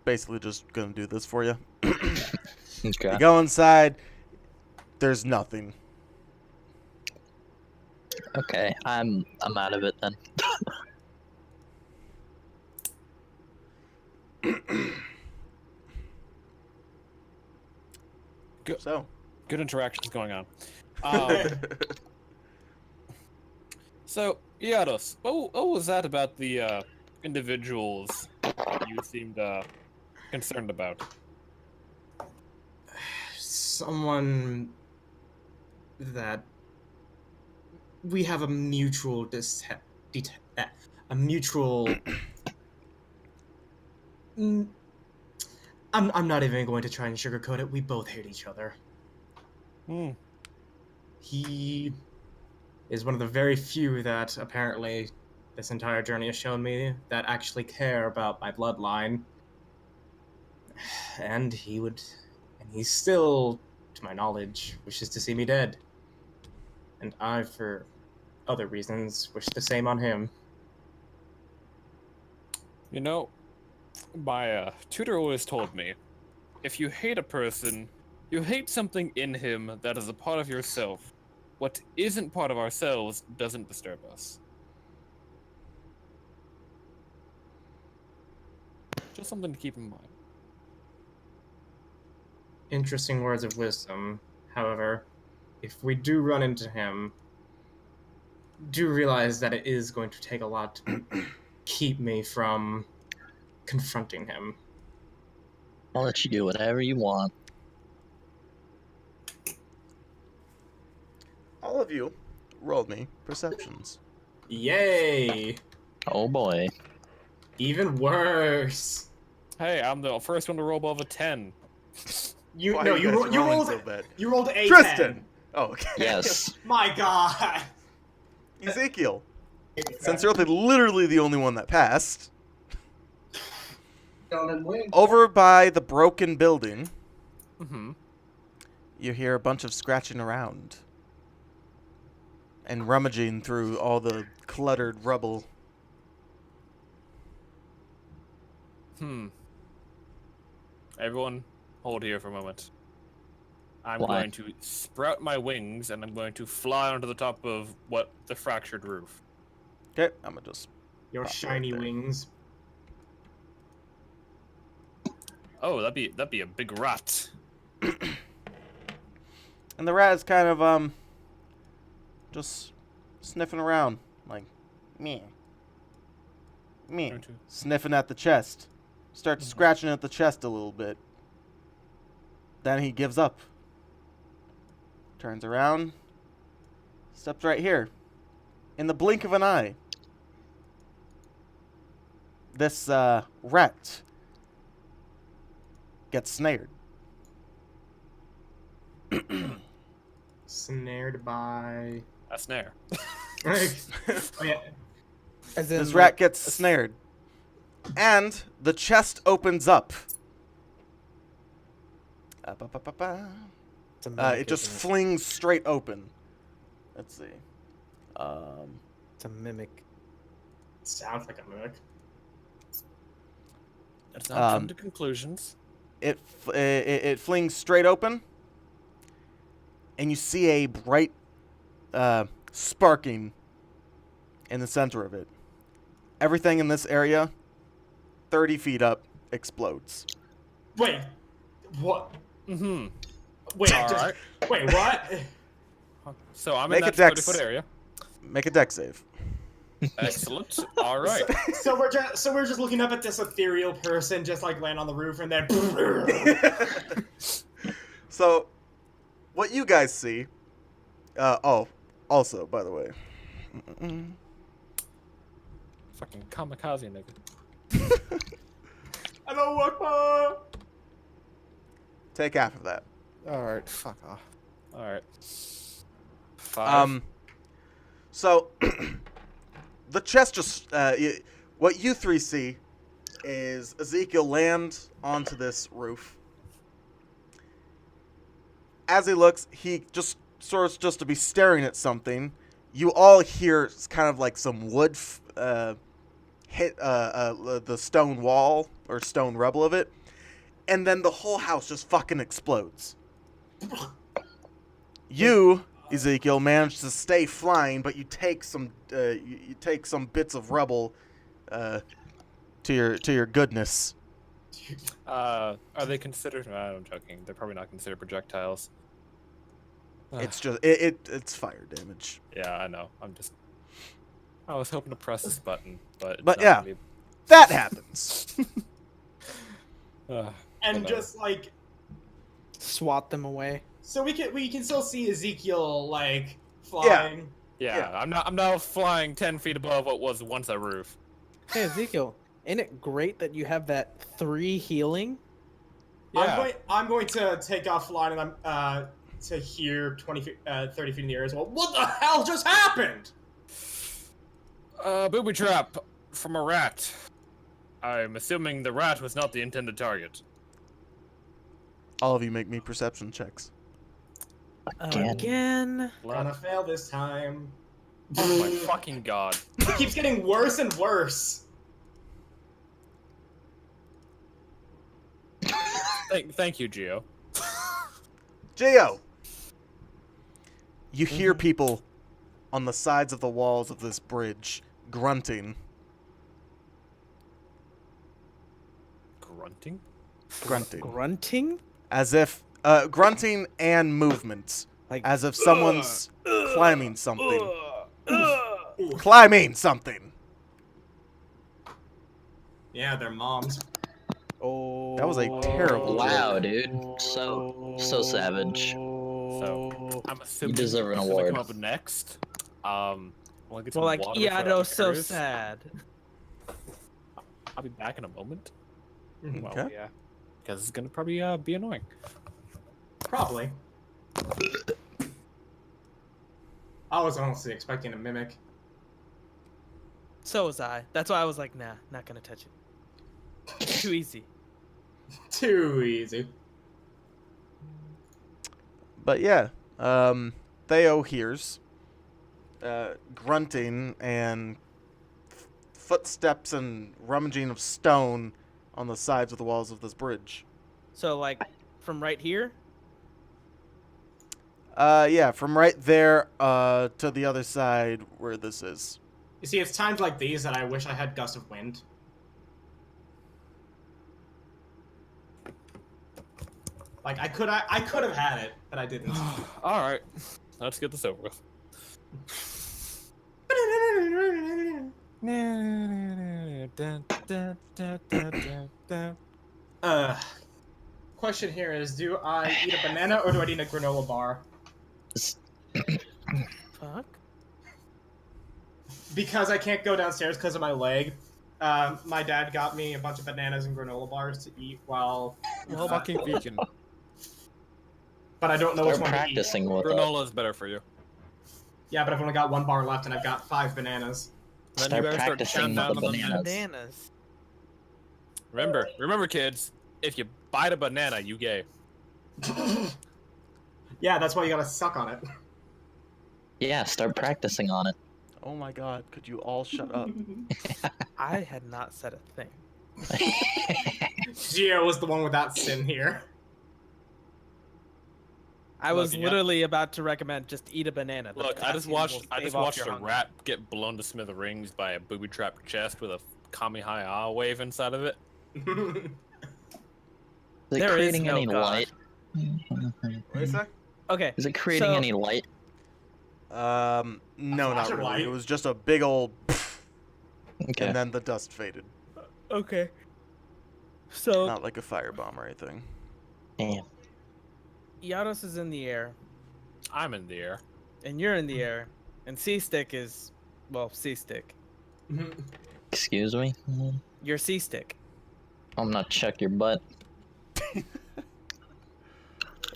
basically just gonna do this for you. Okay. You go inside, there's nothing. Okay, I'm out of it then. So Good interactions going on. Um, so, Iados, what was that about the individuals you seemed concerned about? Someone that we have a mutual a mutual. I'm not even going to try and sugarcoat it. We both hate each other. Hmm. He is one of the very few that apparently this entire journey has shown me that actually care about my bloodline. And he still, to my knowledge, wishes to see me dead. And I, for other reasons, wish the same on him. You know, my tutor always told me, if you hate a person, you hate something in him that is a part of yourself. What isn't part of ourselves doesn't disturb us. Just something to keep in mind. Interesting words of wisdom. However, if we do run into him, do realize that it is going to take a lot to keep me from confronting him. I'll let you do whatever you want. all of you rolled me perceptions. Yay! Oh boy. Even worse. Hey, I'm the first one to roll above a 10. You Why no, are you guys ro- you rolling rolled so bad? you rolled a Tristan. 10. Oh, okay. Yes. My God. Ezekiel. Since you're literally the only one that passed. Over by the broken building, Mm-hmm. you hear a bunch of scratching around and rummaging through all the cluttered rubble. Everyone, hold here for a moment. I'm Why? going to sprout my wings and I'm going to fly onto the top of the fractured roof. Okay, I'm gonna just. Your Pop right shiny there. wings. Oh, that'd be a big rat. And the rat is kind of just sniffing around, like me, Going to- sniffing at the chest. Starts scratching at the chest a little bit. Then he gives up. Turns around. Steps right here. In the blink of an eye. This rat gets snared. Snared by. A snare. Oh, yeah. As in, This like, rat gets snared. And the chest opens up. Ba-ba-ba-ba. it's a mimic, It just isn't flings straight open. Let's see. It's a mimic. Sounds like a mimic. Let's not Um, come to conclusions. It flings straight open, and you see a bright sparking in the center of it. Everything in this area, 30 feet up, explodes. Wait. What? Mm-hmm. Wait. All just, right. Wait. What? So I'm Make in a that dex. 30-foot area. Make a dex save. Excellent. All right. So we're just looking up at this ethereal person just like land on the roof and then. So, what you guys see. Also, by the way. Fucking kamikaze nigga. I don't work more. Take half of that. All right. Fuck off. All right. 5. So the chest just what you three see is Ezekiel land onto this roof. As he looks, he just starts just to be staring at something. You all hear kind of like some wood hit the stone wall or stone rubble of it, and then the whole house just fucking explodes. You, Ezekiel, managed to stay flying, but you take some you take some bits of rubble to your goodness. Are they considered? I'm joking. They're probably not considered projectiles. It's just it's fire damage. Yeah, I know. I was hoping to press this button, but it's But not yeah. gonna That happens. be... And whatever. just like Swat them away. so we can still see Ezekiel like flying. Yeah, I'm now flying 10 feet above what was once a roof. Hey Ezekiel, ain't it great that you have that 3 healing? Yeah. I'm going to take off flying and I'm to hear 20 feet, 30 feet in the air as well. What the hell just happened? Booby trap from a rat. I'm assuming the rat was not the intended target. All of you make me perception checks. Again? Gonna fail this time. Oh my fucking god. It keeps getting worse and worse. Thank you, Gio. Gio! You hear people on the sides of the walls of this bridge grunting. Grunting? Grunting? As if grunting and movements. Like As if someone's climbing something. Climbing something. Yeah, they're moms. Oh. That was a terrible Wow, dude. So savage. So, I'm assuming You deserve an what's gonna award. come up next. Well, get some Well, like water before I Iado's so cruise. sad. I'll be back in a moment. Mhm. Well, Okay. yeah. Because it's gonna probably be annoying. Probably. I was honestly expecting a mimic. So was I. That's why I was like, nah, not gonna touch it. Too easy. Too easy. But yeah, Theo hears grunting and footsteps and rummaging of stone on the sides of the walls of this bridge. So like, from right here. Yeah, from right there to the other side where this is. You see, it's times like these that I wish I had gust of wind. Like I could have had it, but I didn't. All right, let's get this over with. Question here is, do I eat a banana or do I eat a granola bar? Fuck. Because I can't go downstairs because of my leg. My dad got me a bunch of bananas and granola bars to eat while. Well, Fucking vegan. but I don't know which Start one to eat. practicing with it. Granola is better for you. Yeah, but I've only got 1 bar left, and I've got 5 bananas. Then Start you better start practicing counting with down the on them. bananas. Remember, kids. If you bite a banana, you gay. Yeah, that's why you gotta suck on it. Yeah, start practicing on it. Oh my god, could you all shut up? I had not said a thing. Gio was the one with that sin here. I was Look, yeah. literally about to recommend just eat a banana. The Look, I just potassium will watched stave off your a hunger. rat get blown to smithereens by a booby-trapped chest with a Kamehameha wave inside of it. Is it There is creating no any God. light? What do you say? Okay. Is it creating so- any light? No, not flash of really. light? It was just a big old Okay. and then the dust faded. Okay. So Not like a firebomb or anything. Damn. Yados is in the air, I'm in the air. and you're in the air, and C-Stick is, well, C-Stick. Excuse me? You're C-Stick. I'm not check your butt.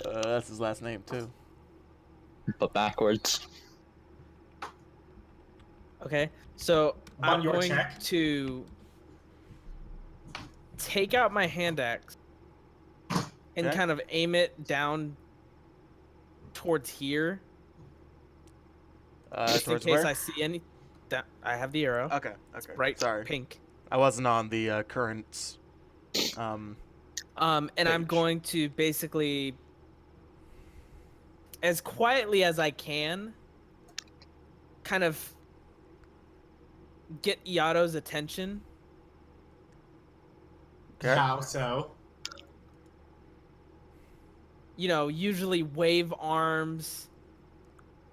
That's his last name too. But backwards. Okay. So But I'm your going check? to take out my hand axe and Okay. kind of aim it down towards here, just in Towards case where? I see any. I have the arrow. Okay, okay. Right. Sorry, Pink. I wasn't on the current. And I'm Page. going to basically, as quietly as I can, kind of get Iado's attention. Okay. How so? You know, usually wave arms,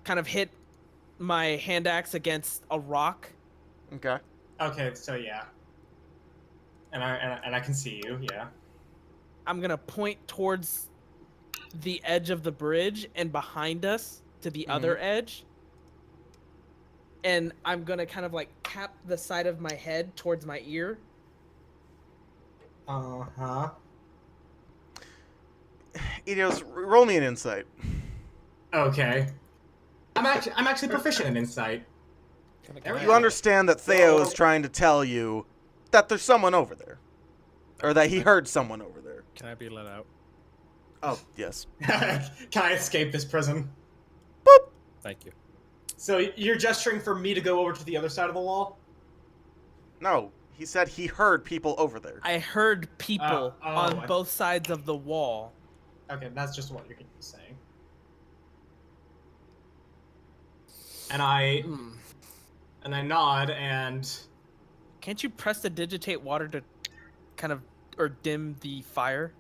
kind of hit my hand axe against a rock. Okay. Okay, so yeah. And I can see you, yeah. I'm gonna point towards the edge of the bridge and behind us to the other edge. And I'm gonna kind of like tap the side of my head towards my ear. Uh-huh. Edios, roll me an insight. Okay. I'm actually proficient in insight. You understand that Theo is trying to tell you that there's someone over there, or that he heard someone over there. Can I be let out? Oh yes. Can I escape this prison? Thank you. So you're gesturing for me to go over to the other side of the wall? No, he said he heard people over there. I heard people on I- both sides of the wall. Okay, that's just what you're saying. And I nod and Can't you press the digitate water to kind of or dim the fire?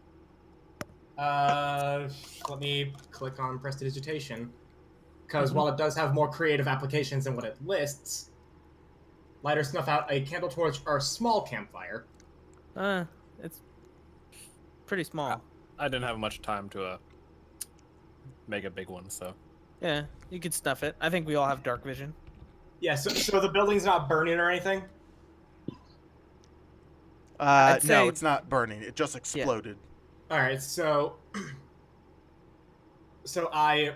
let me click on prestidigitation. Because while it does have more creative applications than what it lists, light or snuff out a candle torch or a small campfire. It's pretty small. I didn't have much time to make a big one, so. Yeah, you could snuff it. I think we all have dark vision. Yeah, so the building's not burning or anything? No, say- it's not burning. It just exploded. Alright, so I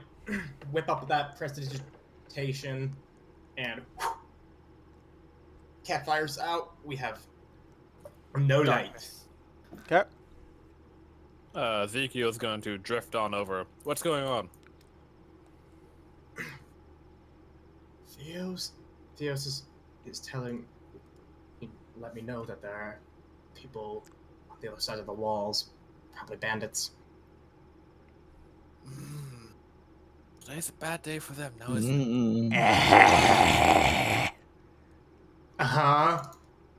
whip up that prestidigitation and campfire's out. We have no light. Darkness. Okay. Ezekiel's going to drift on over. What's going on? Theos is telling let me know that there are people on the other side of the walls, probably bandits. Today's a bad day for them now, isn't Mm-mm. Uh-huh.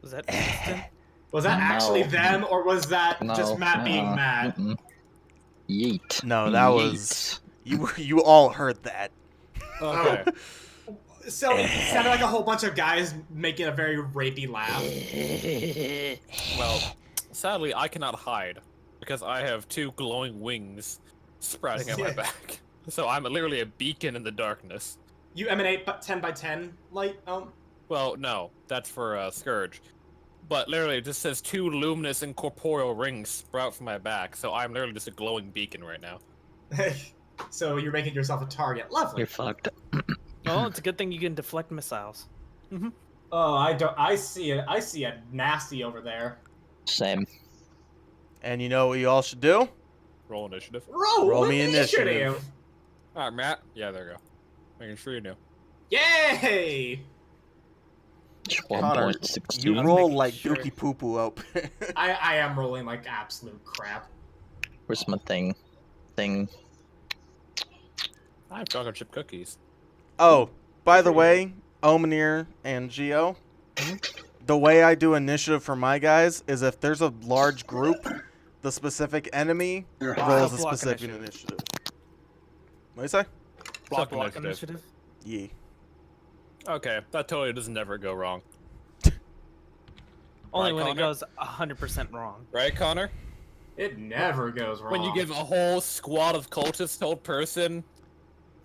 Was that Tristan? Was that actually No. them, or was that just No, Matt being mad? mm-mm. Yeet. No, that Yeet. was you all heard that. Okay. So it sounded like a whole bunch of guys making a very rapey laugh. Well, sadly, I cannot hide because I have 2 glowing wings sprouting out my Yeah. back. So I'm literally a beacon in the darkness. You emanate 10 by 10 light. Well, no, that's for Scourge. But literally, it just says 2 luminous incorporeal rings sprout from my back, so I'm literally just a glowing beacon right now. So you're making yourself a target. Lovely. You're fucked. Well, it's a good thing you can deflect missiles. Oh, I don't. I see it. I see a nasty over there. Same. And you know what you all should do? Roll initiative. Roll me initiative. All right, Matt. Yeah, there you go. Making sure you knew. Yay! Connor, 12.16. you I'm roll making like sure. dookie poo poo out. I am rolling like absolute crap. Where's my thing? Thing. I have chocolate chip cookies. Oh, by the way, Omanier and Geo, the way I do initiative for my guys is if there's a large group, the specific enemy rolls a block specific initiative. initiative. What do you say? Block So block initiative. Yeah. Okay, that totally does never go wrong. Only Right, when it Connor? goes 100% wrong. Right, Connor? It never goes wrong. When you give a whole squad of cultists to a person.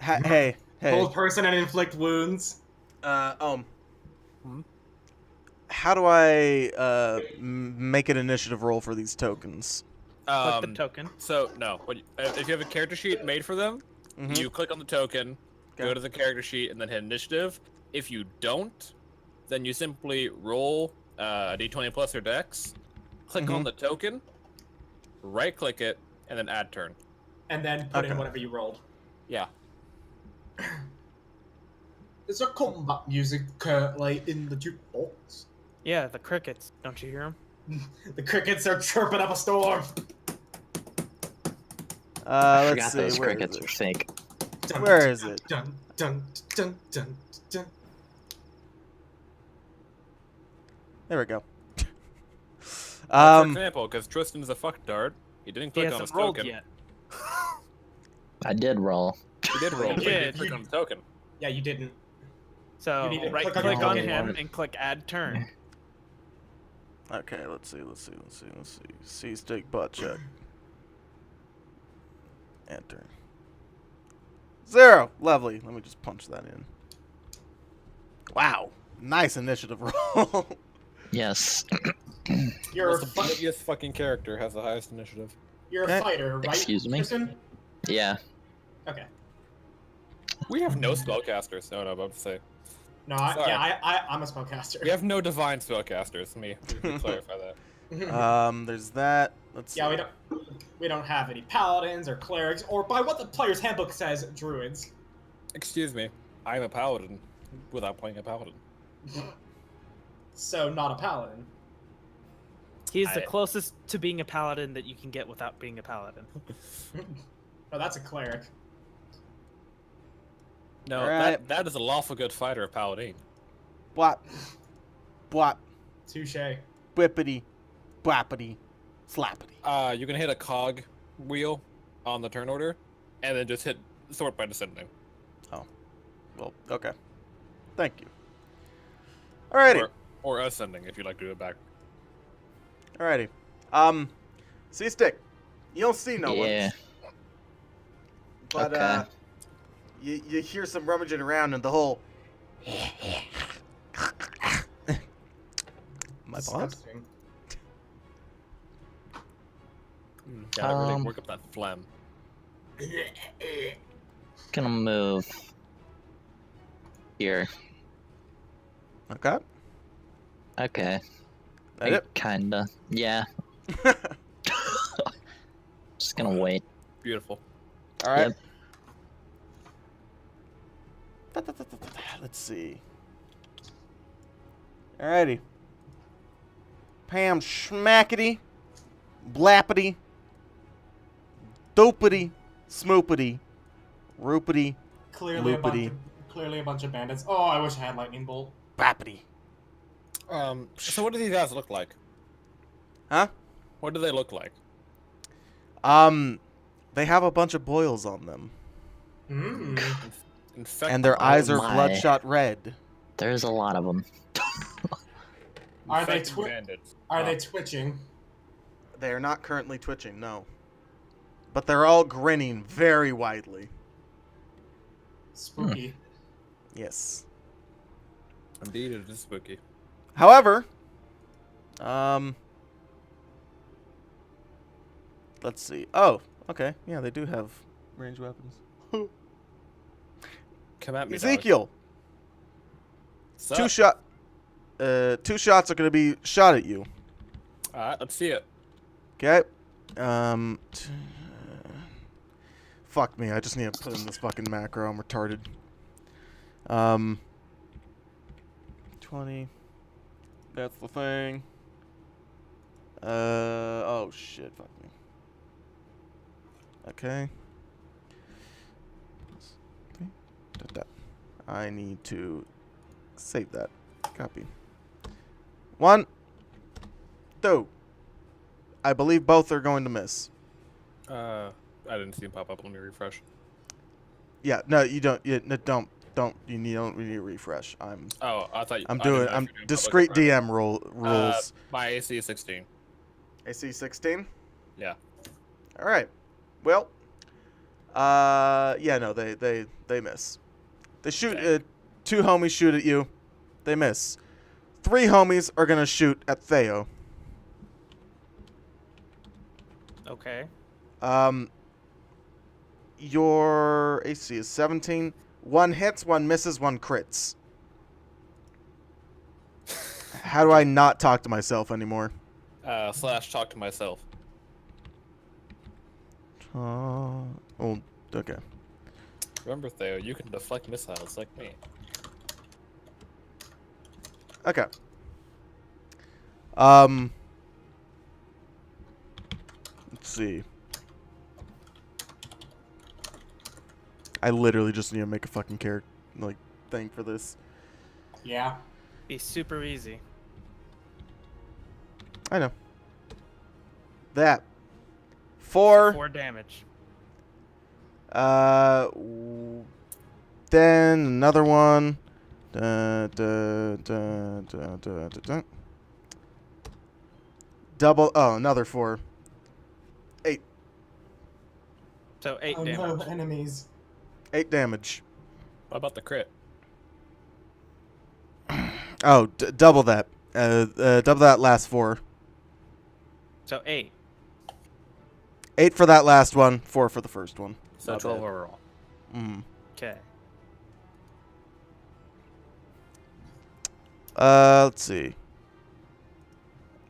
Hey. hold person and inflict wounds. Hmm? How do I make an initiative roll for these tokens? Click the token. So, no. If you have a character sheet made for them, Mhm. you click on the token, go Okay. to the character sheet, and then hit initiative. If you don't, then you simply roll a d20 plus your dex, click on Mhm. the token, right-click it, and then add turn. And then put in Okay. whatever you rolled. Yeah. Is there combat music like in the jukebox? Yeah, the crickets. Don't you hear them? The crickets are chirping up a storm. I Let's forgot see. those Where crickets is were it? fake. Dun, Where is it? Dun dun dun dun dun. There we go. For example, because Tristan's a fuckdart, he didn't He click on his hasn't rolled token. yet. I did roll. He did roll, You but he did. didn't click on the token. Yeah, you didn't. So You need to right click click on on the him token. and click add turn. Okay, let's see. C-stick butt check. Enter. 0. Lovely. Let me just punch that in. Wow. Nice initiative roll. Yes. You're a, What's the biggest fucking character has the highest initiative? you're Okay. a fighter, right? Excuse me? Tristan? Yeah. Okay. We have no spellcasters. No, I'm about to say. No, Sorry. I'm a spellcaster. We have no divine spellcasters. Let me clarify that. There's that. Let's Yeah, see. we don't have any paladins or clerics, or by what the player's handbook says, druids. Excuse me. I'm a paladin without playing a paladin. So not a paladin. He's the closest to being a paladin that you can get without being a paladin. Oh, that's a cleric. No, Alright. that is a lawful good fighter of paladin. Bwap. Bwap. Touche. Whippity. Bwappity. Slappity. You can hit a cog wheel on the turn order, and then just hit sort by descending. Well, okay. Thank you. Alrighty. Or ascending if you like to do it back. Alrighty. C-stick. You don't see no Yeah. one. But, Okay. you hear some rummaging around and the whole... My bond? Disgusting. Gotta really Um, work up that phlegm. Gonna move here. Okay. Okay. That it? Kinda. Yeah. Just gonna wait. Beautiful. Alright. Yep. Let's see. Alrighty. Pam schmackety, blappity, dopity, smoopity, roopity, Clearly Loopity. clearly a bunch of bandits. Oh, I wish I had lightning bolt. bappity. So what do these guys look like? Huh? What do they look like? They have a bunch of boils on them, Infect and their eyes are my. bloodshot red. There's a lot of them. Are they infected bandits. Are they twitching? They are not currently twitching, no. But they're all grinning very widely. Spooky. Yes. Indeed, it is spooky. However, let's see. Oh, okay. Yeah, they do have ranged weapons. Come at me, dog. Ezekiel, Sup? two shots are gonna be shot at you. Alright, let's see it. Okay. Fuck me. I just need to put in this fucking macro. I'm retarded. 20. That's the thing. Oh shit. Fuck me. Okay. I need to save that. Copy. 1, 2. I believe both are going to miss. I didn't see him pop up. Let me refresh. Yeah, no, you don't. No, don't. You don't need to refresh. I'm Oh, I thought I'm I didn't doing. know if I'm you were doing discrete public or DM rules. my AC is 16. AC 16. Yeah. All right. Well. Yeah. No. They miss. They shoot. Okay. 2 homies shoot at you. They miss. 3 homies are gonna shoot at Theo. Okay. Your AC is 17. 1 hits, 1 misses, 1 crits. How do I not talk to myself anymore? Slash talk to myself. Oh, okay. Remember, Theo, you can deflect missiles like me. Okay. Let's see. I literally just need to make a fucking character thing for this. Yeah. Be super easy. I know. That. 4. 4 damage. Then another one. Double. Oh, another 4. 8. So 8 Oh damage. no, enemies. 8 damage. What about the crit? Oh, double that. Double that last 4. So 8. 8 for that last one. 4 for the first one. So Not 12 bad. overall. Mm. Okay. Let's see.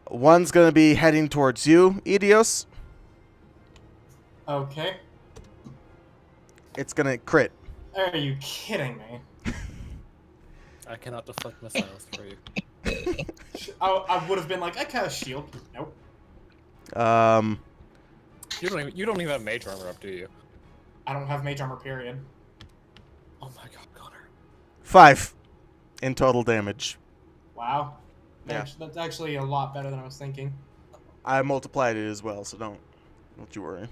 One's gonna be heading towards you, Edios. Okay. It's gonna crit. Are you kidding me? I cannot deflect missiles for you. I would have been like, I cast shield. Nope. You don't even have mage armor up, do you? I don't have mage armor, period. Oh my god, Connor. 5 in total damage. Wow. Yeah. That's actually a lot better than I was thinking. I multiplied it as well, so don't you worry.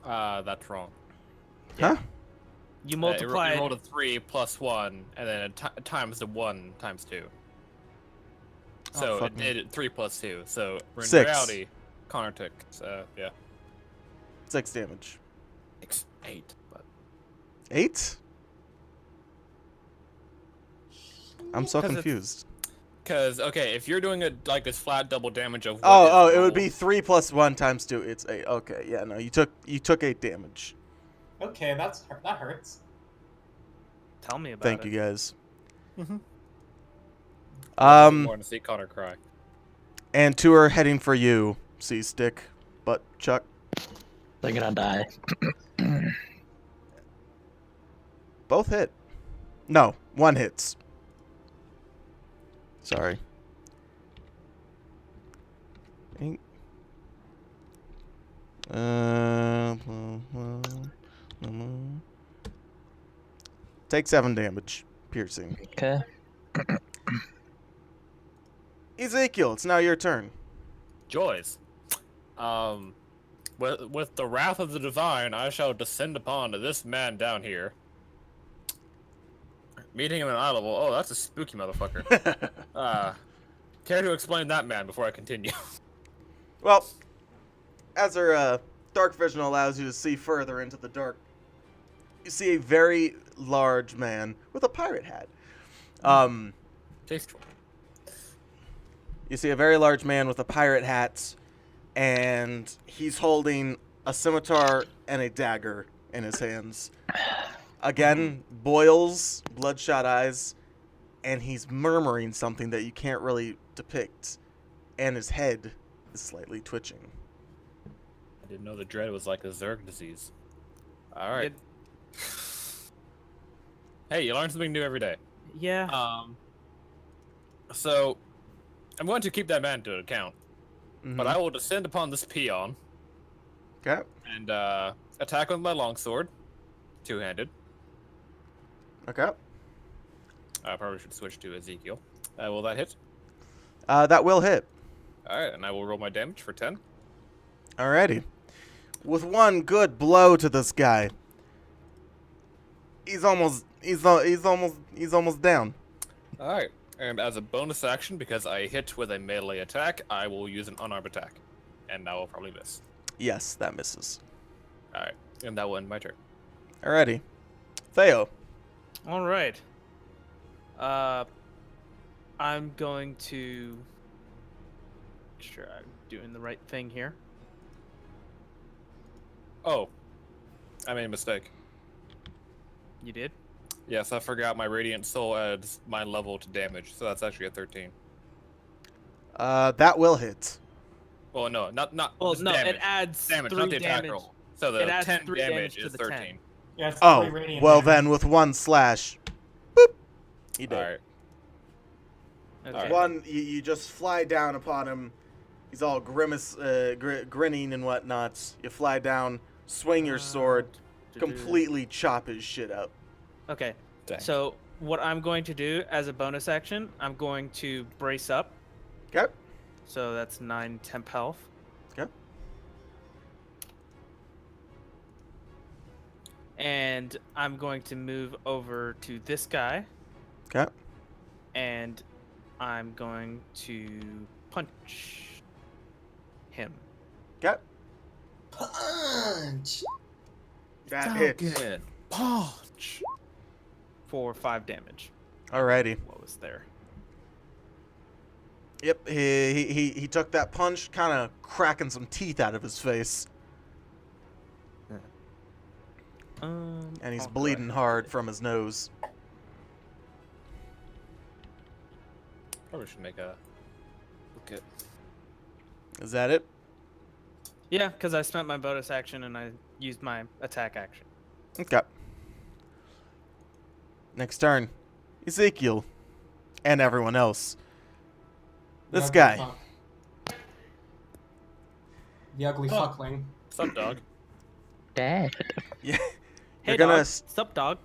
That's wrong. Huh? You You multiplied. rolled a 3 plus 1, and then it times the 1 times 2. So fuck it me. did 3 plus 2. So in 6. reality, Connor took, yeah. 6 damage. 8, but 8? I'm so 'Cause it's- confused. because okay, if you're doing this flat double damage of Oh, what is it would rolled- be 3 plus 1 times 2. It's 8. Okay, yeah, no, you took 8 damage. Okay, that hurts. Tell me about Thank it. you guys. more to see Connor cry. And 2 are heading for you, C-Stick, but Chuck. They're gonna die. Both hit. No, 1 hits. Sorry. 8. Take 7 damage. Piercing. Okay. Ezekiel, it's now your turn. Joys. With the wrath of the divine, I shall descend upon this man down here. Meeting him in eye level. Oh, that's a spooky motherfucker. Care to explain that man before I continue? Well, as our dark vision allows you to see further into the dark, you see a very large man with a pirate hat. Tasteful. You see a very large man with a pirate hat, and he's holding a scimitar and a dagger in his hands. Again, boils, bloodshot eyes, and he's murmuring something that you can't really depict. And his head is slightly twitching. I didn't know the dread was like a Zerg disease. All right. Hey, you learn something new every day. Yeah. So, I'm going to keep that man to account, but I Mhm. will descend upon this peon Okay. and attack with my longsword, two-handed. Okay. I probably should switch to Ezekiel. Will that hit? That will hit. All right, and I will roll my damage for 10. Alrighty. With one good blow to this guy, he's almost down. All right, and as a bonus action, because I hit with a melee attack, I will use an unarmed attack, and I will probably miss. Yes, that misses. All right, and that will end my turn. Alrighty. Theo. All right. I'm going to make sure I'm doing the right thing here. Oh, I made a mistake. You did? Yes, I forgot my Radiant Soul adds my level to damage, so that's actually a 13. That will hit. Well, no, not Well, just no, damage. it adds Damage, 3 not the attack damage. roll. So It the adds 10 3 damage damage to is the 13. 10. Yeah, it's Oh, 3 radiant well damage. then with one slash, boop, he did. All right. Okay. Alright. One, you just fly down upon him. He's all grinning and whatnot. You fly down, swing your sword, completely chop his shit up. Okay. Dang. So what I'm going to do as a bonus action, I'm going to brace up. Okay. So that's 9 temp health. Okay. And I'm going to move over to this guy, Okay. and I'm going to punch him. Okay. Punch. That hits. Falcon punch. For 5 damage. Alrighty. What was there? Yep. He took that punch, kind of cracking some teeth out of his face, and he's I'll go bleeding ahead. hard from his nose. Probably should make a look at. Is that it? Yeah, because I spent my bonus action and I used my attack action. Okay. Next turn, Ezekiel, and everyone else. This The guy. ugly fuck. The ugly fuckling. What's up, dog? Dad. Yeah. Hey, You're gonna dog. Sup, dog?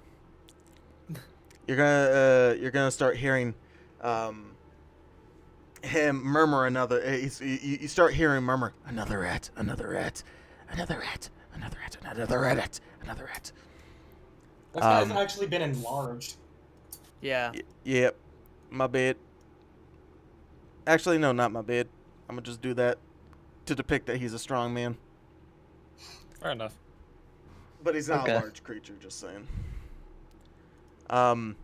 you're gonna start hearing him murmur another. You start hearing him murmur another rat, another rat, another rat, another rat, another rat, another rat. This guy's actually been enlarged. Yeah. Yep, my bad. Actually, no, not my bad. I'm gonna just do that to depict that he's a strong man. Fair enough. But he's not Okay. a large creature, just saying. But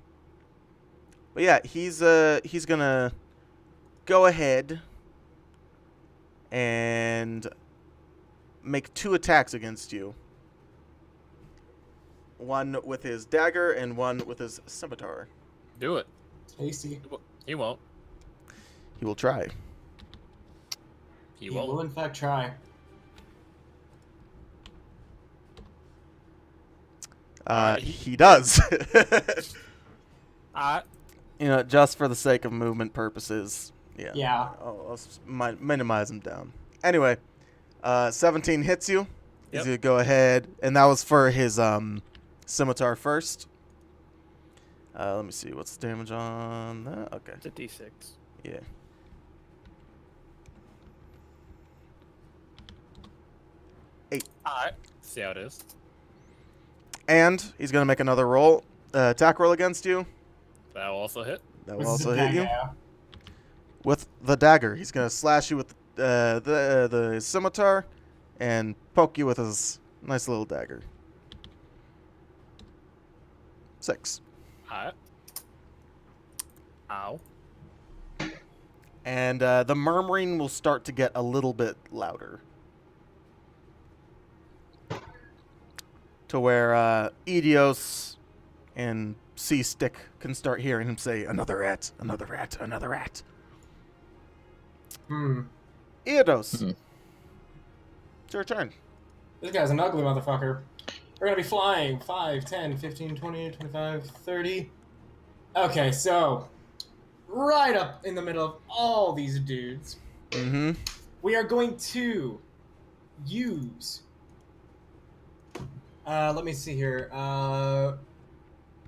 yeah, he's gonna go ahead and make 2 attacks against you. One with his dagger and one with his scimitar. Do it. Tasty. He won't. He will try. He He will won't. in fact try. He does. I Just for the sake of movement purposes. Yeah. Yeah. I'll minimize him down. Anyway, 17 hits you. Yep. He's gonna go ahead, and that was for his scimitar first. Let me see what's the damage on that. Okay. It's a d6. Yeah. Alright. See how it is. And he's gonna make another roll, attack roll against you. That will also hit. That This will is also a hit you dagger. with the dagger. He's gonna slash you with the scimitar, and poke you with his nice little dagger. 6. Alright. Ow. And the murmuring will start to get a little bit louder. to where Edios and C-Stick can start hearing him say, "Another rat, another rat, another rat." Eidos, Hmm. it's your turn. This guy's an ugly motherfucker. We're gonna be flying 5, 10, 15, 20, 25, 30. Okay, so right up in the middle of all these dudes, Mm-hmm. we are going to use. Let me see here. All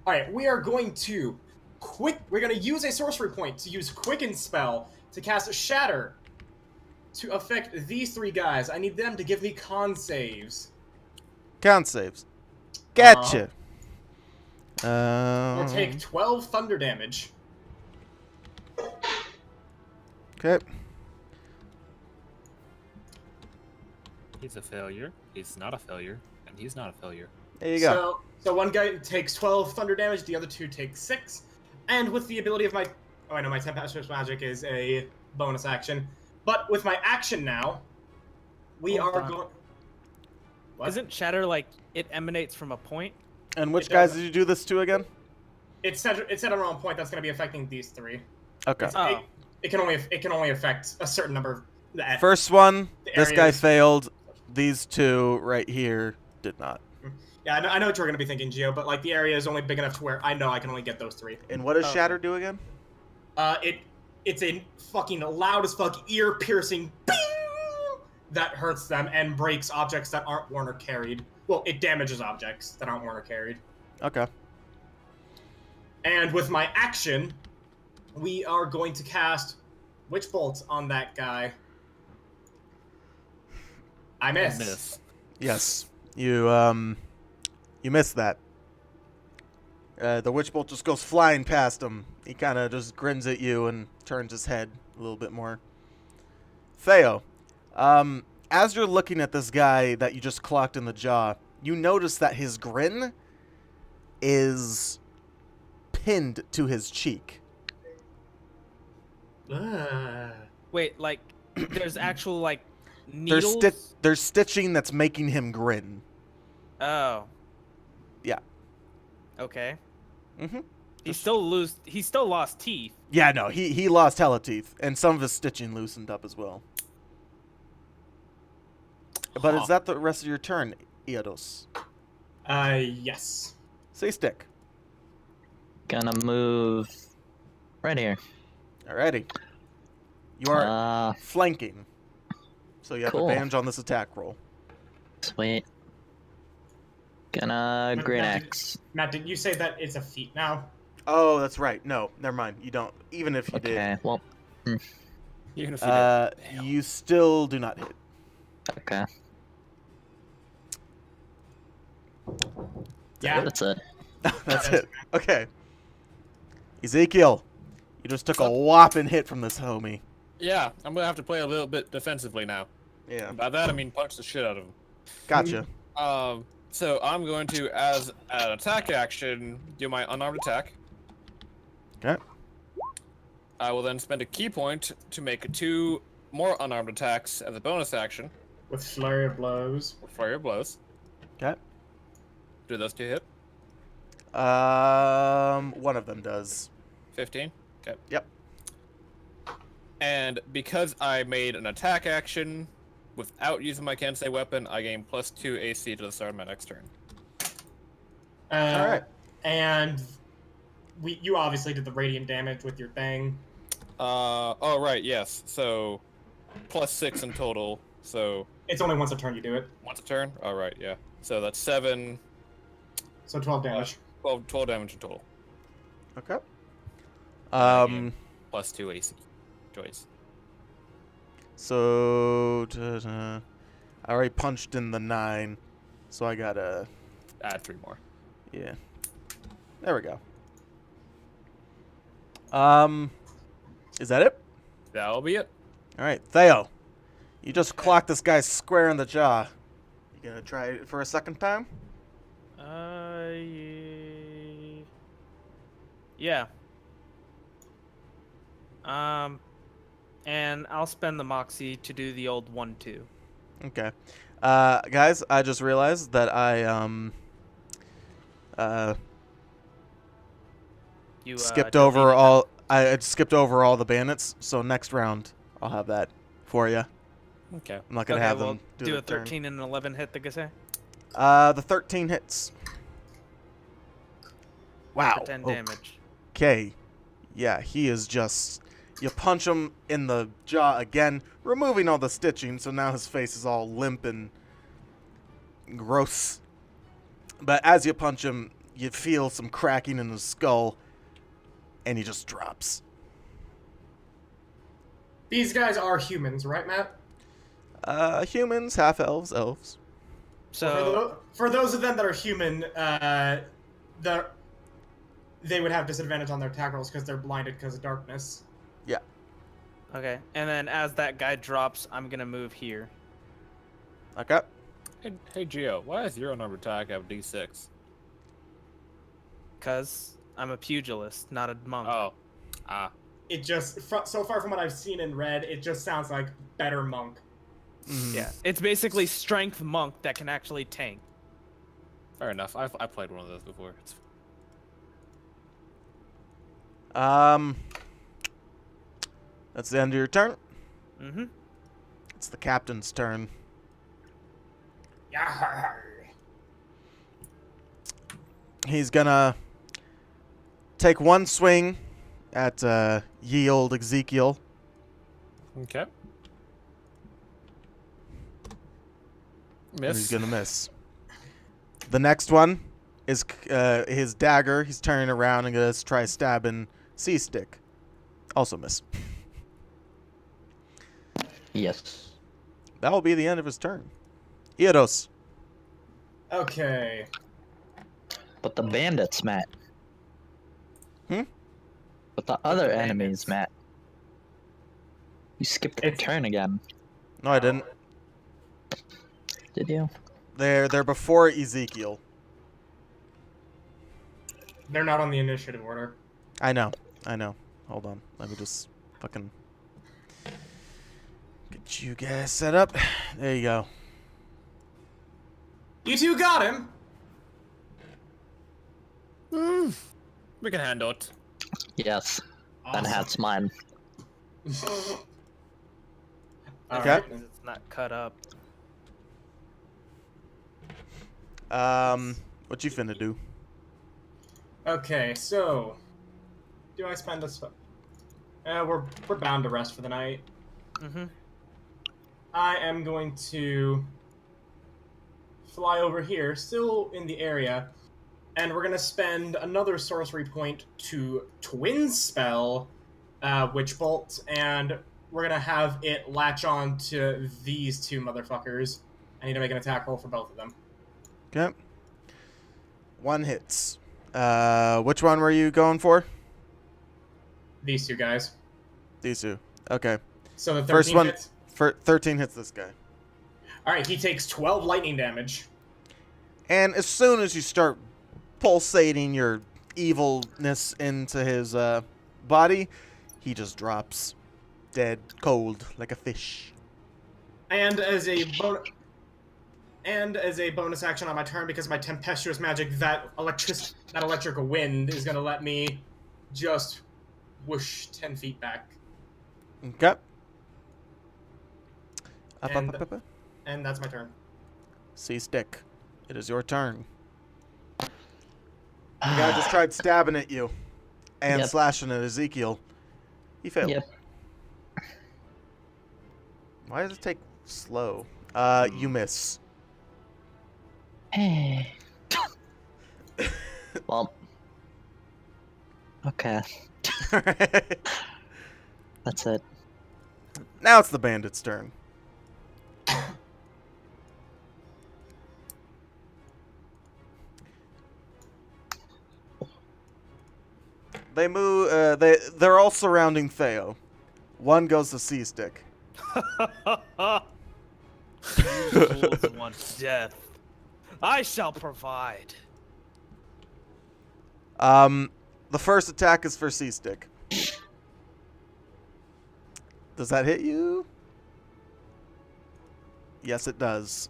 right, we are going to We're going to use a sorcery point to use Quicken spell to cast Shatter to affect these 3 guys. I need them to give me con saves. Con saves. Gotcha. Or take 12 thunder damage. Okay. He's a failure. He's not a failure. And he's not a failure. There you go. So one guy takes 12 thunder damage, the other 2 take 6. And with the ability of my... Oh, I know my Tempestuous Magic is a bonus action. But with my action now, we Hold are on. going... What? Isn't Shatter like it emanates from a point? And which It guys doesn't. did you do this to again? It's set around a point that's going to be affecting these 3. Okay. Oh. It can only affect a certain number. First one, the this guy areas- failed. These 2 right here did not. Yeah, I know what you're going to be thinking, Gio, but like the area is only big enough to where I know I can only get those 3. And what does Okay. Shatter do again? It's a fucking loud as fuck, ear-piercing bing that hurts them and breaks objects that aren't worn or carried. Well, it damages objects that aren't worn or carried. Okay. And with my action, we are going to cast Witch Bolt on that guy. I missed. Miss. Yes. You missed that. The Witch Bolt just goes flying past him. He kind of just grins at you and turns his head a little bit more. Theo, as you're looking at this guy that you just clocked in the jaw, you notice that his grin is pinned to his cheek. Wait, like there's actual like There's needles. there's stitching that's making him grin. Oh. Yeah. Okay. Mm-hmm. He still lost teeth. Yeah, no, he lost hella teeth, and some of his stitching loosened up as well. But Huh. is that the rest of your turn, Eidos? Yes. Say stick. Gonna move right here. Alrighty. You are flanking. So you have Cool. advantage on this attack roll. Sweet. Gonna Matt, Great Matt, Axe. Matt, did you say that it's a feat now? Oh, that's right. No, never mind. You don't. Even if you Okay, well, Even if did, you did. you still do not hit. okay. Yeah. That's it. That's it. Okay. Ezekiel, you just took a whopping hit from this homie. Yeah, I'm gonna have to play a little bit defensively now. Yeah. By that I mean punch the shit out of him. Gotcha. So I'm going to, as an attack action, do my unarmed attack. Okay. I will then spend a key point to make 2 more unarmed attacks as a bonus action. With flurry of blows. With flurry of blows. Okay. Do those 2 hit? One of them does. 15? Okay. Yep. And because I made an attack action without using my Kensei weapon, I gain +2 AC to the start of my next turn. All right. And you obviously did the radiant damage with your thing. Oh right, yes. So +6 in total. So It's only once a turn you do it. once a turn. All right, yeah. So that's 7, So 12 damage. 12 damage in total. Okay. +2 AC. Choice. So I already punched in the 9, so I gotta Add 3 more. yeah. There we go. Is that it? That'll be it. All right, Theo, you just clocked this guy square in the jaw. You gonna try it for a second time? Yeah. And I'll spend the Moxie to do the old 1-2. Okay. Guys, I just realized that I You skipped over deleted all. I skipped over all the bandits. So next round, I'll have that for you. Okay. I'm not them? gonna Okay, have well, them do do the a 13 and an 11 hit the Gase. turn. The 13 hits. Wow. For 10 damage. Okay. Yeah, he is just. You punch him in the jaw again, removing all the stitching, so now his face is all limp and gross. But as you punch him, you feel some cracking in his skull, and he just drops. These guys are humans, right, Matt? Humans, half elves, elves. So, For those of them that are human, they would have disadvantage on their attack rolls because they're blinded because of darkness. Yeah. okay. And then as that guy drops, I'm going to move here. Okay. Hey, Gio, why is your number attack have D6? Because I'm a pugilist, not a monk. Oh. Ah. It just, so far from what I've seen and read, it just sounds like better monk. Yeah. It's basically strength monk that can actually tank. Fair enough. I played one of those before. It's... That's the end of your turn. Mm-hmm. It's the captain's turn. He's gonna take one swing at ye old Ezekiel. Okay. And Miss. he's gonna miss. The next one is his dagger. He's turning around and gonna try stabbing C-Stick. Also miss. Yes. That will be the end of his turn. Iodos. Okay. But the bandits, Matt. Hmm? But the other the enemies, bandits. Matt. You skipped your turn again. No, I didn't. Did you? They're before Ezekiel. They're not on the initiative order. I know. Hold on. Let me just fucking get you guys set up. There you go. You two got him! We can handle it. Yes. Awesome. That hat's mine. Okay. Alright. It's not cut up. What you finna do? Okay, so do I spend this? We're bound to rest for the night. Mm-hmm. I am going to fly over here, still in the area, and we're gonna spend another sorcery point to twin spell Witch Bolt, and we're gonna have it latch on to these two motherfuckers. I need to make an attack roll for both of them. Okay. One hits. Which one were you going for? These two guys. These two. Okay. So the 13 First one. hits. 13 hits this guy. Alright, he takes 12 lightning damage. And as soon as you start pulsating your evilness into his body, he just drops dead, cold, like a fish. And as a bonus action on my turn, because of my tempestuous magic, that electrical wind is gonna let me just whoosh 10 feet back. Okay. And that's my turn. C-Stick. It is your turn. The guy just tried stabbing at you and Yep. slashing at Ezekiel. He failed. Yep. Why does it take slow? You miss. Hey. Well. Okay. That's it. Now it's the bandit's turn. They move. They're all surrounding Theo. One goes to C-Stick. You fools want death. I shall provide. The first attack is for C-Stick. Does that hit you? Yes, it does.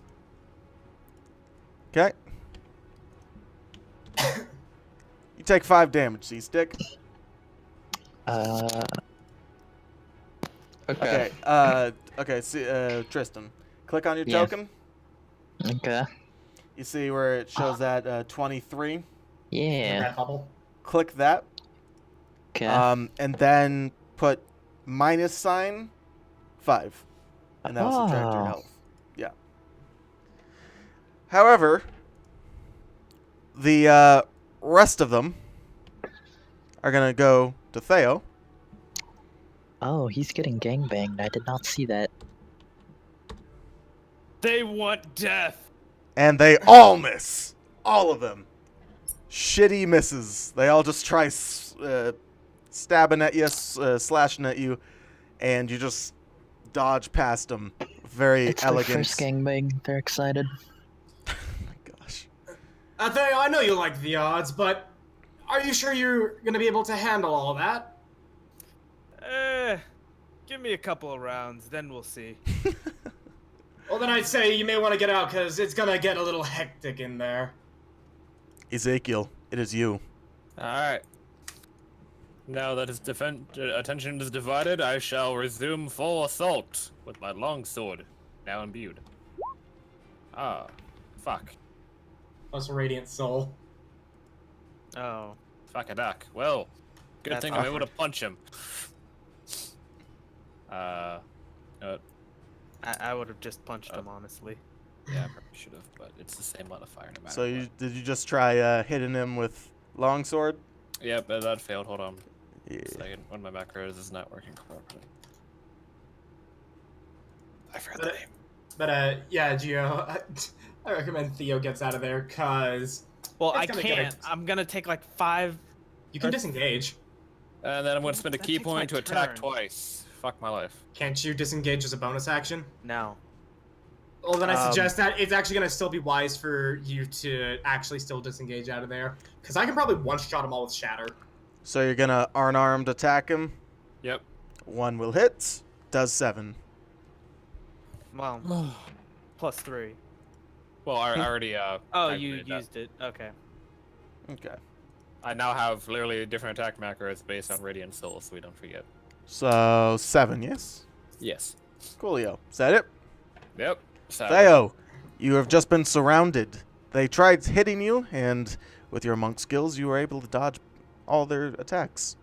Okay. take 5 damage, C-Stick. Okay. Okay, Tristan. Click on your Yeah. token. Okay. You see where it shows that 23. Yeah. Red bubble. Click that. Okay. And then put -5. And that'll subtract your Oh. health. Yeah. However, the rest of them are going to go to Theo. Oh, he's getting gangbanged. I did not see that. They want death. And they all miss. All of them. Shitty misses. They all just try stabbing at you, slashing at you, and you just dodge past them. Very It's elegant. their first gangbang. They're excited. Oh my gosh. Theo, I know you like the odds, but are you sure you're gonna be able to handle all that? Give me a couple of rounds, then we'll see. Well, then I'd say you may want to get out, because it's gonna get a little hectic in there. Ezekiel, it is you. Alright. Now that his attention is divided, I shall resume full assault with my longsword, now imbued. Ah, fuck. Plus Radiant Soul. Oh. Fuck a duck. Well, good That's thing I'm able awkward. to punch him. I would have just punched him, honestly. Yeah, I probably should have, but it's the same modifier no matter So what. did you just try hitting him with longsword? Yep, that failed. Hold on. Yeah. Second, one of my macros is not working properly. I forgot But- the name. But, yeah, Gio, I recommend Theo gets out of there, because Well, It's I gonna get can't. it. I'm gonna take like 5. you can disengage. And then I'm going to spend a That key takes my point to attack turn. twice. Fuck my life. Can't you disengage as a bonus action? No. Well, then I Um, suggest that it's actually going to still be wise for you to actually still disengage out of there. Because I can probably one-shot them all with Shatter. So you're gonna unarmed attack him. Yep. 1 will hit. Does 7. Well, +3. Well, I already, Oh, you activated that. used it. Okay. Okay. I now have literally different attack macros based on Radiant Soul, so we don't forget. So 7, yes? Yes. Coolio. Is that it? Yep. So, Theo, you have just been surrounded. They tried hitting you, and with your monk skills, you were able to dodge all their attacks.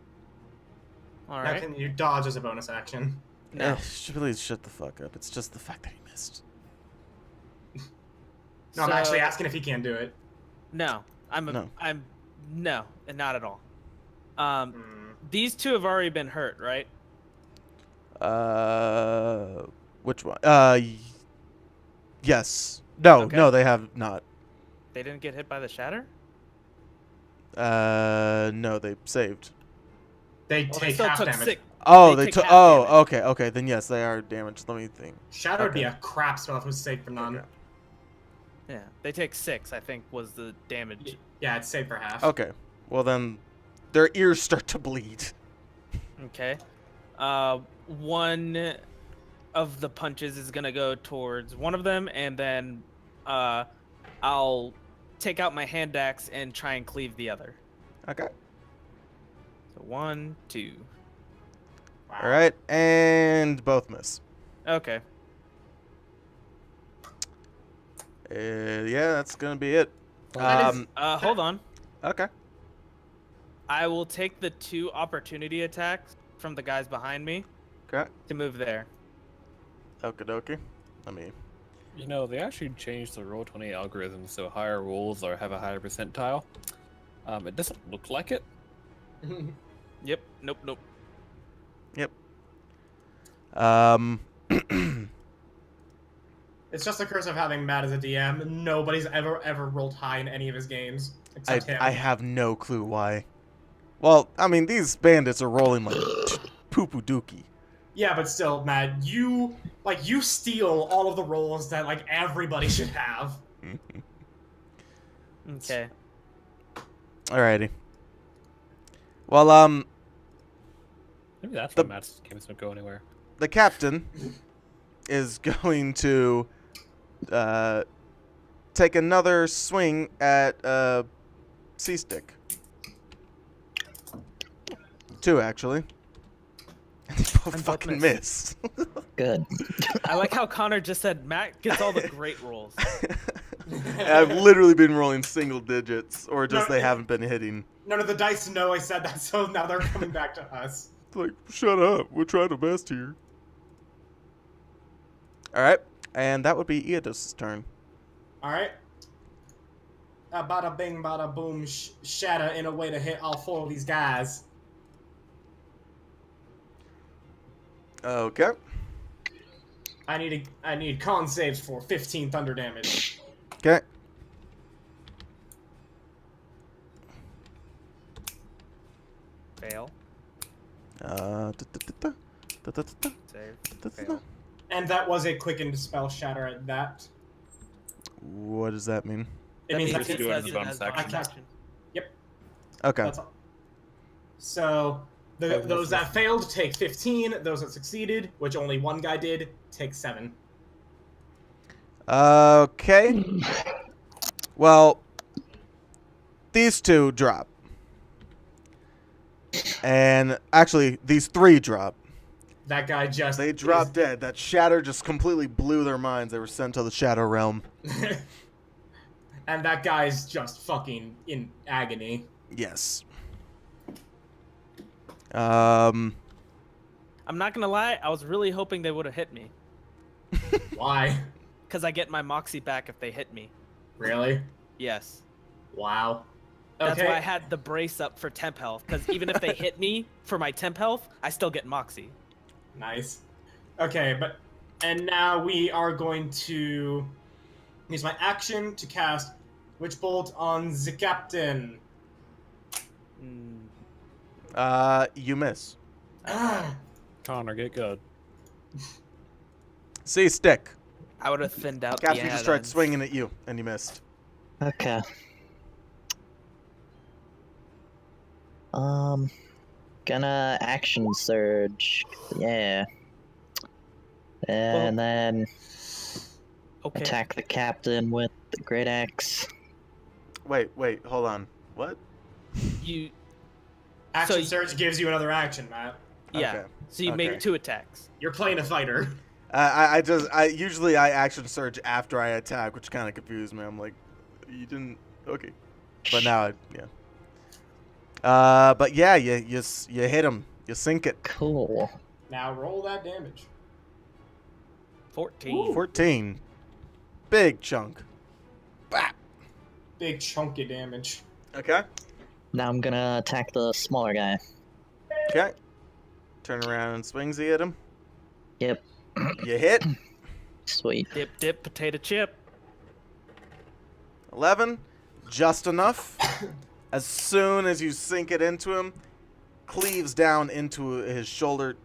All Now, right. can you dodge as a bonus action? No. Please shut the fuck up. It's just the fact that he missed. No, I'm So- actually asking if he can do it. No. No. No, and not at all. Hmm. These two have already been hurt, right? Which one? Yes. No, Okay. no, they have not. They didn't get hit by the shatter? No, they saved. They Well, they take still half took damage. 6. Oh, They they take took. half Oh, damage. okay, okay. Then yes, they are damaged. Let me think. Shatter would be Okay. a crap spell if it was saved for none. Okay. Yeah, they take 6, I think, was the damage. Yeah, it's saved for half. Okay. Well then, their ears start to bleed. Okay. One of the punches is gonna go towards one of them, and then I'll take out my hand axe and try and cleave the other. Okay. So 1, 2. Wow. All right, and both miss. Okay. Yeah, that's gonna be it. That is- Hold on. Okay. I will take the 2 opportunity attacks from the guys behind me Okay. to move there. Okie dokie. Let me. you know, they actually changed the Roll20 algorithm so higher rolls are have a higher percentile. It doesn't look like it. Yep. Nope. Nope. Yep. It's just the curse of having Matt as a DM. Nobody's ever rolled high in any of his games except him. I have no clue why. Well, I mean, these bandits are rolling like poo-poo dookie. Yeah, but still, Matt, you steal all of the rolls that like everybody should have. Okay. Alrighty. Well, Maybe that's The- why Matt's games don't go anywhere. the captain is going to take another swing at C-Stick. 2 actually. And they both And both fucking miss. miss. Good. I like how Connor just said Matt gets all the great rolls. I've literally been rolling single digits, or just No, they haven't been hitting. None of the dice know I said that, so now they're coming back to us. It's like, shut up. We're trying our best here. Alright, and that would be Eodos's turn. Alright. Bada bing, bada boom, shatter in a way to hit all 4 of these guys. Okay. I need con saves for 15 thunder damage. Okay. Fail. Save. Fail. And that was a quickened spell shatter at that. What does that mean? It means I just can do it as says a bonus as action. bonus action. Okay. That's all. So those that failed take 15. Those that succeeded, which only one guy did, take 7. Okay. Well, these 2 drop. And actually, these 3 drop. That guy just They drop dead. That shatter just completely blew their minds. They were sent to the Shadow Realm. And that guy's just fucking in agony. Yes. I'm not gonna lie, I was really hoping they would have hit me. Why? Because I get my moxie back if they hit me. Really? Yes. Wow. That's Okay. why I had the brace up for temp health. Because even if they hit me for my temp health, I still get moxie. Nice. Okay, and now we are going to use my action to cast Witch Bolt on the captain. You miss. Ah, Connor, get good. See, stick. I would have thinned out Gatsby the just tried add-ons. swinging at you, and you missed. Okay. Gonna action surge. Yeah. And then Okay. attack the captain with the great axe. Wait, hold on. What? You. action So- surge gives you another action, Matt. Yeah. Okay. So you Okay. make 2 attacks. You're playing a fighter. I usually I action surge after I attack, which kind of confused me. I'm like, you didn't. Okay. But now, yeah. But yeah, you hit him. You sink it. Cool. Now roll that damage. 14. 14. Big chunk. Bap. Big chunky damage. Okay. Now I'm gonna attack the smaller guy. Okay. Turn around and swings at him. Yep. You hit. Sweet. Dip, potato chip. 11. Just enough. As soon as you sink it into him, cleaves down into his shoulder,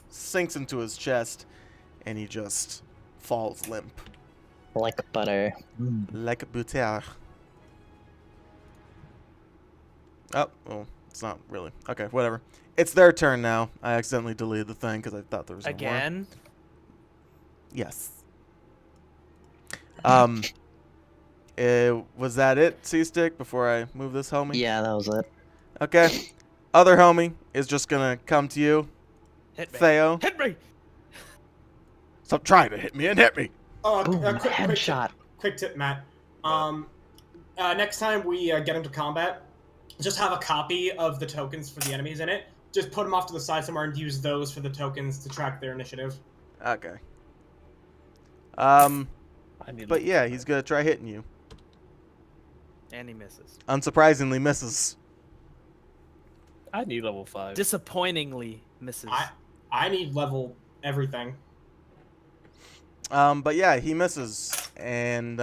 sinks into his chest, and he just falls limp. Like butter. Mm. Like butter. Oh, well, it's not really. Okay, whatever. It's their turn now. I accidentally deleted the thing because I thought there was more. Again. Yes. Was that it, C-Stick, before I move this homie? Yeah, that was it. Okay. Other homie is just gonna come to you. Hit me. Theo. Hit me. Stop trying to hit me and hit me. Boom, Quick headshot. quick tip, Matt. Next time we get into combat, just have a copy of the tokens for the enemies in it. Just put them off to the side somewhere and use those for the tokens to track their initiative. Okay. I need But yeah, he's gonna try hitting you. And he misses. Unsurprisingly misses. I need level 5. Disappointingly misses. I need level everything. But yeah, he misses. And,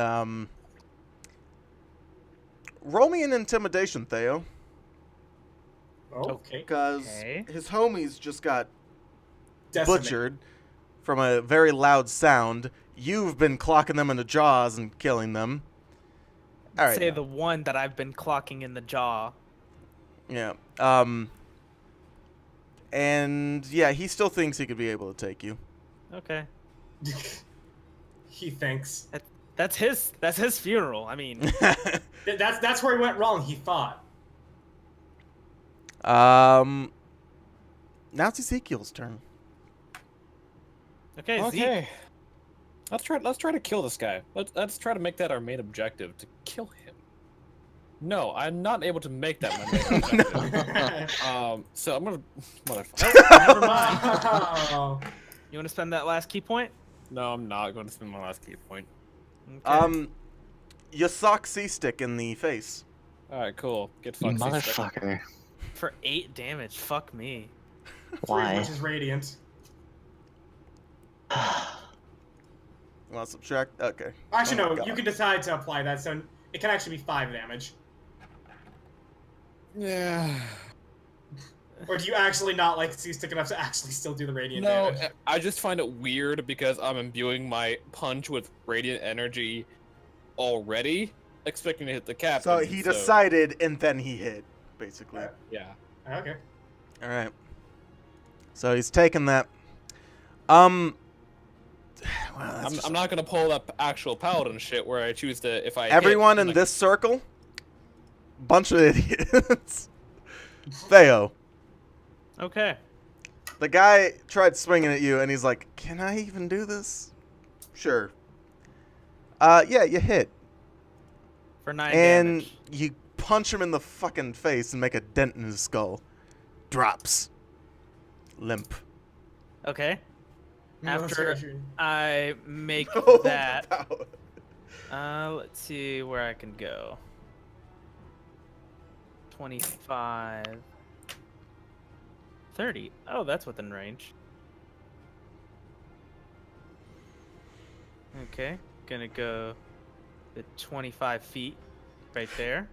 roll me an intimidation, Theo. Okay. Because Okay. his homies just got Decimate. butchered from a very loud sound. You've been clocking them in the jaws and killing them. All right. Say now. the one that I've been clocking in the jaw. Yeah. And yeah, he still thinks he could be able to take you. Okay. He thinks. That's his funeral. I mean, That's where he went wrong, he thought. Now it's Ezekiel's turn. Okay, Zeke. Okay. Let's try to kill this guy. Let's try to make that our main objective, to kill him. No, I'm not able to make that my main objective. So I'm gonna Never mind. Oh. You want to spend that last key point? No, I'm not going to spend my last key point. Okay. You sock C-Stick in the face. Alright, cool. Get You fucked. motherfucker. For 8 damage. Fuck me. Why? Which is radiant. You want to subtract? Okay. Actually, Oh my no. You God. can decide to apply that, so it can actually be 5 damage. Yeah. Or do you actually not like C-Stick enough to actually still do the radiant No, damage? I just find it weird because I'm imbuing my punch with radiant energy already, expecting to hit the captain. So he decided, and then he hit, basically. Yeah. Okay. All right. So he's taking that. Well, that's I'm not gonna pull up actual paladin shit where I choose to if I everyone hit, in like, this circle, bunch of idiots. Theo, Okay. the guy tried swinging at you, and he's like, "Can I even do this?" Sure. Yeah, you hit, For 9 and damage. you punch him in the fucking face and make a dent in his skull. Drops. Limp. Okay. After I make Oh, that, wow. let's see where I can go. 25, 30. Oh, that's within range. Okay, gonna go the 25 feet right there.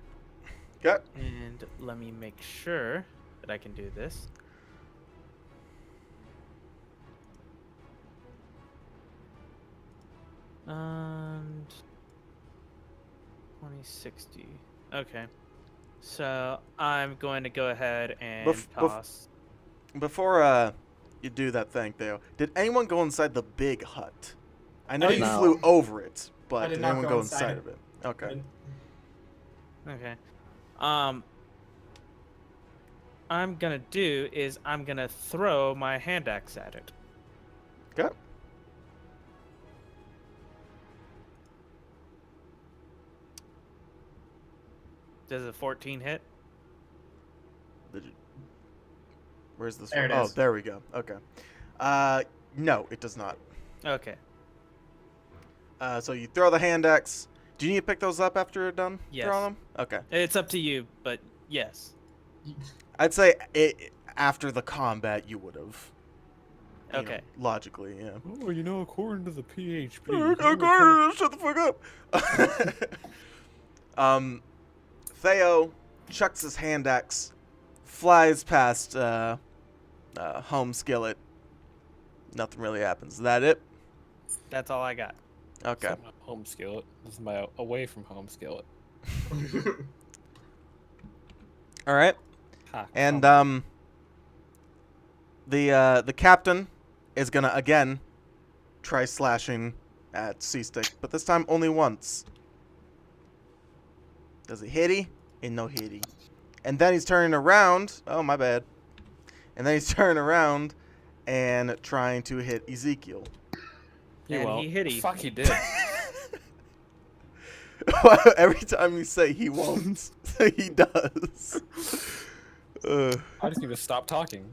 Okay. And let me make sure that I can do this. And 2060. Okay. So I'm going to go ahead and toss. Before you do that thing, Theo, did anyone go inside the big hut? I know you No. flew over it, I but did did not anyone go go inside inside it. of it? Okay. Okay. I'm gonna do is I'm gonna throw my hand axe at it. Okay. Does a 14 hit? Did you... Where's this There one? it Oh, is. there we go. Okay. No, it does not. Okay. So you throw the hand axe. Do you need to pick those up after you're done Yes. throwing them? Okay. It's up to you, but yes. I'd say after the combat you would have. Okay. Logically, yeah. Oh, according to the PHP. Okay, shut the fuck up. Theo chucks his hand axe, flies past home skillet. Nothing really happens. Is that it? That's all I got. Okay. It's not my home skillet. This is my away from home skillet. All right. Ha, And come. the captain is gonna again try slashing at C-Stick, but this time only once. Does it hitty? And no hitty. And then he's turning around. Oh, my bad. And then he's turning around and trying to hit Ezekiel. You and won't. he hit he. Fuck, he did. Every time you say he won't, he does. I just need to stop talking.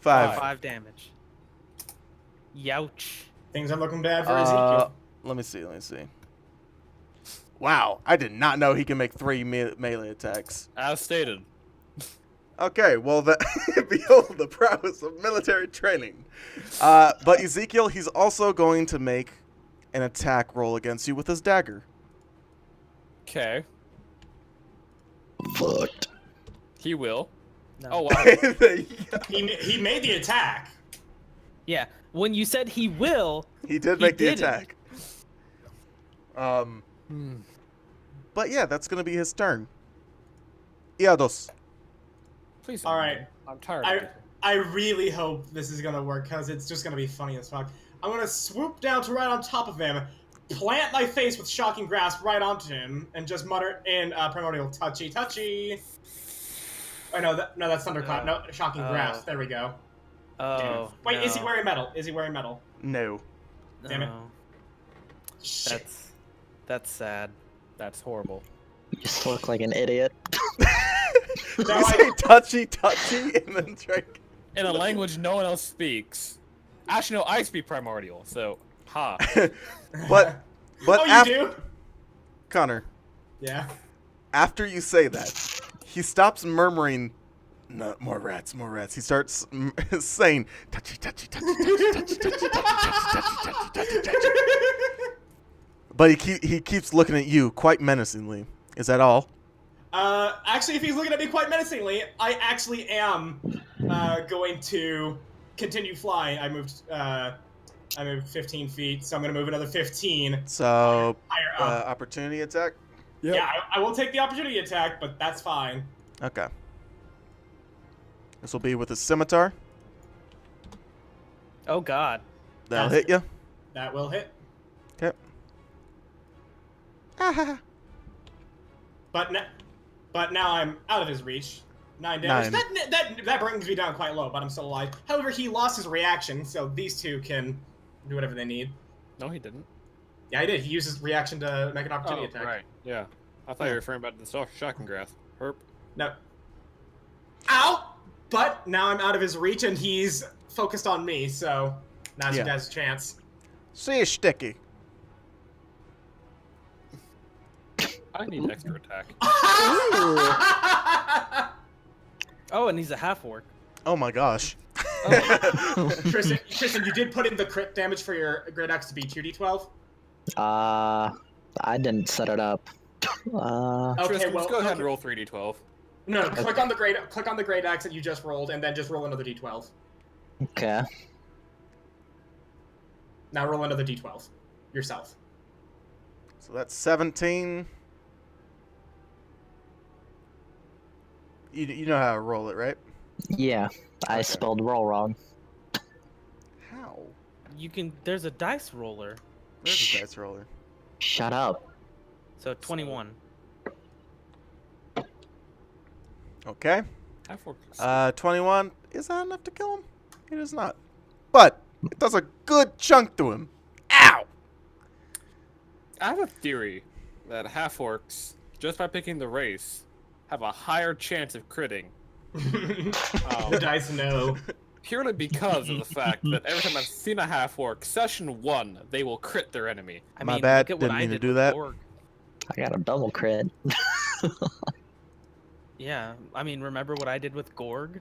5. 5 damage. Youch. Things are looking bad for Ezekiel. Let me see. Wow, I did not know he can make 3 melee attacks. As stated. Okay, well, behold the prowess of military training. But Ezekiel, he's also going to make an attack roll against you with his dagger. Okay. Fucked. He will. No. Oh, wow. He made the attack. Yeah. When you said he will, He did He make the didn't. attack. But yeah, that's going to be his turn. Iados. Please. All right. I'm tired of it. I really hope this is gonna work because it's just gonna be funny as fuck. I'm gonna swoop down to right on top of him, plant my face with shocking grasp right onto him, and just mutter in primordial touchy touchy. Oh no, that's thunderclap. No, shocking grasp. There we go. Oh. Wait, no. is he wearing metal? Is he wearing metal? No. Damn it. No. Shit. That's sad. That's horrible. You just look like an idiot. You say touchy, and then drink. In a language no one else speaks. Actually, no, I speak primordial, so ha. But Oh, you after do? Connor, Yeah. after you say that, he stops murmuring, "No, more rats, more rats." He starts saying, "Touchy, touchy, touchy, touchy, touchy, touchy, touchy, touchy, touchy." But he keeps looking at you quite menacingly. Is that all? Actually, if he's looking at me quite menacingly, I actually am going to continue flying. I moved 15 feet, so I'm going to move another 15 So, higher up. opportunity attack. Yeah, I will take the opportunity attack, but that's fine. Okay. This will be with a scimitar. Oh God. That'll That's- hit you. That will hit. Okay. Ah, But now I'm out of his reach. 9 damage. 9. That brings me down quite low, but I'm still alive. However, he lost his reaction, so these two can do whatever they need. No, he didn't. Yeah, he did. He used his reaction to make an opportunity attack. Right. Yeah. I thought you were referring about the shocking grasp. Herp. No. Ow! But now I'm out of his reach, and he's focused on me, so now's Yeah. your guys' chance. see you sticky. I need extra attack. Oh, and he's a half orc. Oh my gosh. Tristan, you did put in the crit damage for your great axe to be 2d12? I didn't set it up. Okay, Tristan, well, let's go ahead and okay. roll 3d12. No, click on the great axe that you just rolled, and then just roll another d12. Okay. Now roll another d12 yourself. So that's 17. You know how to roll it, right? Yeah, I Okay. spelled roll wrong. How? You can. There's a dice roller. Where's the dice roller? Shut up. So 21. Okay. Half orc. 21. Is that enough to kill him? It is not. But it does a good chunk to him. Ow! I have a theory that half orcs, just by picking the race, have a higher chance of critting. The dice know. Purely because of the fact that every time I've seen a half orc, session 1, they will crit their enemy. I My mean, bad, look at what didn't I mean to did do with that. Orc. I got a double crit. Yeah, I mean, remember what I did with Gorg?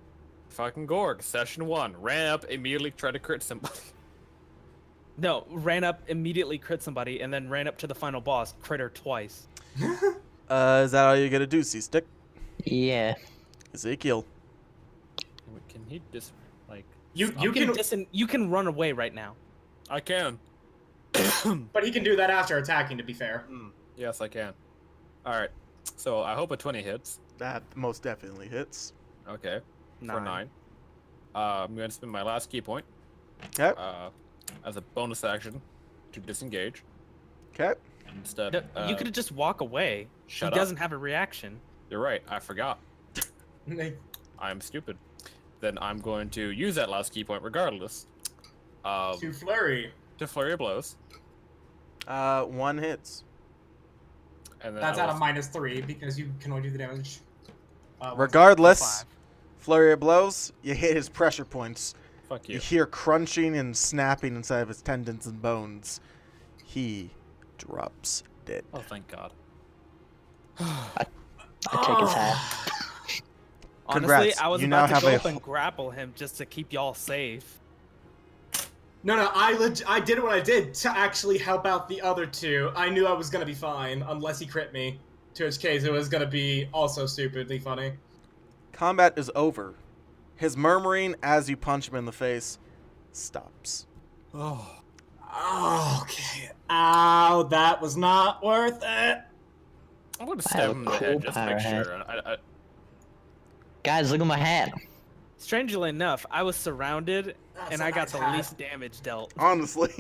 Fucking Gorg, session 1, ran up, immediately tried to crit somebody. No, ran up, immediately crit somebody, and then ran up to the final boss, crit her twice. Is that all you're gonna do, C-Stick? Yeah. Ezekiel. Wait, can he just, like... You stop? You can run away right now. I can. But he can do that after attacking, to be fair. Yes, I can. Alright, so I hope a 20 hits. That most definitely hits. Okay, for 9. 9. I'm going to spend my last key point Okay. as a bonus action to disengage. Okay. Instead, No, you could just walk away. shut he up. doesn't have a reaction. You're right, I forgot. I'm stupid. Then I'm going to use that last key point regardless. To flurry. To flurry of blows. 1 hits. And then That's I out will- of -3 because you can only do the damage. Regardless, 5. flurry of blows, you hit his pressure points. Fuck You you. hear crunching and snapping inside of his tendons and bones. He drops dead. Oh, thank God. I take his hat. Honestly, Congrats, I was you now about to have go a up and grapple him just to keep y'all safe. No, I did what I did to actually help out the other two. I knew I was gonna be fine unless he crit me. To which case, it was gonna be also stupidly funny. Combat is over. His murmuring as you punch him in the face stops. Oh. Okay. Ow, that was not worth it. I'm going to I stab have him in a the head cool just to power make hat. sure. Guys, look at my hat. Strangely enough, I was surrounded, That's and a I got nice the hat. least damage dealt. Honestly.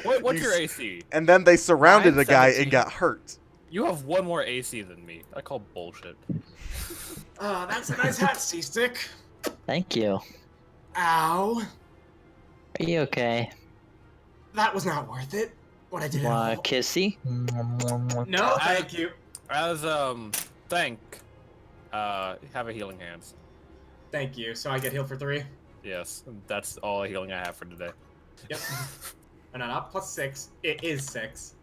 What's You your s- AC? And then they surrounded Mine's the guy 17. and got hurt. You have 1 more AC than me. I call bullshit. That's a nice hat, C-Stick. Thank you. Ow. Are you okay? That was not worth it. What I did at Want a all. kissy? No, thank you. As thank, have a healing hands. Thank you. So I get healed for 3? Yes, that's all healing I have for today. Yep. Oh, no, not plus 6. It is 6.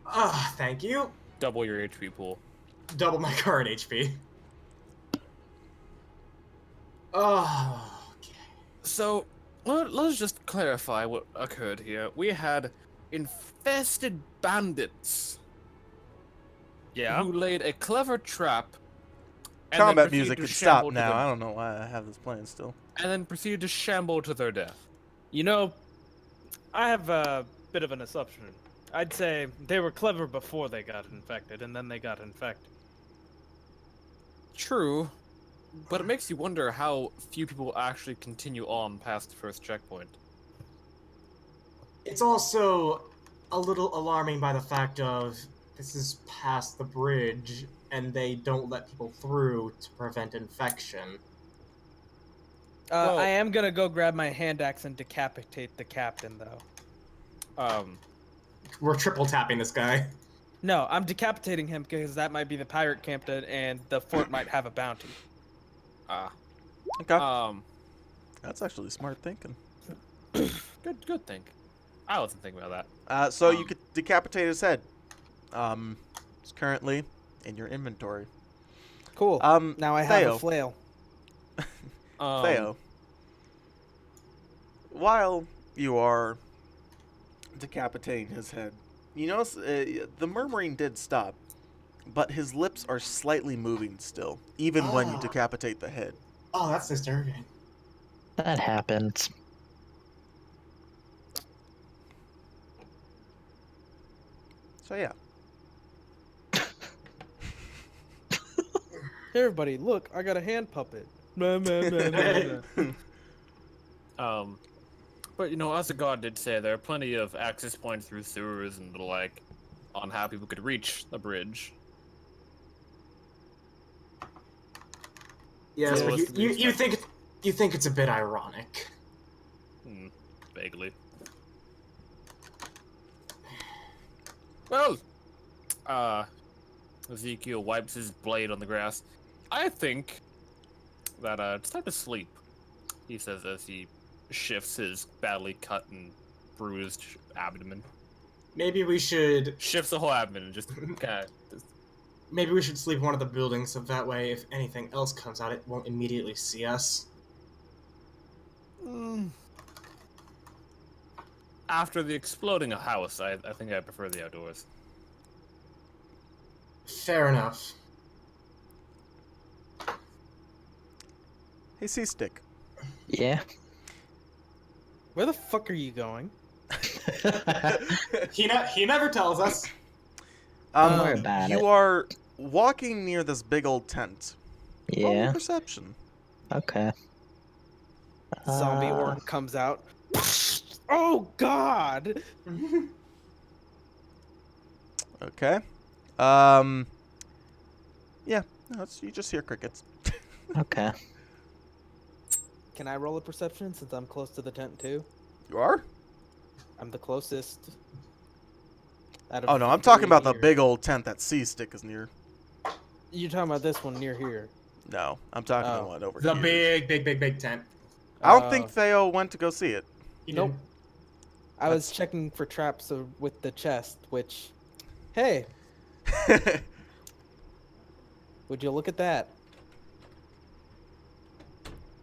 Ah, thank you. Double your HP pool. Double my current HP. Oh, okay. So, let's just clarify what occurred here. We had infested bandits who laid a clever trap. And then Combat proceeded music to could shamble stop to now. their- I don't know why I have this playing still. And then proceeded to shamble to their death. You know, I have a bit of an assumption. I'd say they were clever before they got infected, and then they got infected. True, but it makes you wonder how few people actually continue on past the first checkpoint. It's also a little alarming by the fact of this is past the bridge, and they don't let people through to prevent infection. Well- I am gonna go grab my hand axe and decapitate the captain, though. We're triple tapping this guy. No, I'm decapitating him because that might be the pirate captain, and the fort might have a bounty. Okay. That's actually smart thinking. Good think. I wasn't thinking about that. So you could decapitate his head. It's currently in your inventory. Cool. Now I have Theo. a flail. Theo, while you are decapitating his head, you notice the murmuring did stop, but his lips are slightly moving still, even when you Ah. decapitate the head. Oh, that's disturbing. That happens. So yeah. Hey, everybody, look, I got a hand puppet. Meh, meh, meh, meh, meh. But you know, as the god did say, there are plenty of access points through sewers and the like on how people could reach the bridge. Yes, So but what's to be you expected? think it's a bit ironic. Vaguely. Well, Ezekiel wipes his blade on the grass. I think that it's time to sleep, he says as he shifts his badly cut and bruised abdomen. Maybe we should Shifts the whole abdomen and just kind of. maybe we should sleep in one of the buildings so that way if anything else comes out it won't immediately see us. After the exploding house, I think I prefer the outdoors. Fair enough. Hey, C-Stick. Yeah. Where the fuck are you going? He never tells us. Don't worry about you it. are walking near this big old tent. Roll me Yeah. perception. Okay. Zombie orc comes out. Oh God! Okay. Yeah. No, you just hear crickets. Okay. Can I roll a perception since I'm close to the tent too? You are? I'm the closest. Oh no, I'm talking about the big old tent that C-Stick is near. You're talking about this one near here. No, I'm talking about Oh. one over The here. big tent. I don't think Theo went to go see it. He Nope. didn't. I was checking for traps with the chest, which, hey, would you look at that?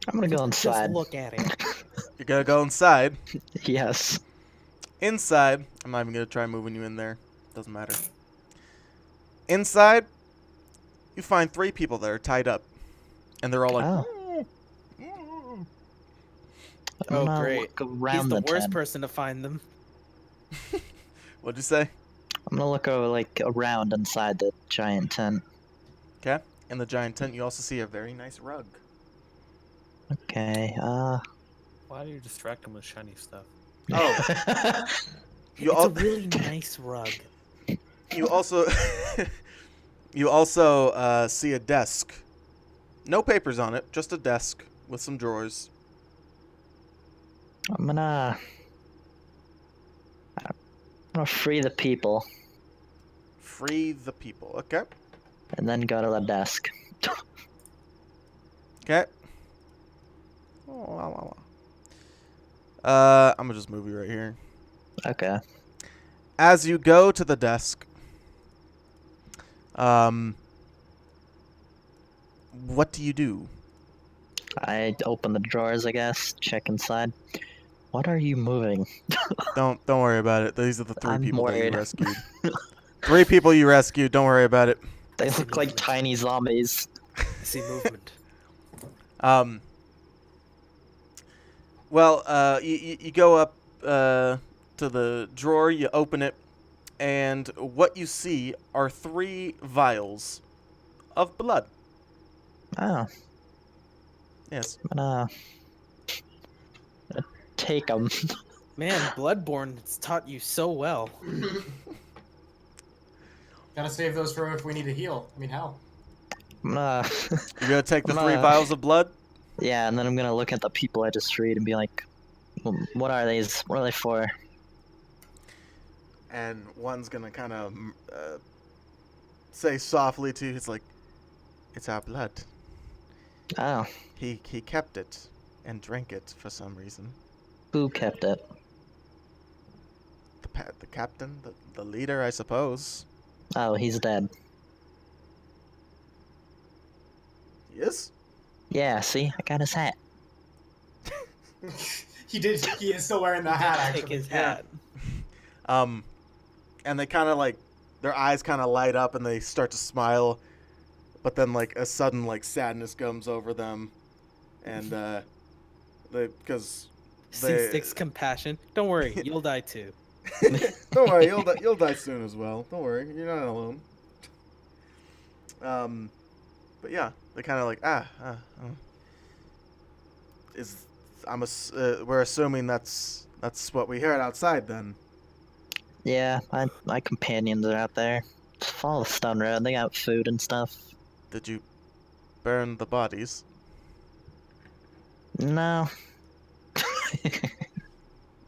I'm gonna go Just inside. look at it. You're gonna go inside. Yes. Inside, I'm not even gonna try moving you in there. Doesn't matter. Inside, you find 3 people that are tied up, and they're all like, Oh. I'm Oh, gonna great. look around He's the worst tent. person to find them. "What'd you say?" I'm gonna look around inside the giant tent. Okay. In the giant tent, you also see a very nice rug. Okay. Why do you distract him with shiny stuff? Oh. You It's all, a really nice rug. you also You also see a desk. No papers on it, just a desk with some drawers. I'm gonna free the people Free the people. Okay. and then go to the desk. Okay. I'm gonna just move you right here. Okay. As you go to the desk, what do you do? I open the drawers, I guess. Check inside. What are you moving? Don't worry about it. These are the 3 I'm people that you worried. rescued. 3 people you rescued. Don't worry about it. They see look like movement. tiny zombies. I see movement. Well, you go up to the drawer, you open it, and what you see are 3 vials of blood. Oh, Yes. I'm gonna take them. Man, Bloodborne has taught you so well. Gotta save those for if we need to heal. I mean, hell. I'm gonna, You're gonna take the I'm 3 gonna- vials of blood? yeah, and then I'm gonna look at the people I just freed and be like, what are these? What are they for? And one's gonna kind of say softly to you, it's like, it's our blood. Oh, He kept it and drank it for some reason. who kept it? The captain, the leader, I suppose. Oh, he's dead. Yes? Yeah, see, I got his hat. He is still wearing the hat, actually. Take his Yeah. hat. And they kind of like, their eyes kind of light up and they start to smile, but then like a sudden like sadness comes over them, and because Six compassion. Don't worry, you'll die too. don't worry, you'll die soon as well. Don't worry, you're not alone. But yeah, they kind of like we're assuming that's what we heard outside then. Yeah, my companions are out there. Just follow the stone road. They got food and stuff. Did you burn the bodies? No.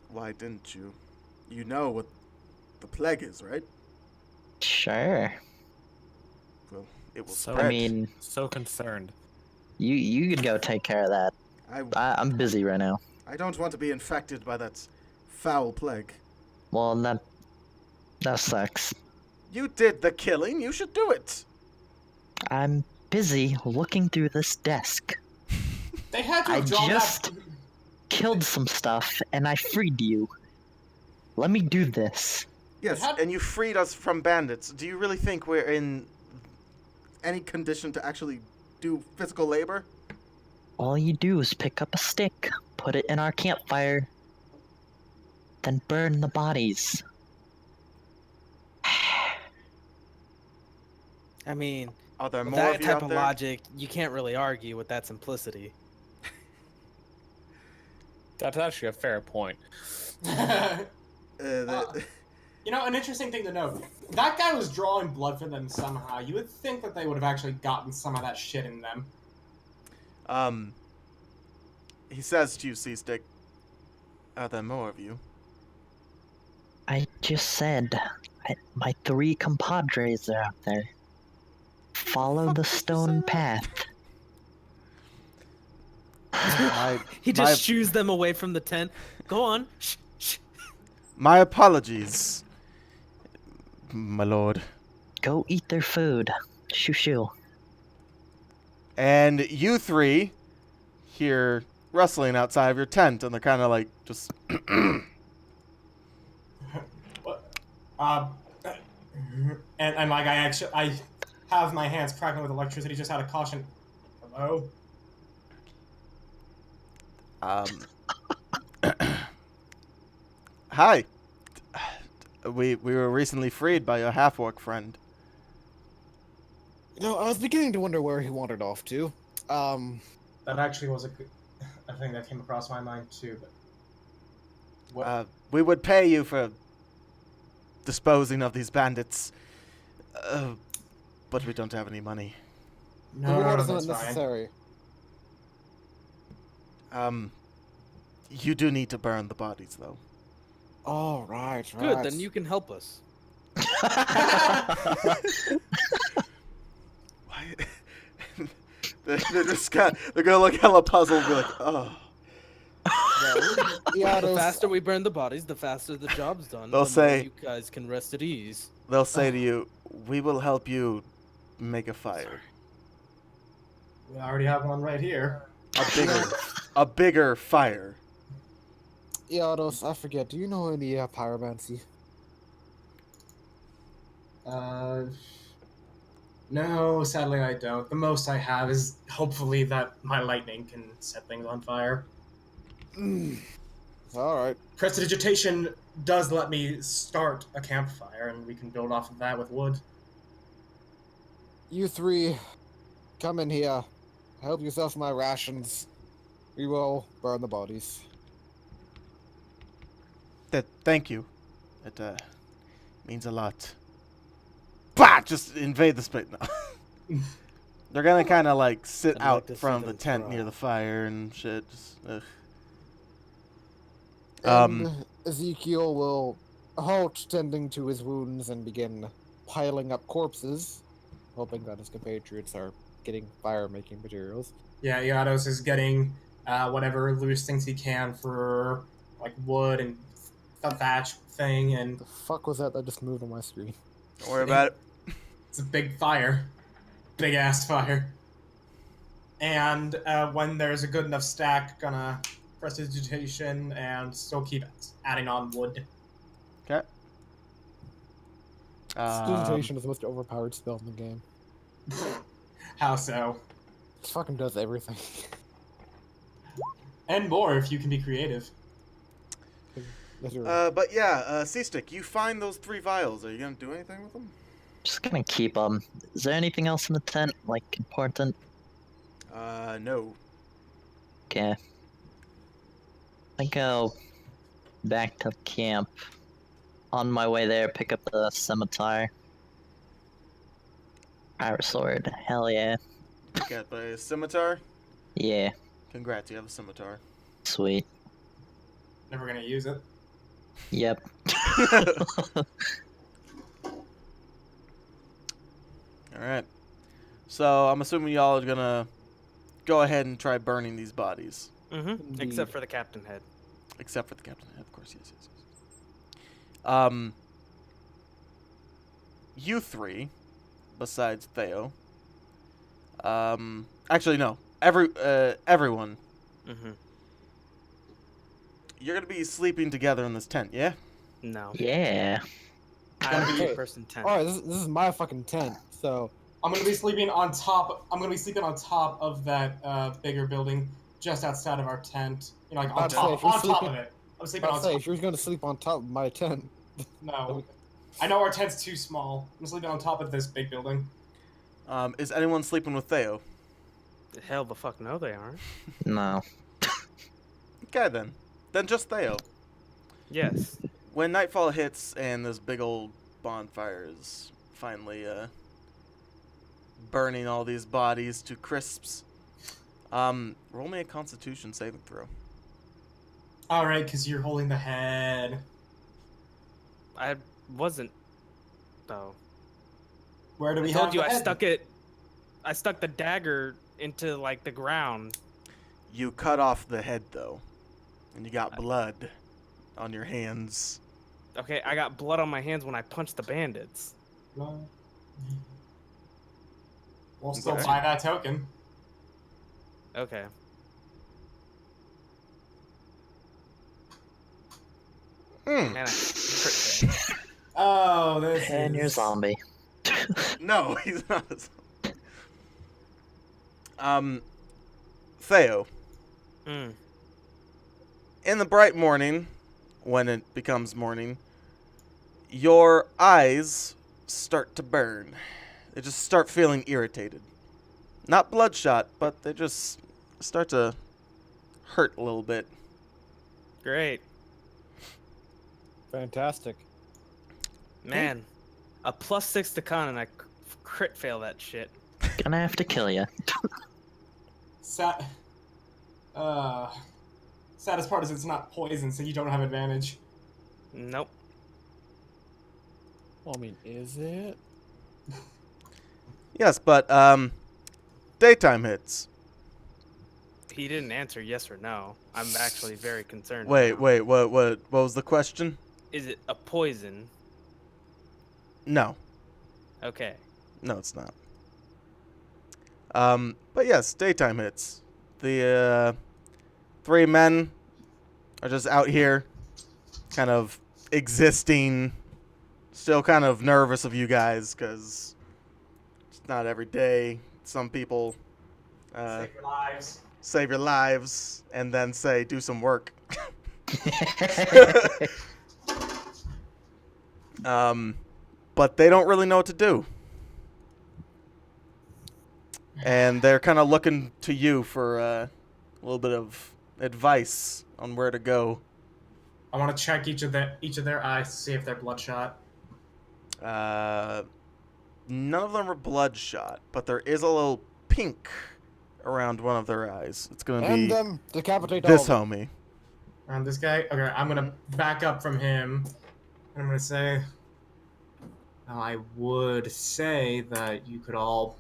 Why didn't you? You know what the plague is, right? Sure. Well, it will So- spread. I mean, So concerned. you could go take care of that. I'm busy right now. I don't want to be infected by that foul plague. Well, that sucks. You did the killing. You should do it. I'm busy looking through this desk. They had to have I drawn just- that. Killed some stuff, and I freed you. Let me do this. Yes, How- and you freed us from bandits. Do you really think we're in any condition to actually do physical labor? All you do is pick up a stick, put it in our campfire, then burn the bodies. I mean, Are there with more that of you type out of there? logic, you can't really argue with that simplicity. That's actually a fair point. You know, an interesting thing to note. That guy was drawing blood for them somehow. You would think that they would have actually gotten some of that shit in them. He says to you, Seastick, are there more of you? I just said, my 3 compadres are out there. Follow the stone path. He just shoos them away from the tent. Go on. Shh, shh. My apologies, my lord. Go eat their food. Shoo shoo. And you 3 hear rustling outside of your tent, and they're kind of like just. And like I have my hands crackling with electricity just out of caution. Hello? Hi. We were recently freed by your half-orc friend. You know, I was beginning to wonder where he wandered off to. That actually was a thing that came across my mind too. But what? We would pay you for disposing of these bandits. but we don't have any money. The No, reward no, is not that's fine. necessary. You do need to burn the bodies, though. Oh, right. Good, then you can help us. Why? they're gonna look hella puzzled and be like, oh. Yeah, The faster we burn the bodies, the faster the job's done. They'll the more say- you guys can rest at ease. They'll say to you, we will help you make a fire. We already have one right here. A bigger fire. Iados, I forget. Do you know any pyromancy? No, sadly I don't. The most I have is hopefully that my lightning can set things on fire. All right. Prestidigitation does let me start a campfire, and we can build off of that with wood. You three, come in here. Help yourself to my rations. We will burn the bodies. Thank you. It means a lot. Bah! Just invade the space. No. They're gonna kind of like sit I'd like out to see from the them tent try. near the fire and shit. Just, ugh. And Ezekiel will halt tending to his wounds and begin piling up corpses, hoping that his compatriots are getting fire-making materials. Yeah, Iados is getting whatever loose things he can for like wood and the thatch thing, and The fuck was that just moved on my screen? Don't worry about it. it's a big fire. Big ass fire. And when there's a good enough stack, gonna prestidigitation and still keep adding on wood. Okay. Prestidigitation is the most overpowered spell in the game. How so? It fucking does everything. And more if you can be creative. Literally. But yeah, C-Stick, you find those 3 vials. Are you gonna do anything with them? Just gonna keep them. Is there anything else in the tent, like, important? No. Okay. I think I'll back to camp. On my way there, pick up the scimitar. Pirate sword. Hell yeah. You got the scimitar? Yeah. Congrats, you have a scimitar. Sweet. Never gonna use it. Yep. Alright. So, I'm assuming y'all are gonna go ahead and try burning these bodies. Mm-hmm. Indeed. Except for the captain head. Except for the captain. Of course, yes. You 3, besides Theo. Actually, no. Everyone. Mm-hmm. You're gonna be sleeping together in this tent, yeah? No. Yeah. I'm a Okay. two-person tent. Alright, this is my fucking tent, so... I'm gonna be sleeping on top. I'm gonna be sleeping on top of that bigger building, just outside of our tent. You know, like on I'd say top, if you're on top of sleeping- it. I'm sleeping I'd on say, top. if you're gonna sleep on top of my tent... No, I know our tent's too small. I'm sleeping on top of this big building. Is anyone sleeping with Theo? Hell the fuck no, they aren't. No. Okay, then. Then just Theo. Yes. When nightfall hits and this big old bonfire is finally burning all these bodies to crisps, roll me a Constitution saving throw. All right, because you're holding the head. I wasn't, though. Where do we I have told you the I head? stuck the dagger into, like, the ground. You cut off the head though, and you got blood on your hands. Okay, I got blood on my hands when I punched the bandits. No. We'll still Okay. buy that token. Okay. Hmm. Man, I crit failed. Oh, this And you're is... zombie. No, he's not. Theo. Mm. In the bright morning, when it becomes morning, your eyes start to burn. They just start feeling irritated. Not bloodshot, but they just start to hurt a little bit. Great. Fantastic. Man, a +6 to con and I crit fail that shit. Gonna have to kill you. Saddest part is it's not poison, so you don't have advantage. Nope. Well, I mean, is it? Yes, but daytime hits. He didn't answer yes or no. I'm actually very concerned. Wait, now. wait, what was the question? Is it a poison? No, Okay. no, it's not. But yes, daytime hits. The three men are just out here, kind of existing. Still kind of nervous of you guys because it's not every day. Some people Save your lives. save your lives and then say do some work. But they don't really know what to do. And they're kind of looking to you for a little bit of advice on where to go. I want to check each of their eyes to see if they're bloodshot. None of them are bloodshot, but there is a little pink around one of their eyes. It's going to And be decapitate this all. homie. Around this guy? Okay, I'm gonna back up from him. And I'm gonna say... Now, I would say that you could all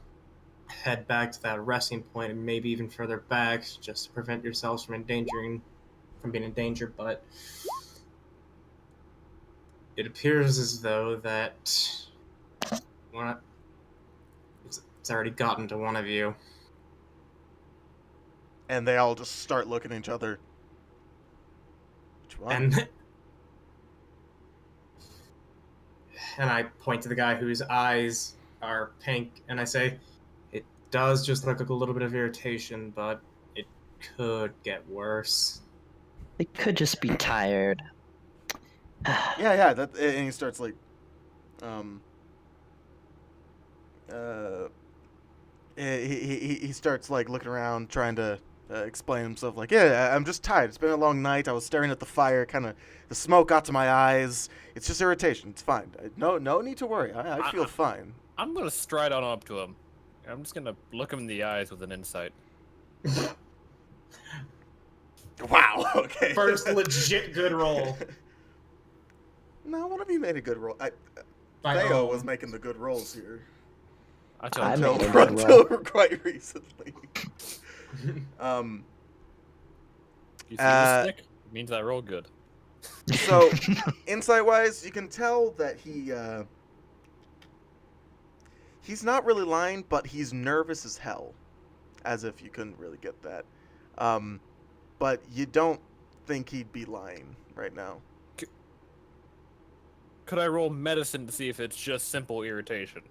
head back to that resting point and maybe even further back just to prevent yourselves from being in danger, but it appears as though that it's already gotten to one of you. And they all just start looking at each other. Which one? And I point to the guy whose eyes are pink, and I say, it does just look like a little bit of irritation, but it could get worse. They could just be tired. Yeah, that, and he starts like, he starts like looking around, trying to explain himself. Like, yeah, I'm just tired. It's been a long night. I was staring at the fire. Kind of, the smoke got to my eyes. It's just irritation. It's fine. No need to worry. I feel fine. I'm gonna stride on up to him. I'm just gonna look him in the eyes with an insight. Wow. Okay. First legit good roll. No, one of you made a good roll. By Theo all. was making the good rolls here. I I told made him. a good Until quite recently. You see the stick? It means I roll good. So, insight-wise, you can tell that he's not really lying, but he's nervous as hell. As if you couldn't really get that. But you don't think he'd be lying right now. Could I roll medicine to see if it's just simple irritation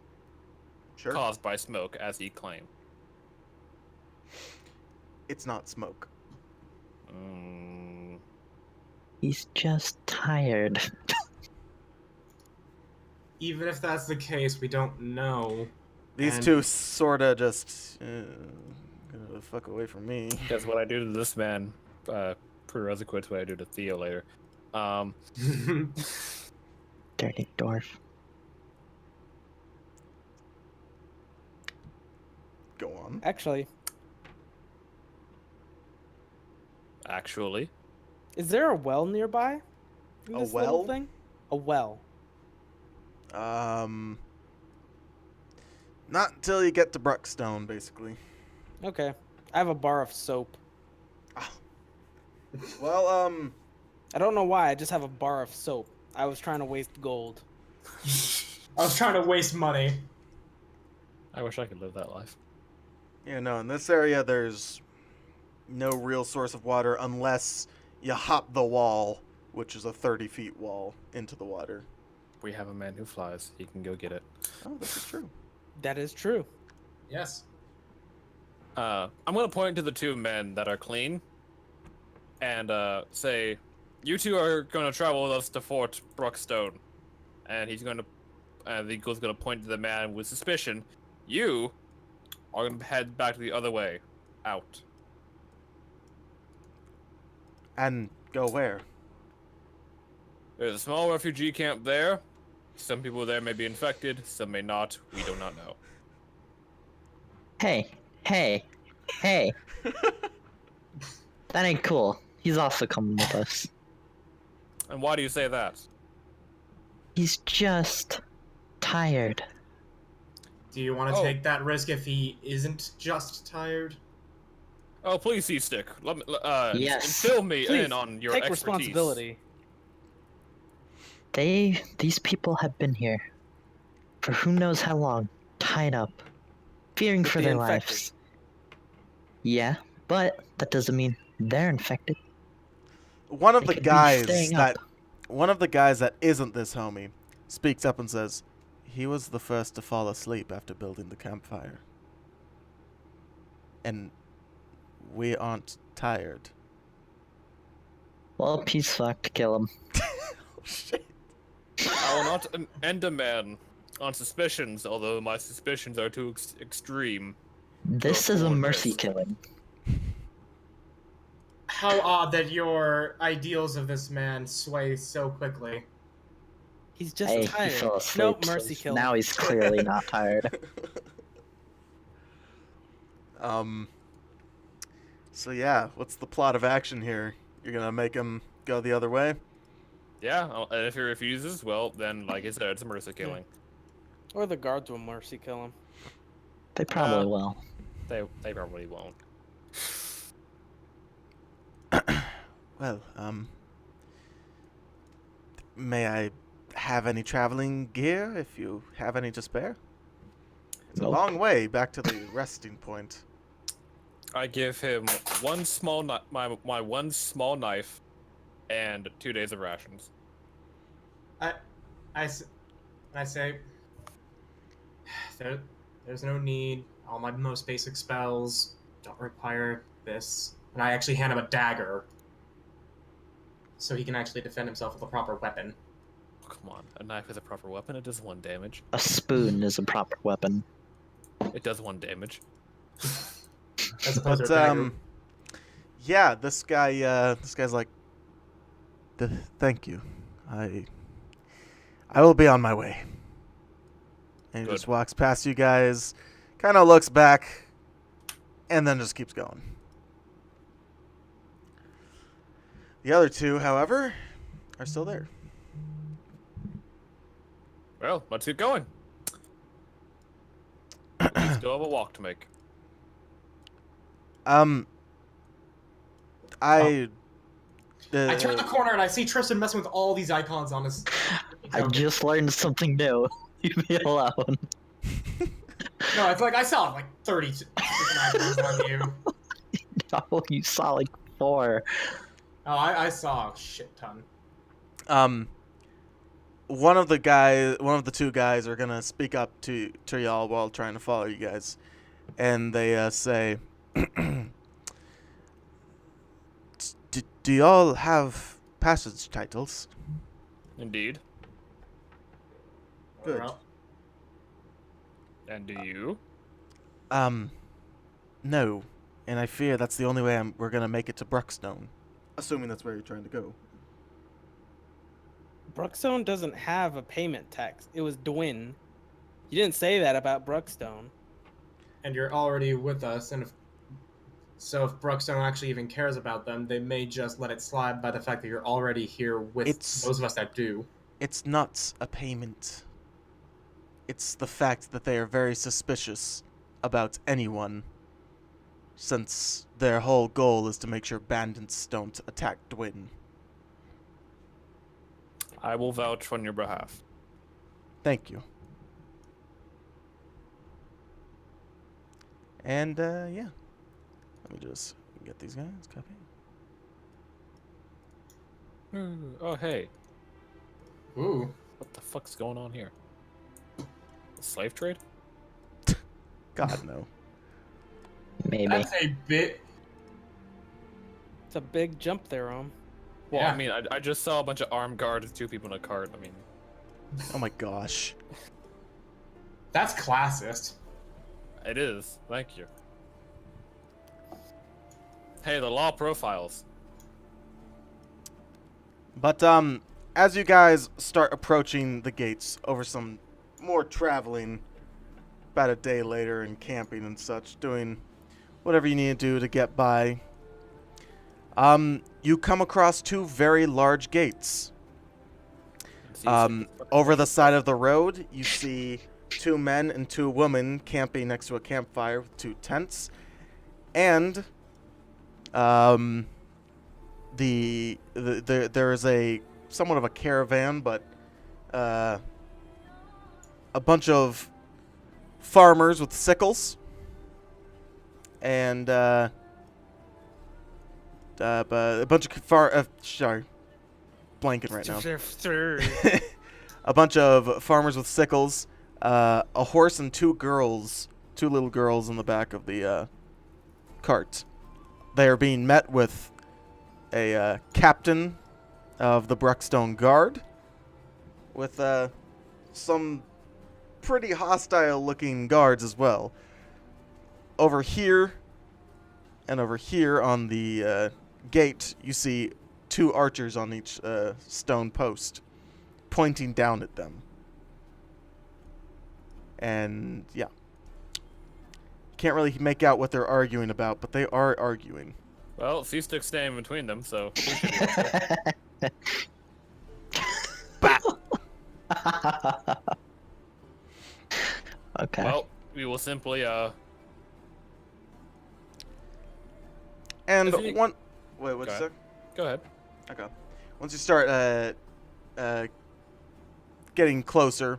Sure. caused by smoke, as he claimed? It's not smoke. He's just tired. Even if that's the case, we don't know. These And- two sorta just gonna fuck away from me. Because what I do to this man prerequisites what I do to Theo later. Dirty dwarf. Go on. Actually, Actually, is there a well nearby? in A this little well? thing? A well. Not until you get to Bruckstone, basically. Okay. I have a bar of soap. Well, I don't know why. I just have a bar of soap. I was trying to waste gold. I was trying to waste money. I wish I could live that life. yeah, no, in this area, there's no real source of water unless you hop the wall, which is a 30-feet wall, into the water. We have a man who flies. He can go get it. Oh, this is true. That is true. Yes. I'm gonna point to the two men that are clean, and say, "You two are gonna travel with us to Fort Bruckstone." And he's gonna, the eagle's gonna point to the man with suspicion. You are gonna head back the other way, out. And go where? There's a small refugee camp there. Some people there may be infected, some may not. We do not know. Hey, hey, hey. That ain't cool. He's also coming with us. And why do you say that? He's just tired. Do you want to Oh. take that risk if he isn't just tired? Oh, please, C-Stick. Let me, Yes. fill me Please, in on your take expertise. responsibility. These people have been here for who knows how long, tied up, fearing With for the their infected. lives. Yeah, but that doesn't mean they're infected. One of They the could be guys staying that up. one of the guys that isn't this homie speaks up and says, "He was the first to fall asleep after building the campfire. And we aren't tired." Well, he's fucked. Kill him. Oh, shit. I will not end a man on suspicions, although my suspicions are too extreme. This is a afford mercy this. killing. How odd that your ideals of this man sway so quickly. He's just Hey, tired. he fell asleep. Nope, so mercy kill. Now he's clearly not tired. So yeah, what's the plot of action here? You're gonna make him go the other way? Yeah, and if he refuses, well, then, like I said, it's a mercy killing. Or the guards will mercy kill him. They probably will. They probably won't. Well, may I have any traveling gear if you have any to spare? It's a Nope. long way back to the resting point. I give him one small my one small knife, and 2 days of rations. I say, there's no need. All my most basic spells don't require this. And I actually hand him a dagger, so he can actually defend himself with a proper weapon. Oh, come on, a knife is a proper weapon. It does 1 damage. A spoon is a proper weapon. It does 1 damage. As opposed But to a dagger. yeah, this guy's like, thank you. I will be on my way. And he Good. just walks past you guys, kind of looks back, and then just keeps going. The other two, however, are still there. Well, let's get going. We still have a walk to make. I turn the corner and I see Tristan messing with all these icons on his. I just learned something new. Leave me alone. No, it's like I saw like 30 icons on you. No, you saw like 4. Oh, I saw a shit ton. One of the two guys are gonna speak up to y'all while trying to follow you guys, and they say, Do y'all have passage titles?" Indeed. Good. Well, And do you? No, and I fear that's the only way we're gonna make it to Bruckstone, assuming that's where you're trying to go. Bruckstone doesn't have a payment tax. It was Dwin. You didn't say that about Bruckstone. and you're already with us, and if Bruckstone actually even cares about them, they may just let it slide by the fact that you're already here with those of us that do. It's not a payment. It's the fact that they are very suspicious about anyone, since their whole goal is to make sure bandits don't attack Dwin. I will vouch on your behalf. Thank you. And, yeah. Let me just get these guys. Copy. Oh, hey. Ooh. What the fuck's going on here? A slave trade? God, no. Maybe. That's a bit. It's a big jump there, Well, Yeah. I mean, I just saw a bunch of armed guards with 2 people in a cart. I mean, Oh my gosh. That's classist. it is. Thank you. Hey, the law profiles. But, as you guys start approaching the gates over some more traveling, about a day later and camping and such, doing whatever you need to do to get by, you come across two very large gates. Over the side of the road, you see two men and two women camping next to a campfire with two tents, and there is a somewhat of a caravan, but a bunch of farmers with sickles, and a bunch of sorry, blanking right now. A bunch of farmers with sickles, a horse, and two little girls in the back of the cart. They are being met with a captain of the Bruckstone Guard with some pretty hostile-looking guards as well. Over here and over here on the gate, you see two archers on each stone post, pointing down at them. And, yeah. Can't really make out what they're arguing about, but they are arguing. Well, C-Stick's staying between them, so we should be okay. Okay. Well, we will simply, And If you- one... Wait, what's Go that? go ahead. Okay. Once you start getting closer,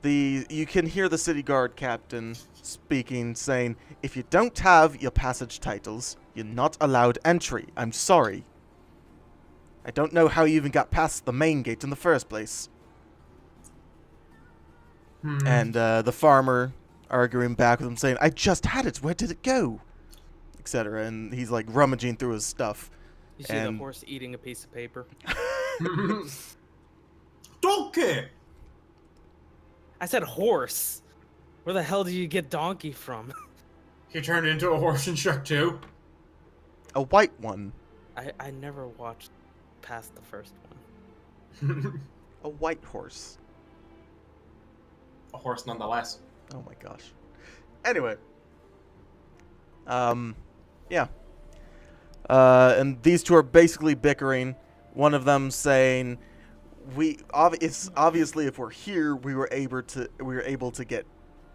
you can hear the city guard captain speaking, saying, "If you don't have your passage titles, you're not allowed entry. I'm sorry. I don't know how you even got past the main gate in the first place." And the farmer arguing back with him, saying, "I just had it. Where did it go?" Etc. And he's like rummaging through his stuff. You see the horse eating a piece of paper. Donkey! I said horse. Where the hell do you get donkey from? He turned into a horse in Shrek 2. A white one. I never watched past the first one. A white horse. A horse nonetheless. Oh my gosh. Anyway. Yeah. And these two are basically bickering. One of them saying, it's obviously if we're here, we were able to get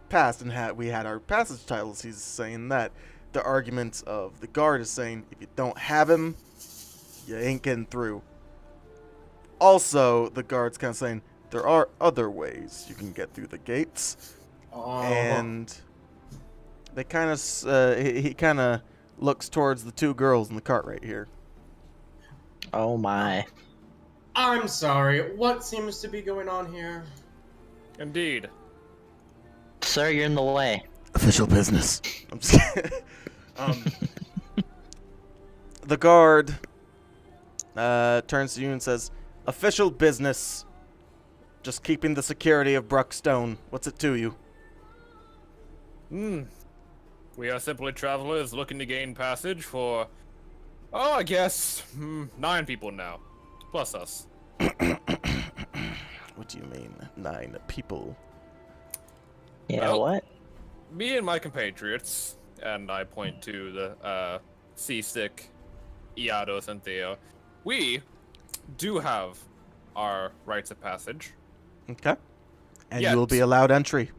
past and we had our passage titles. He's saying that. The argument of the guard is saying, if you don't have him, you ain't getting through. Also, the guard's kind of saying, there are other ways you can get through the gates. Oh. And they kind of, he kind of looks towards the two girls in the cart right here. Oh my. I'm sorry, what seems to be going on here? Indeed. Sir, you're in the way. Official business. I'm just kidding. The guard turns to you and says, "Official business. Just keeping the security of Bruckstone. What's it to you?" We are simply travelers looking to gain passage for, I guess, 9 people now. Plus us. What do you mean, 9 people? Yeah, Well, what? Me and my compatriots, and I point to the C-Stick, Iados, and Theo, we do have our rites of passage. Okay. And Yet. you will be allowed entry.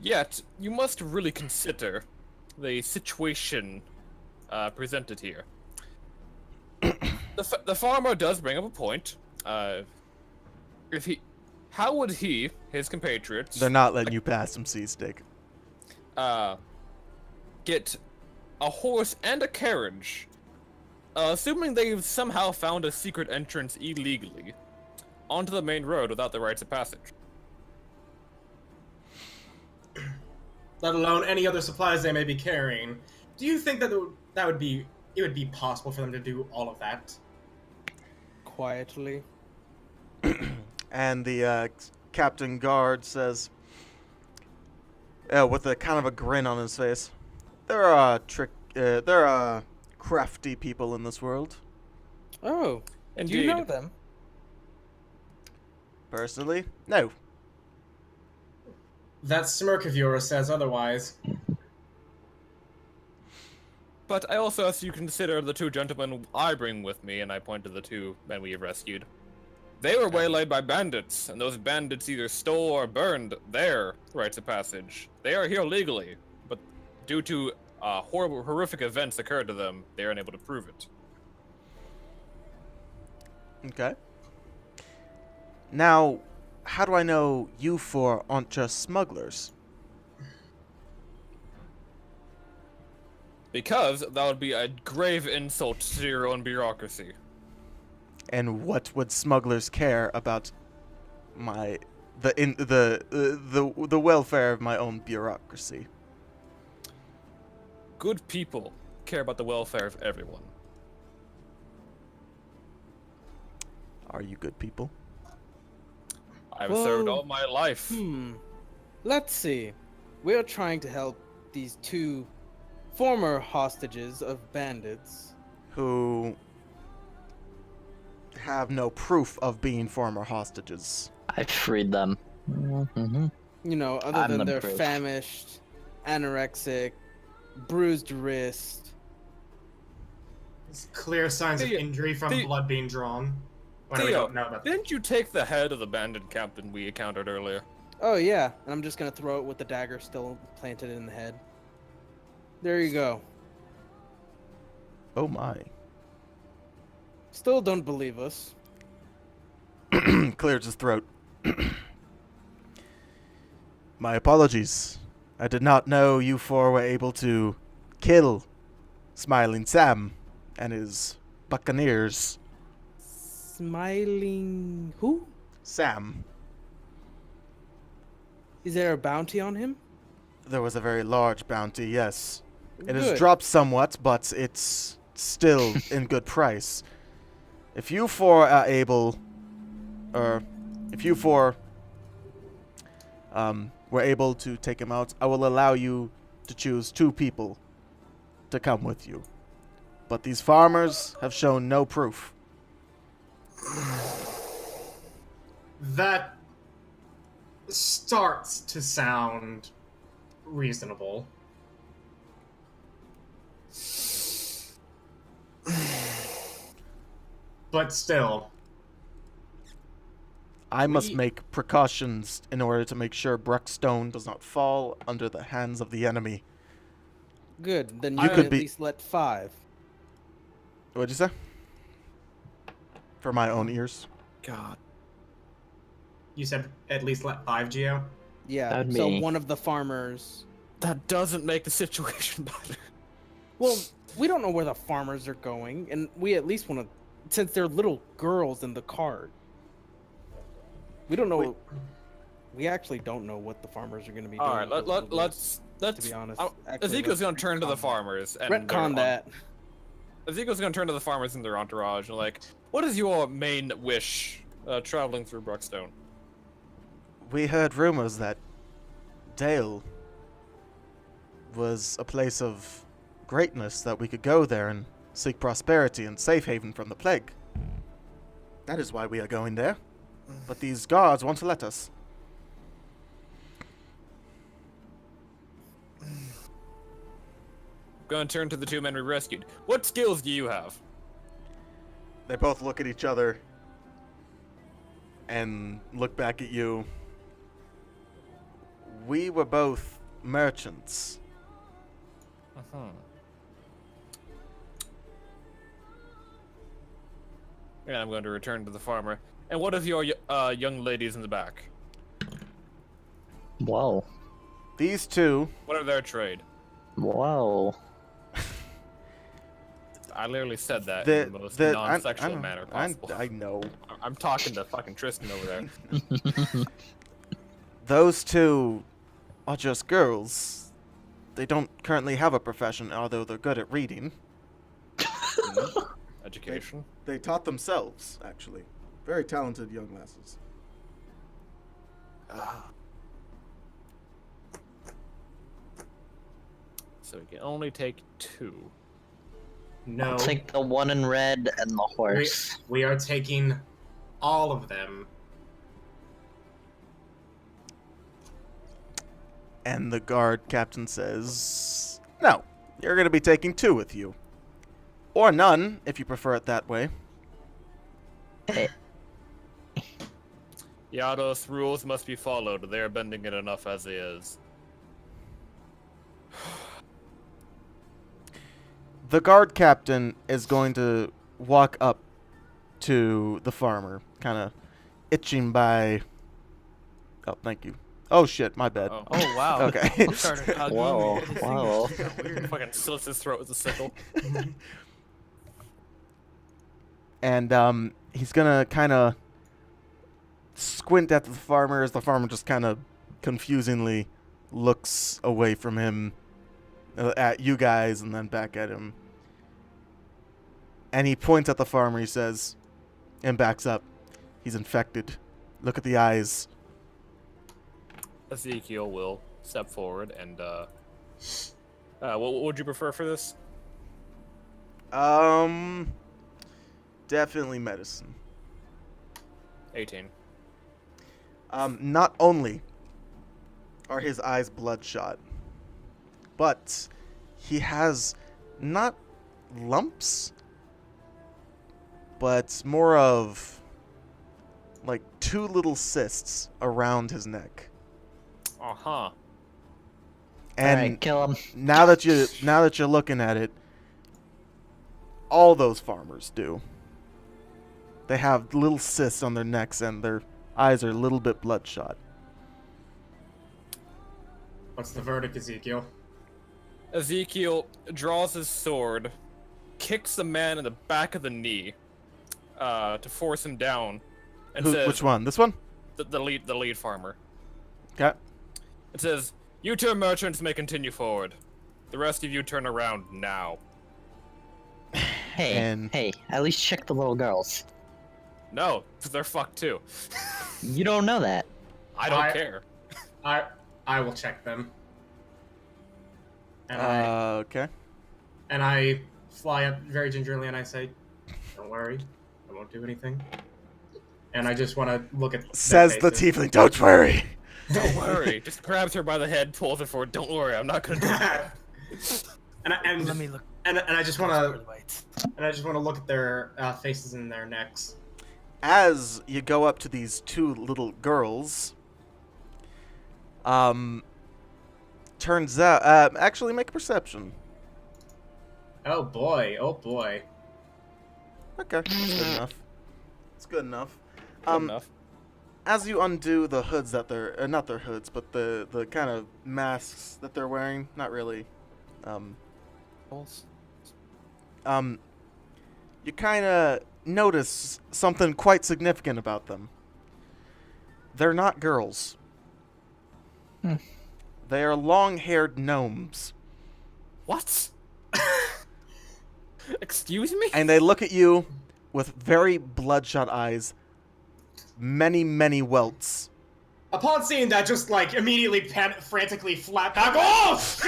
Yet, you must really consider the situation presented here. The farmer does bring up a point. How would his compatriots, They're not letting you pass some C-Stick. get a horse and a carriage, assuming they've somehow found a secret entrance illegally, onto the main road without the rites of passage? Let alone any other supplies they may be carrying. Do you think that it would be possible for them to do all of that? Quietly. And the captain guard says, with a kind of a grin on his face, there are crafty people in this world. Oh, Do you know them? Personally, no. That smirk of yours says otherwise. But I also ask you consider the two gentlemen I bring with me, and I point to the two men we have rescued. They were waylaid by bandits, and those bandits either stole or burned their rites of passage. They are here legally, but due to horrific events occurred to them, they are unable to prove it. Okay. Now, how do I know you four aren't just smugglers? Because that would be a grave insult to your own bureaucracy. And what would smugglers care about the welfare of my own bureaucracy? Good people care about the welfare of everyone. Are you good people? I've served all my life. Let's see. We're trying to help these two former hostages of bandits. Who have no proof of being former hostages. I freed them. Mm-hmm. You know, other I'm than the their proof. famished, anorexic, bruised wrist. There's clear signs of Theo- injury from Theo- blood being drawn. When we Theo, don't know about that. didn't you take the head of the bandit captain we encountered earlier? Oh yeah, and I'm just gonna throw it with the dagger still planted in the head. There you go. Oh my. Still don't believe us. Clears his throat. My apologies. I did not know you four were able to kill Smiling Sam and his buccaneers. Smiling who? Sam. Is there a bounty on him? There was a very large bounty, yes. It has Good. dropped somewhat, but it's still in good price. If you four are able, or if you four were able to take him out, I will allow you to choose 2 people to come with you. But these farmers have shown no proof. That starts to sound reasonable. But still, I must We- make precautions in order to make sure Bruckstone does not fall under the hands of the enemy. Good. Then You you could can at be- least let 5. What'd you say? For my own ears. God. you said at least let 5 Geo? Yeah. That'd So be- one of the farmers. That doesn't make the situation better. Well, we don't know where the farmers are going, and we at least want to, since they're little girls in the cart. We don't know. Wait. We actually don't know what the farmers are going to be doing. All right, with those little girls, let's. To be honest, Ezekiel's gonna turn to the retcon farmers and Retcon that. Ezekiel's gonna turn to the farmers and their entourage and like, what is your main wish traveling through Bruckstone? We heard rumors that Dale was a place of greatness, that we could go there and seek prosperity and safe haven from the plague. That is why we are going there. But these guards won't let us. Gonna turn to the 2 men we rescued. What skills do you have? They both look at each other and look back at you. We were both merchants. And I'm going to return to the farmer. And what of your young ladies in the back? Whoa. These 2, What are their trade? Whoa. I literally said that in the most non-sexual manner possible. I know. I'm talking to fucking Tristan over there. Those 2 are just girls. They don't currently have a profession, although they're good at reading. Education. They taught themselves, actually. Very talented young lasses. So we can only take 2. No. I'll take the one in red and the horse. We are taking all of them. And the guard captain says, no, you're going to be taking 2 with you. Or none, if you prefer it that way. Hey, Yados, rules must be followed. They are bending it enough as is. The guard captain is going to walk up to the farmer, kind of itching by... Oh, thank you. Oh, shit, my bad. Oh, Oh wow. Okay. Started hugging. whoa, His fingers. whoa. fucking slits his throat with a sickle. And he's going to kind of squint at the farmer as the farmer just kind of confusingly looks away from him, at you guys, and then back at him. And he points at the farmer, he says, and backs up. He's infected. Look at the eyes. Ezekiel will step forward and, what would you prefer for this? Definitely medicine. 18. Not only are his eyes bloodshot, but he has not lumps, but more of like 2 little cysts around his neck. Uh-huh. And Alright, kill him. now that you're looking at it, all those farmers do. They have little cysts on their necks and their eyes are a little bit bloodshot. What's the verdict, Ezekiel? Ezekiel draws his sword, kicks the man in the back of the knee, to force him down, and says, Which one? This one? the lead farmer. Okay. It says, "You 2 merchants may continue forward. The rest of you turn around now." Hey, And- hey, at least check the little girls. No, 'cause they're fucked too. You don't know that. I don't care. I will check them. And Okay. I fly up very gingerly and I say, "Don't worry, I won't do anything." And I just want to look at. Says the tiefling, don't worry. Don't worry. Just grabs her by the head, pulls her forward. Don't worry, I'm not gonna do that. Let me look. And I just want for to the lights. look at their faces and their necks. As you go up to these 2 little girls, turns out, actually make a perception. Oh boy! Oh boy! Okay, that's good enough. It's good enough. Good enough. As you undo the hoods that they're, not their hoods, but the kind of masks that they're wearing, not really, you kind of notice something quite significant about them. They're not girls. Hmm. They are long-haired gnomes. What? Excuse me? And they look at you with very bloodshot eyes, many, many welts. Upon seeing that, just like immediately frantically flap back off.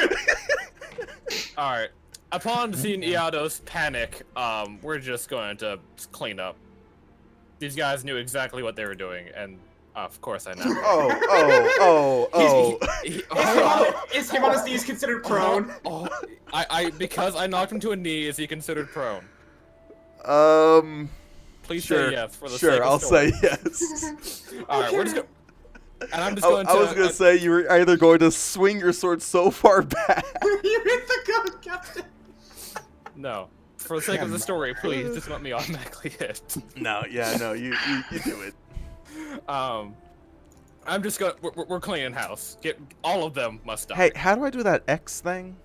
Alright. Upon seeing Iados panic, we're just going to clean up. These guys knew exactly what they were doing, and of course I know. Is him on his knees considered prone? Because I knocked him to a knee, is he considered prone? Please Sure. say yes for the sake Sure, of I'll story. say yes. Alright, we're just going. And I'm just going to. I was gonna say you were either going to swing your sword so far back. You hit the gun, Captain. No. For the sake of the story, please just let me automatically hit. No, yeah, no, you do it. I'm just going. We're cleaning house. Get all of them must die. Hey, how do I do that X thing?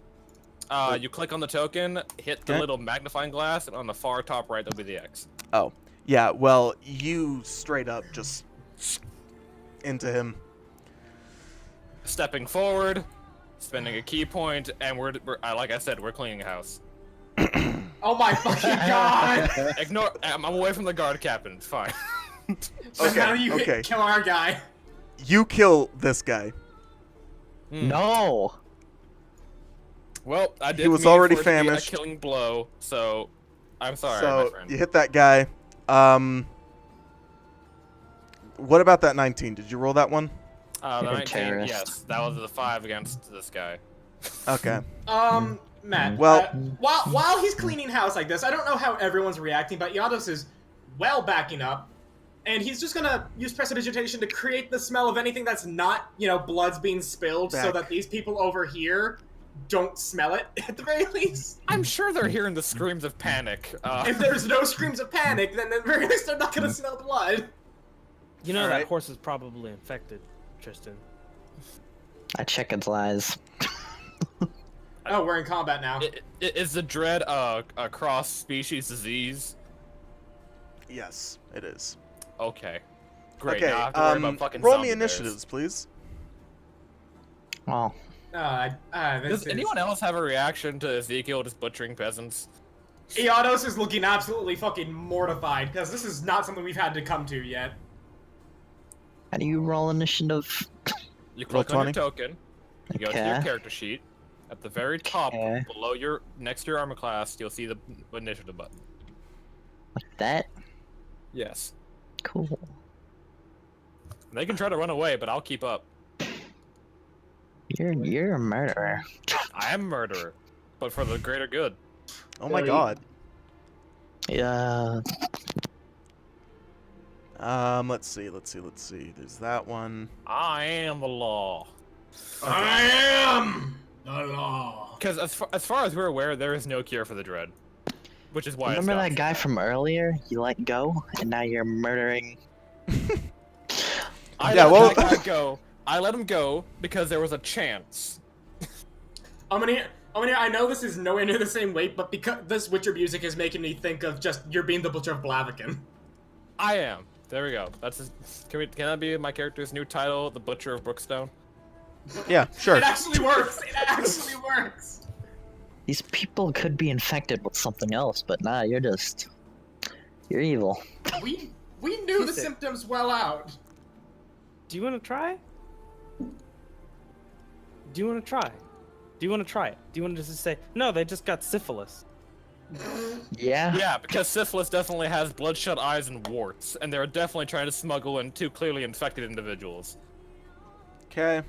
You click on the token, hit the Okay. little magnifying glass, and on the far top right, there'll be the X. Oh, yeah. Well, you straight up just into him. Stepping forward, spending a key point, and we're like I said, we're cleaning house. Oh my fucking god! Ignore. I'm away from the guard captain. It's fine. So how do you okay. kill our guy? You kill this guy. No. Well, I did. He was mean already for it to be famished. a killing blow, so I'm sorry, So my friend. you hit that guy. What about that 19? Did you roll that one? The You're a 19, terrorist. yes, that was the 5 against this guy. Okay. Matt. Well- While he's cleaning house like this, I don't know how everyone's reacting, but Yados is well backing up, and he's just gonna use prestidigitation to create the smell of anything that's not, blood's being spilled, so Back. that these people over here don't smell it at the very least. I'm sure they're hearing the screams of panic. If there's no screams of panic, then at the very least they're not gonna smell blood. You know Alright. that horse is probably infected, Tristan. I check its lies. Oh, we're in combat now. Is the dread a cross-species disease? Yes, it is. Okay. Great. Okay. Now I have to worry about fucking Roll zombie me bears. initiatives, please. Well, Does anyone else have a reaction to Ezekiel just butchering peasants? Iados is looking absolutely fucking mortified, because this is not something we've had to come to yet. how do you roll initiative? You Roll click on 20. your token. You go to your Okay. character sheet. At the very top, Okay. below your next to your armor class, you'll see the initiative button. Like that? Yes. Cool. They can try to run away, but I'll keep up. You're a murderer. I am a murderer, but for the greater good. Oh my Really? god. Yeah. Let's see. There's that one. I am the law. I am the law. Because as far as we're aware, there is no cure for the dread, which is why. Remember it's that guy from earlier? You let go, and now you're murdering. I Yeah, let well- that guy go. I let him go because there was a chance. Omanier, I know this is nowhere near the same weight, but because this Witcher music is making me think of just you're being the Butcher of Blaviken. I am. There we go. Can that be my character's new title, The Butcher of Brookstone? Yeah, sure. It actually works. It actually works. These people could be infected with something else, but nah, you're evil. We knew the Keep it. symptoms well out. Do you want to try? Do you want to try? Do you want to try it? Do you want to just say, no, they just got syphilis? Yeah. Yeah, because syphilis definitely has bloodshot eyes and warts, and they're definitely trying to smuggle in 2 clearly infected individuals. Okay.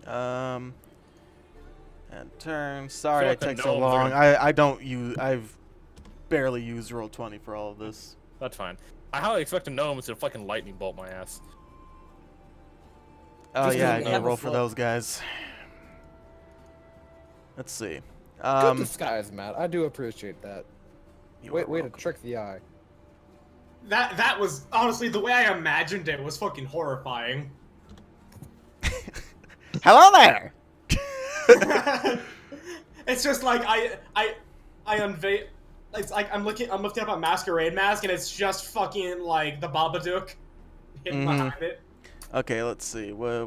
And turn. Sorry like it the takes so gnomes are long. gonna- I've barely used Roll20 for all of this. That's fine. I highly expect a gnome to fucking lightning bolt my ass. Oh Just yeah, I because gotta we roll have a for float. those guys. Let's see. Good disguise, Matt. I do appreciate that. you Way are to welcome. trick the eye. That was honestly the way I imagined it was fucking horrifying. Hello there. It's just like I unveil. It's like I'm lifting up a masquerade mask, and it's just fucking like the Babadook hidden Mhm. behind it. Okay, let's see. Where?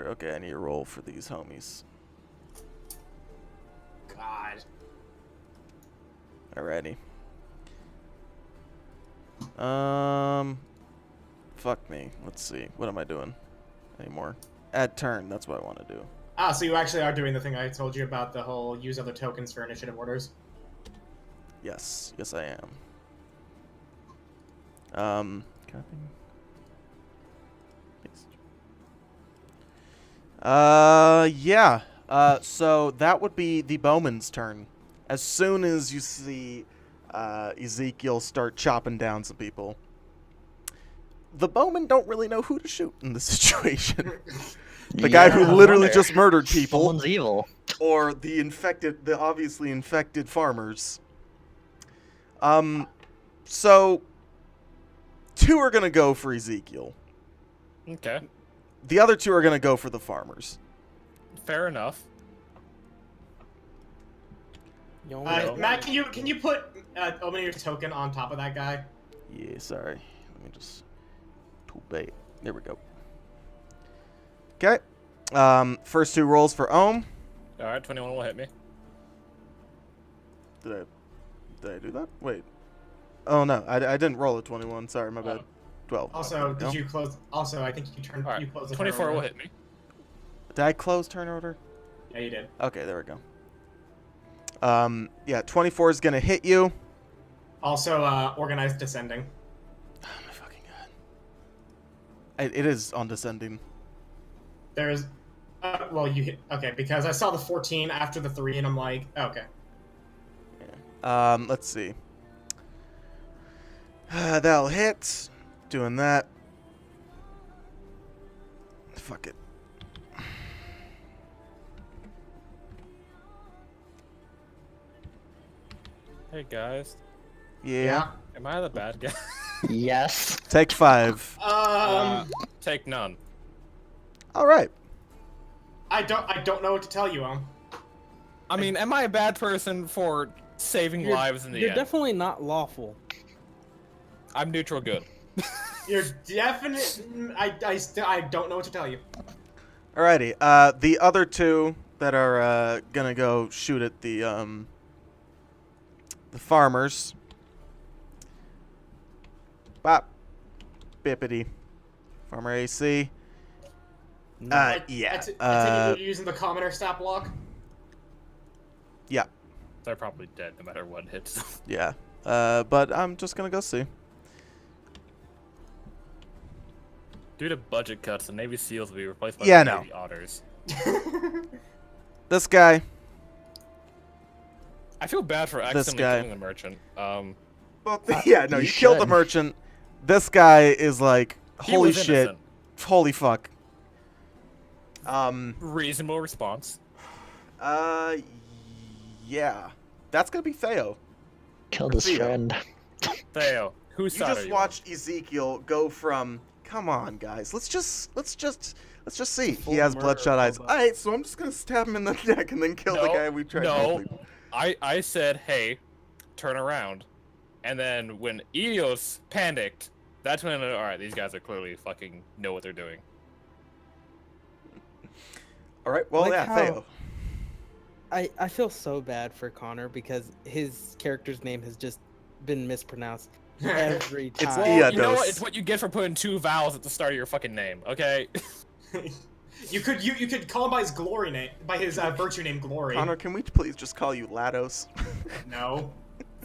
Okay, I need to roll for these homies. God. Alrighty. Fuck me. Let's see. What am I doing anymore? Add turn. That's what I want to do. Ah, so you actually are doing the thing I told you about, the whole use other tokens for initiative orders. Yes. Yes, I am. Copy. Paste. Yeah. So that would be the bowman's turn. As soon as you see Ezekiel start chopping down some people, the bowmen don't really know who to shoot in this situation. The guy who Yeah, I literally wonder. just murdered people, Someone's evil. or the obviously infected farmers. So 2 are gonna go for Ezekiel. Okay, The other 2 are gonna go for the farmers. fair enough. You Matt, can you put Omanier's token on top of that guy? Yeah, sorry. Let me just too bait. There we go. Okay. First 2 rolls for Ohm. Alright, 21 will hit me. Did I do that? Wait. Oh no, I didn't roll a 21. Sorry, my bad. 12. Also, There we did you close? Also, I think you turned. Alright, You closed the 24 turn will order. hit me. Did I close turn order? Yeah, you did. Okay, there we go. Yeah, 24 is gonna hit you. Also, organized descending. Oh my fucking god. It is on descending. There's, well, you hit, okay, because I saw the 14 after the 3, and I'm like, okay. Let's see. That'll hit. Doing that. Fuck it. Hey guys, Yeah. am I the bad guy? Yes. Take 5. Take none. All right. I don't know what to tell you, I mean, am I a bad person for saving lives in the You're end? definitely not lawful. I'm neutral good. You're definite. I don't know what to tell you. Alrighty. The other 2 that are gonna go shoot at the farmers. Bop. Bippity. Farmer AC. Yeah. I take it you're using the commoner stat block. Yeah. They're probably dead no matter what hits. Yeah. But I'm just gonna go see. Due to budget cuts, the Navy SEALs will be replaced by Yeah, the no. Navy Otters. This guy. I feel bad for This accidentally guy. killing the merchant. Well, yeah, no, you you killed the should. merchant. This guy is like, He holy was shit, innocent. holy fuck. Reasonable response. Yeah, that's gonna be Theo. Killed his Theo. friend. Theo, whose You side are just you watched Ezekiel go from, come on, guys, let's just see. Full He has murder bloodshot eyes. robot. All right, so I'm just gonna stab him in the neck and then kill the No, guy we tried. no. to I said, hey, turn around. And then when Eos panicked, that's when, alright, these guys are clearly fucking know what they're doing. All right, well, Like yeah, how- Theo. I feel so bad for Connor because his character's name has just been mispronounced every It's time. Iados. You know what? It's what you get for putting 2 vowels at the start of your fucking name, okay? You could call him by his glory name, by his virtue name, Glory. Connor, can we please just call you Lados? No.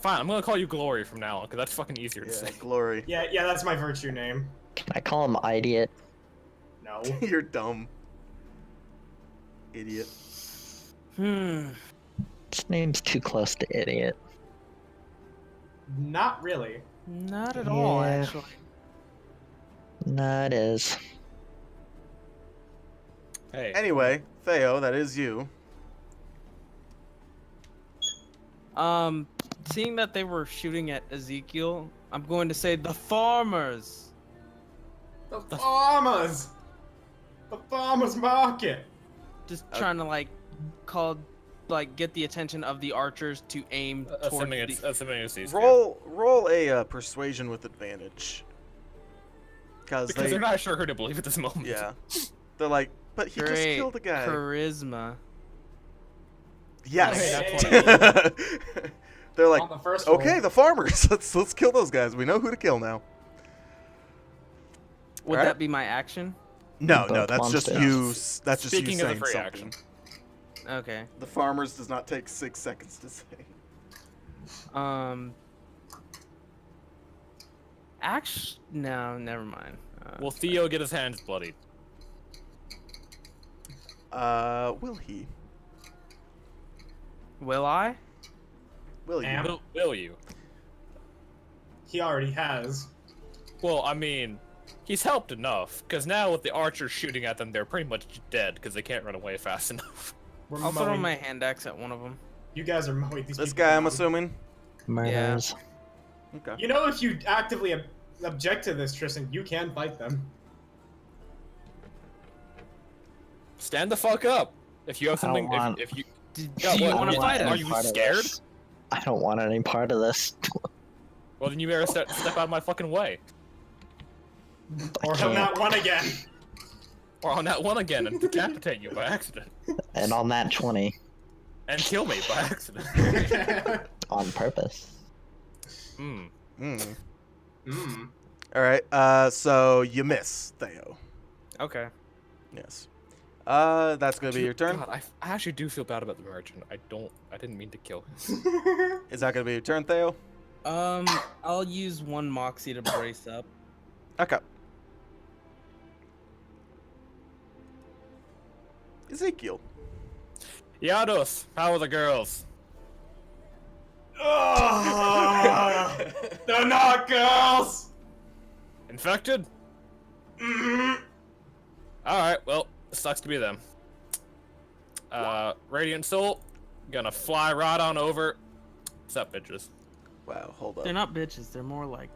Fine, I'm gonna call you Glory from now on, because that's fucking easier to Yeah, say. glory. Yeah, that's my virtue name. Can I call him Idiot? No. You're dumb. Idiot. His name's too close to Idiot. Not really. Not at all, Yeah. actually. Nah, it is. Hey, Anyway, Theo, that is you. Seeing that they were shooting at Ezekiel, I'm going to say the farmers. The farmers. The farmers market. Just trying to get the attention of the archers to aim towards assuming the... it's these Roll a persuasion with advantage. because Because they're not sure who to believe at this moment. yeah, they're like, but he just Great. killed a guy. Charisma. Yes. Okay, They're like, On the first roll. okay, the farmers. Let's kill those guys. We know who to kill now. Would Alright. that be my action? No, Both that's just monsters. you. That's just Speaking you of saying the free something. action. Okay. The farmers does not take 6 seconds to say. No, never mind. Will Theo get his hands bloodied? Will he? Will I? Will you? Am. Will you? He already has. Well, I mean, he's helped enough, because now with the archers shooting at them, they're pretty much dead, because they can't run away fast enough. We're I'll throw mowing- my hand axe at one of them. You guys are mowing these This people guy, I'm down. assuming. Murders. Okay. You know, if you actively object to this, Tristan, you can fight them. Stand the fuck up! If you have I don't something, want- if you... Do Yeah, you what- want to what- fight are him? you Part of scared? this. I don't want any part of this. Well, then you better step out of my fucking way. Or on can't. that one again. Or on that one again and decapitate you by accident. And on that 20, And kill me by accident. on purpose. Hmm. All right. So you miss, Theo. Okay. Yes. That's gonna be your turn. God, I actually do feel bad about the merchant. I didn't mean to kill him. Is that gonna be your turn, Theo? I'll use one Moxie to brace up. Okay. Ezekiel. Yados, how are the girls? They're not girls. Infected? Alright, well, sucks to be them. Radiant Soul, gonna fly right on over. What's up, bitches? Wow, hold up. They're not bitches. They're more like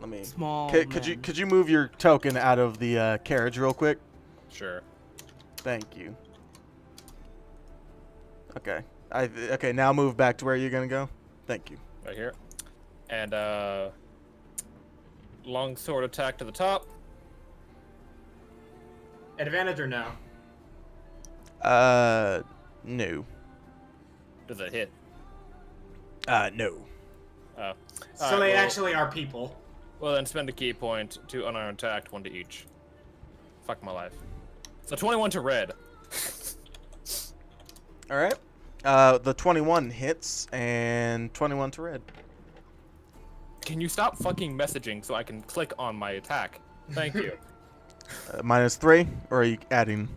Let me. small. Could you move your token out of the carriage real quick? Sure. Thank you. Okay. Okay. Now move back to where you're gonna go. Thank you. Right here. And, long sword attack to the top. Advantage or no? No. Does it hit? No. Oh. So Alright, they well- actually are people. Well, then spend a key point to unarmed attack, 1 to each. Fuck my life. So 21 to red. All right. The 21 hits and 21 to red. Can you stop fucking messaging so I can click on my attack? Thank you. -3, or are you adding?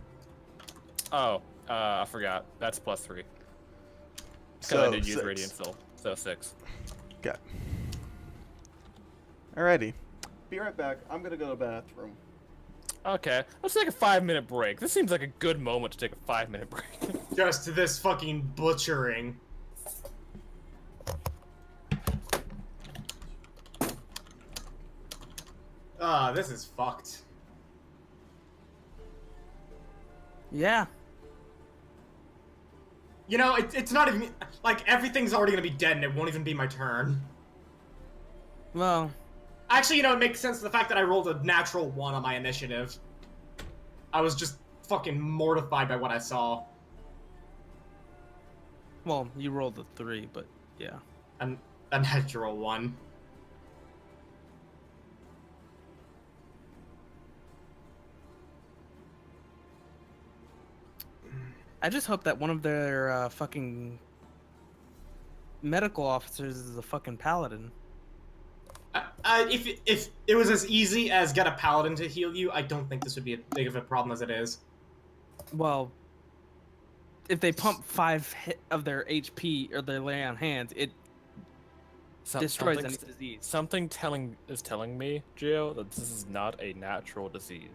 Oh, I forgot. That's +3. Because I did use 6. Radiant Soul. So 6. Okay. Alrighty. Be right back. I'm gonna go to the bathroom. Okay, let's take a 5-minute break. This seems like a good moment to take a 5-minute break. Just to this fucking butchering. This is fucked. Yeah. You know, it's not even like everything's already gonna be dead and it won't even be my turn. Well, Actually, you know, it makes sense to the fact that I rolled a natural 1 on my initiative. I was just fucking mortified by what I saw. you rolled a 3, but yeah. A natural 1. I just hope that one of their fucking medical officers is a fucking paladin. If it was as easy as get a paladin to heal you, I don't think this would be as big of a problem as it is. Well, if they pump 5 of their HP or their lay on hands, it destroys any disease. Something is telling me, Gio, that this is not a natural disease.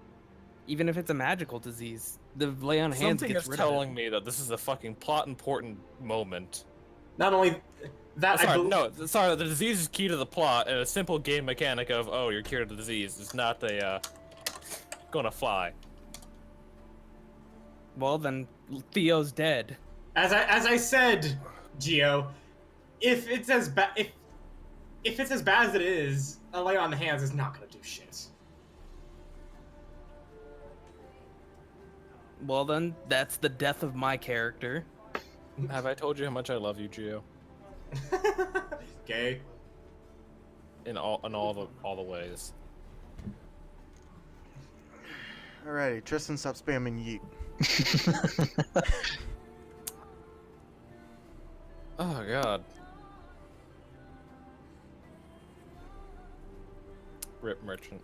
Even if it's a magical disease, the lay on hands Something gets is rid of telling me that this is a fucking plot important moment. Not only that, Sorry, the disease is key to the plot, and a simple game mechanic of, oh, you're cured of the disease is not a, gonna fly. Well, then Theo's dead. As I said, Gio, if it's as bad if it's as bad as it is, a lay on hands is not gonna do shit. Well, then that's the death of my character. Have I told you how much I love you, Gio? Okay. In all the ways. Alrighty, Tristan, stop spamming yeet. Oh god. Rip merchant.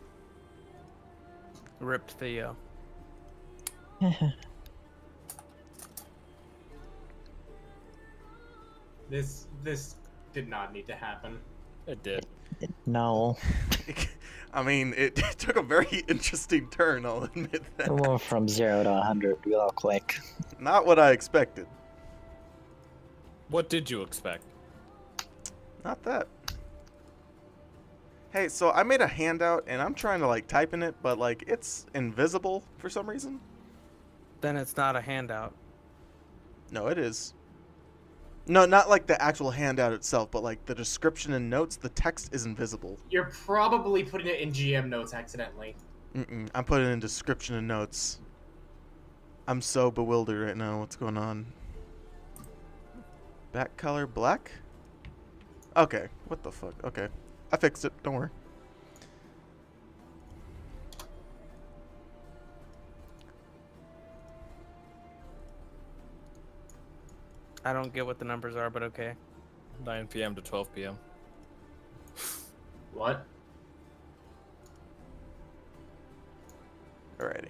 Rip Theo. This did not need to happen. It did. No. I mean, it took a very interesting turn, I'll admit that. It went from 0 to 100 real quick. Not what I expected. What did you expect? Not that. Hey, so I made a handout, and I'm trying to, like, type in it, but, like, it's invisible for some reason. Then it's not a handout. No, it is. No, not, like, the actual handout itself, but, like, the description and notes, the text is invisible. You're probably putting it in GM notes accidentally. I'm putting in description and notes. I'm so bewildered right now. What's going on? Back color black? Okay. What the fuck? Okay. I fixed it. Don't worry. I don't get what the numbers are, but okay. 9 p.m. to 12 p.m. What? Alrighty.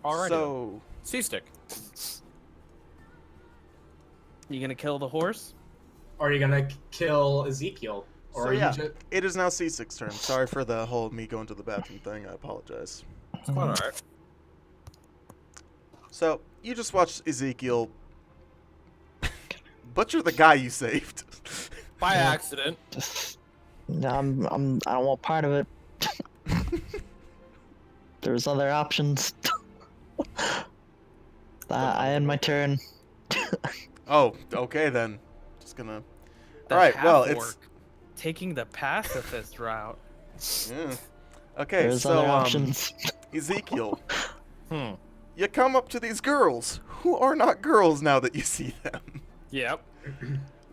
Alrighty. So, C-stick. You gonna kill the horse? Are you gonna kill Ezekiel? Or so are yeah, you just... it is now C6's turn. Sorry for the whole me going to the bathroom thing. I apologize. It's quite alright. So, you just watched Ezekiel butcher the guy you saved. By Yeah. accident. Just, I don't want part of it. There's other options. I end my turn. Oh, okay then. Just gonna... The Alright, well, it's... half-orc taking the pacifist route. Yeah. Okay, There's so, other options. Ezekiel, Hmm. you come up to these girls, who are not girls now that you see them. Yep.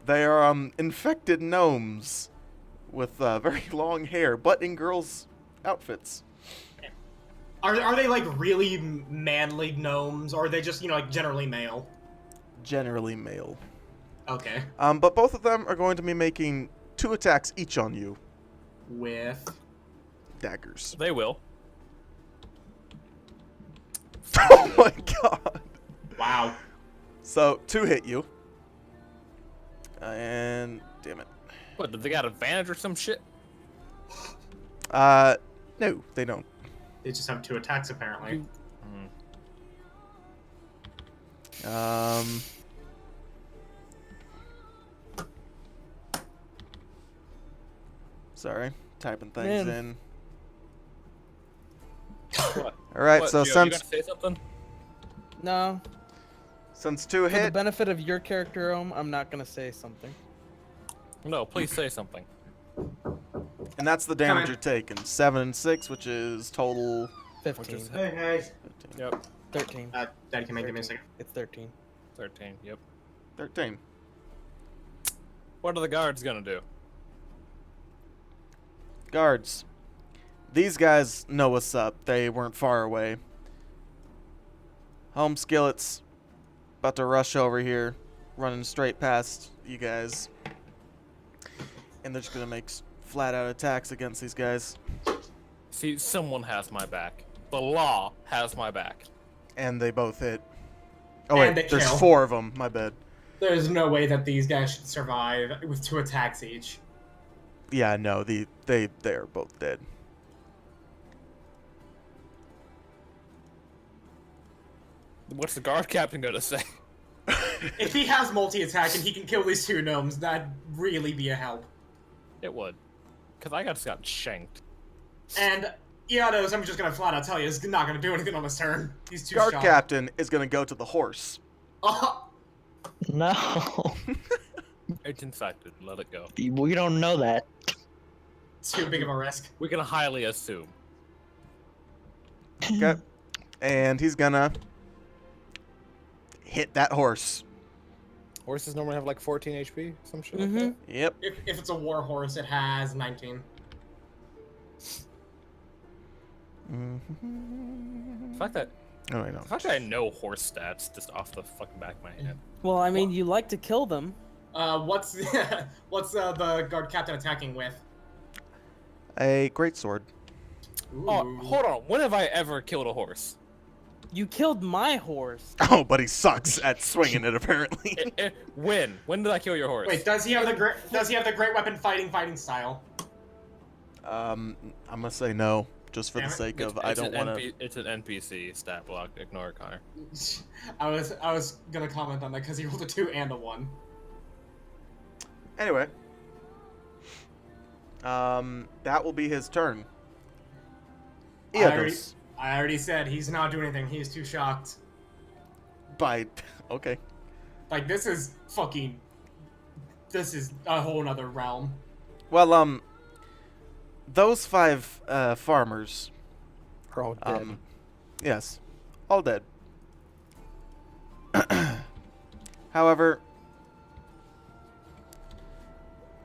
They are, infected gnomes with, very long hair, but in girls' outfits. Are they like really manly gnomes, or are they just, you know, like generally male? Generally male. Okay. But both of them are going to be making 2 attacks each on you. With... Daggers. They will. Oh my god. Wow. So, 2 hit you. And, damn it. What, did they got advantage or some shit? No, they don't. They just have 2 attacks, apparently. Sorry, typing things Man. in. What? Alright, What, so Gio, you since gonna say something? No. 2 For the hit, benefit of your character, I'm not gonna say something. No, please say something. and that's the damage Come you're taking. 7 and 6, which is total 15. is- Hey, hey. 15. Yep. 13. Daddy, can give me a second. It's 13. 13, yep. 13. What are the guards gonna do? Guards. These guys know what's up. They weren't far away. Home Skillet's about to rush over here, running straight past you guys. And they're just going to make flat-out attacks against these guys. See, someone has my back. The law has my back. And they both hit. Oh, And wait, they there's kill. 4 of them. My bad. There's no way that these guys should survive with 2 attacks each. Yeah, no, they are both dead. What's the guard captain gonna say? If he has multi-attack and he can kill these 2 gnomes, that'd really be a help. It would. Because I just got shanked. And Iados, I'm just gonna flat out tell you, is not gonna do anything on this turn. He's too Guard shot. Captain is going to go to the horse. Oh, No, It's infected. Let it go. we don't know that. too big of a risk. We can highly assume. Okay. And he's going to hit that horse. Horses normally have like 14 HP, some shit like Mm-hmm. that. Yep. If it's a war horse, it has 19. The fact that Oh, I know. the fact that I know horse stats just off the fucking back of my head. Well, I mean, you like to kill them. What's the guard captain attacking with? A great sword. Oh, Ooh. hold on. When have I ever killed a horse? You killed my horse. Oh, but he sucks at swinging it, apparently. When? When did I kill your horse? Wait, does he have the great weapon fighting style? I'm gonna say no, just for the Damn it. sake of It's I don't an want to. It's an NPC stat block. Ignore it, Connor. I was gonna comment on that because he rolled a 2 and a 1. Anyway, that will be his turn. Iados. I already said he's not doing anything. He's too shocked. By okay. Like this is a whole nother realm. Well, those 5 farmers. Are all dead. Yes, all dead. However,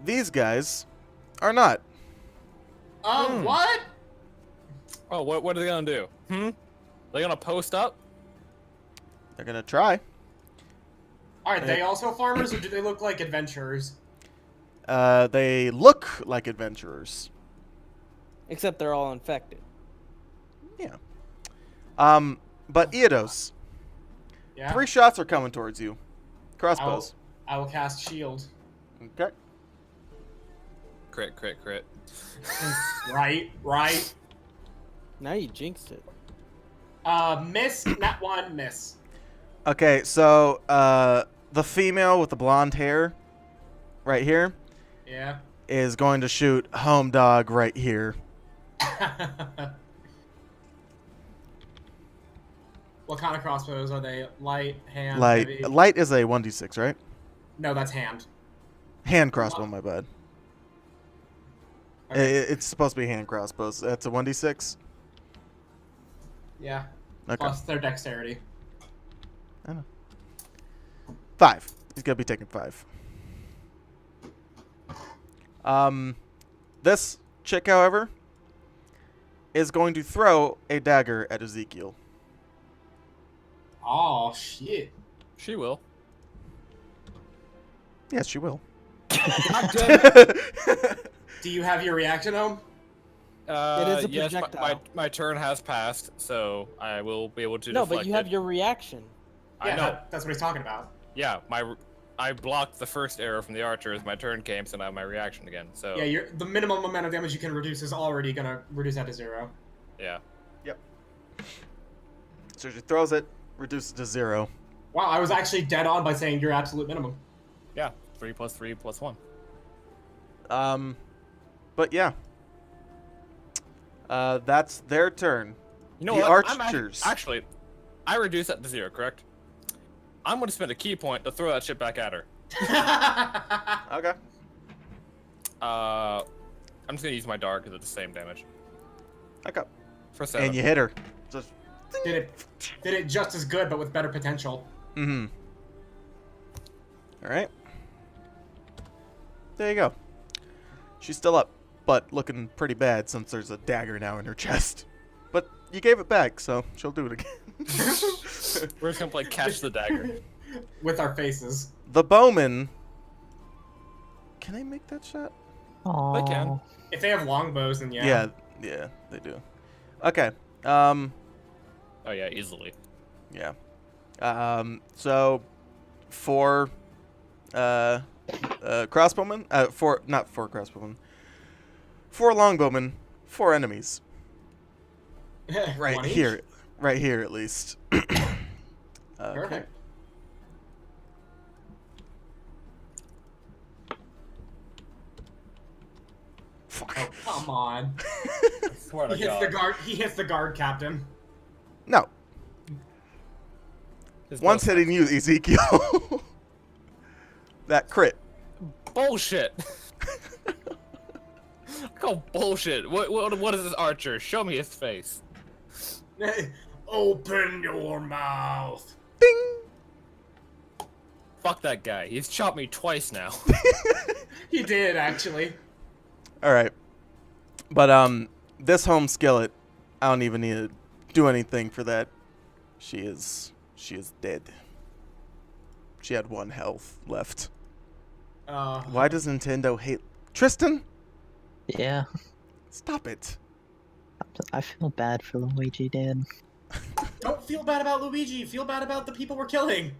these guys are not. What? Oh, what are they gonna do? They gonna post up? They're gonna try. Are they also farmers, or do they look like adventurers? They look like adventurers. Except they're all infected. Yeah. But Eodos, Yeah. 3 shots are coming towards you. Crossbows. I will cast shield. Okay. Crit, crit, crit. Right. Now you jinxed it. Miss. Not one miss. Okay, so the female with the blonde hair, right here, Yeah. is going to shoot home dog right here. What kind of crossbows are they? Light, hand, Light. heavy? Light is a 1d6, right? No, that's hand. Hand crossbow, my bad. Okay. It's supposed to be hand crossbows. That's a 1d6. Yeah. Okay. Plus their dexterity. I know. 5. He's gonna be taking 5. This chick, however, is going to throw a dagger at Ezekiel. Oh shit. She will. Yes, she will. God damn it. Do you have your reaction, Home? It is a yes, projectile. my turn has passed, so I will be able to No, deflect but you have it. your reaction. Yeah, I know. that's what he's talking about. Yeah, I blocked the first arrow from the archer as my turn came, so now I have my reaction again. So Yeah, the minimum amount of damage you can reduce is already gonna reduce that to 0. yeah. So she throws it, reduces to 0. Wow, I was actually dead on by saying your absolute minimum. Yeah, 3 plus 3 plus 1. But yeah. That's their turn. You know The what? archers. Actually, I reduced that to 0, correct? I'm going to spend a key point to throw that shit back at her. Okay. I'm just going to use my dart because it's the same damage. Okay. For 7. And you hit her. Just. Did it just as good, but with better potential. Mm-hmm. All right. There you go. She's still up, but looking pretty bad since there's a dagger now in her chest. But you gave it back, so she'll do it again. We're just going to play catch the dagger. With our faces. The bowman. Can they make that shot? Aww. can. If they have longbows, then yeah. Yeah, they do. Okay. Oh yeah, easily. Yeah. So 4 crossbowmen, not 4 crossbowmen. 4 longbowmen, 4 enemies. Right One each? here. Right here at least. Okay. Perfect. Fuck. Oh, come on. I swear to He hits God. the guard. He hits the guard captain. No. His One's bow- hitting you, Ezekiel. That crit. Bullshit. Call bullshit. What is this archer? Show me his face. Open your mouth. Ding. Fuck that guy. He's chopped me twice now. He did actually. All right. But this home skillet, I don't even need to do anything for that. She is dead. She had 1 health left. Why does Nintendo hate Tristan? Yeah, Stop it. I feel bad for Luigi, dude. Don't feel bad about Luigi. Feel bad about the people we're killing.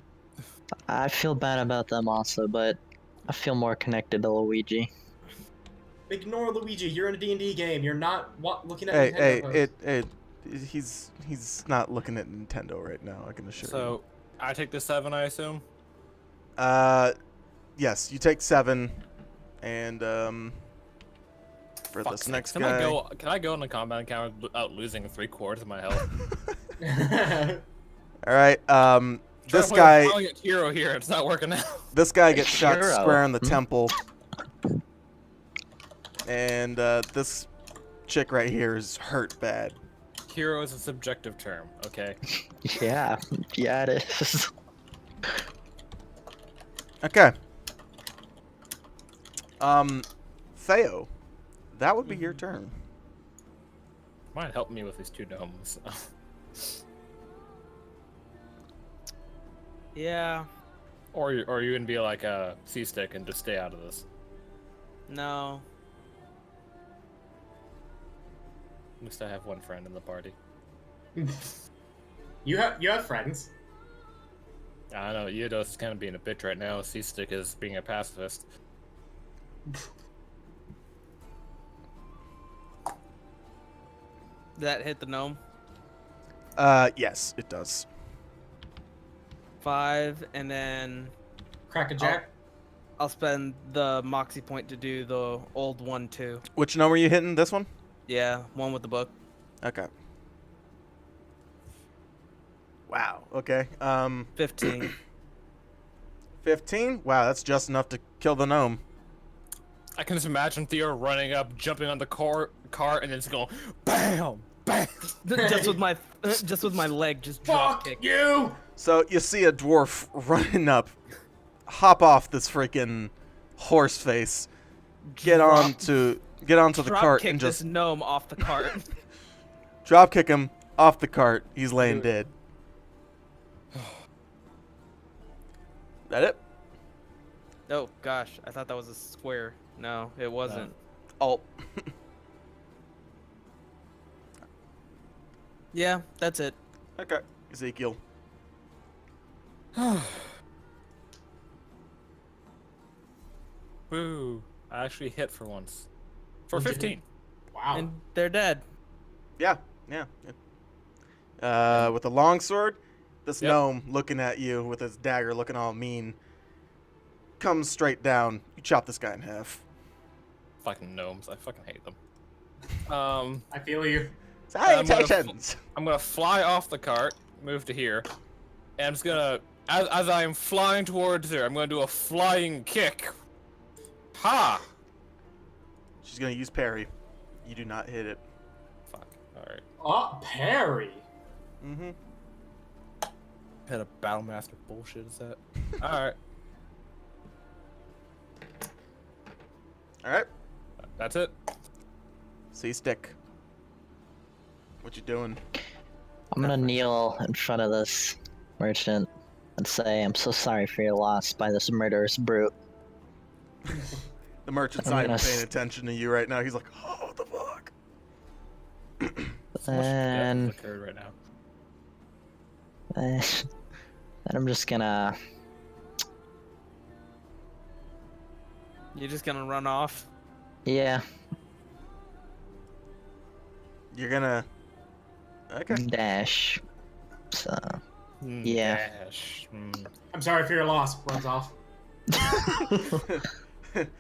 I feel bad about them also, but I feel more connected to Luigi. Ignore Luigi. You're in a D&D game. You're not looking at Hey, Nintendo posts. he's not looking at Nintendo right now. I can assure you. So, I take the 7, I assume. Yes, you take 7, and for Fuck's this sake. next Can guy. Can I go on the combat encounter without losing 3/4 of my health? All right. This I'm guy, calling it hero here. It's not working out. this guy gets shot Hero. square in the temple, and this chick right here is hurt bad. Hero is a subjective term. Okay. Yeah, yeah, it is. Okay. Theo, that would be your turn. Might help me with these 2 gnomes. Yeah. Or are you gonna be like a C-stick and just stay out of this? No. At least I have one friend in the party. You have friends. I know, Eudos is kind of being a bitch right now. C-stick is being a pacifist. Did that hit the gnome? Yes, it does. 5, and then Crack a jack. I'll spend the moxie point to do the old one too. Which number are you hitting? This one? Yeah, one with the book. Okay. Wow. Okay. 15. 15? Wow, that's just enough to kill the gnome. I can just imagine Theo running up, jumping on the car, and then just going, BAM! BAM! just with my leg just drop Fuck kick. you! So you see a dwarf running up, hop off this freaking horse face, get onto the Drop cart kick and this just gnome off the cart. drop kick him off the cart. He's laying dead. That it? Oh gosh, I thought that was a square. No, it wasn't. Alt. Yeah, that's it. Okay. Ezekiel. Woo! I actually hit for once. For What'd you 15. Wow. And they're dead. Yeah. With a longsword, this gnome looking at you with his dagger, looking all mean, comes straight down. You chop this guy in half. Fucking gnomes. I fucking hate them. I feel you. Salutations! I'm gonna fly off the cart, move to here, and I'm just gonna, as I am flying towards her, I'm gonna do a flying kick. Ha! She's gonna use parry. You do not hit it. Fuck. Alright. Oh, parry. Mm-hmm. Hit a Battlemaster bullshit, is that? Alright. Alright. That's it. C-stick. What you doing? I'm gonna kneel in front of this merchant and say, I'm so sorry for your loss by this murderous brute. The merchant's I'm not even gonna paying attention to you right now. He's like, oh, what the fuck? So much death And has occurred right now. then I'm just gonna... You're just gonna run off. Yeah, You're gonna... Okay. dash. So, yeah. Dash. I'm sorry for your loss. Runs off.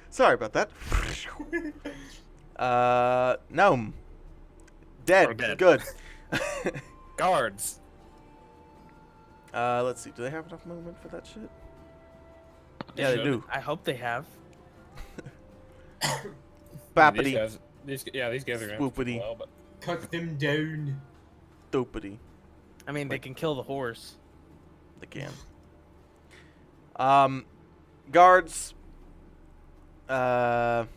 Sorry about that. Gnome. Dead. Oh, dead. Good. Guards. Let's see. Do they have enough movement for that shit? Yeah, they should. do. I hope they have. Bappity. These guys are gonna Swoopity. well, but Cut them down. Doopity. I mean, they can kill the horse. They can. Guards. Let's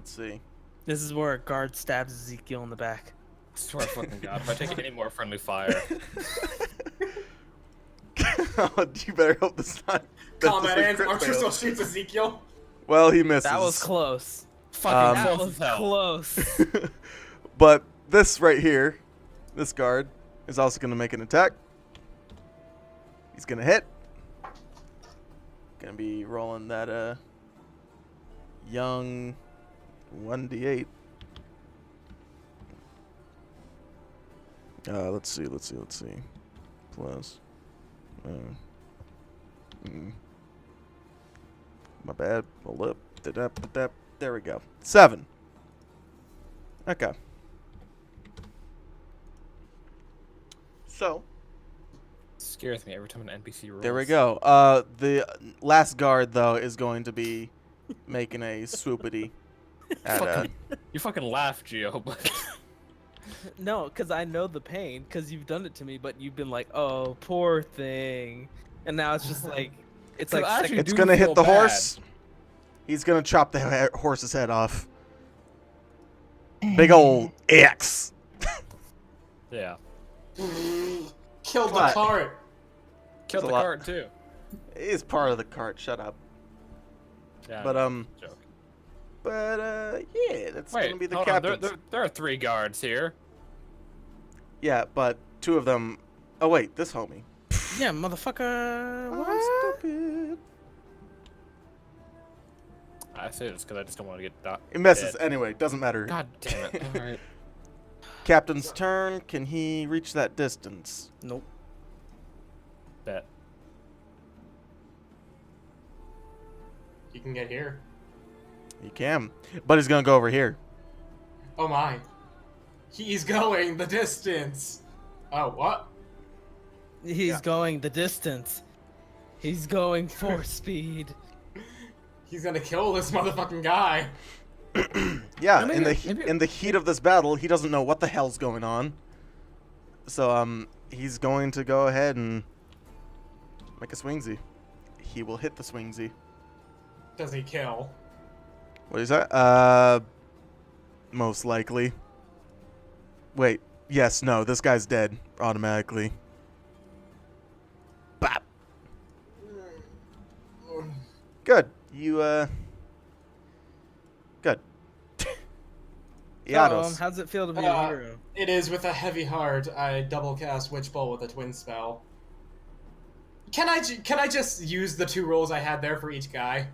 see. This is where a guard stabs Ezekiel in the back. I swear to fucking god, if I take any more friendly fire. Oh, you better hope this not. that Combat this ends. crit Archer still fails. shoots Ezekiel. Well, he misses. That was close. Fucking That close was as hell. close. But this right here, this guard, is also going to make an attack. He's going to hit. Going to be rolling that young 1d8. Let's see. Plus. My bad. Hold up. There we go. 7. Okay. So, Scares me every time an NPC rolls. there we go. The last guard, though, is going to be making a swoopity at You fucking laugh, Gio, but No, because I know the pain, because you've done it to me, but you've been like, oh, poor thing. And now it's just like, it's like, I actually It's do going to hit feel the bad. horse. He's going to chop the horse's head off. Big old X. Yeah. Killed the What? cart. Killed a the lot. cart too. He's part of the cart. Shut up. Yeah, But joke. yeah, that's Wait, gonna be the hold on. captain's. There are 3 guards here. Yeah, but 2 of them. Oh wait, this homie. Yeah, motherfucker. What? I'm stupid. I say this because I just don't want to get It misses dead. anyway. Doesn't matter. God damn it. All right. Captain's turn. Can he reach that distance? Nope. Bet. You can get here. He can, but he's gonna go over here. Oh my. He's going the distance. Oh, what? He's going the distance. He's going force speed. He's gonna kill this motherfucking guy. Yeah, No, maybe- in the heat of this battle, he doesn't know what the hell's going on. So he's going to go ahead and make a swingsy. He will hit the swingsy. Does he kill? What is that? Most likely. Wait. Yes. No. This guy's dead automatically. Bop. Good. You Good. Iados. How's it feel to be a hero? It is with a heavy heart. I double cast Witch Bolt with a twin spell. Can I just use the 2 rolls I had there for each guy?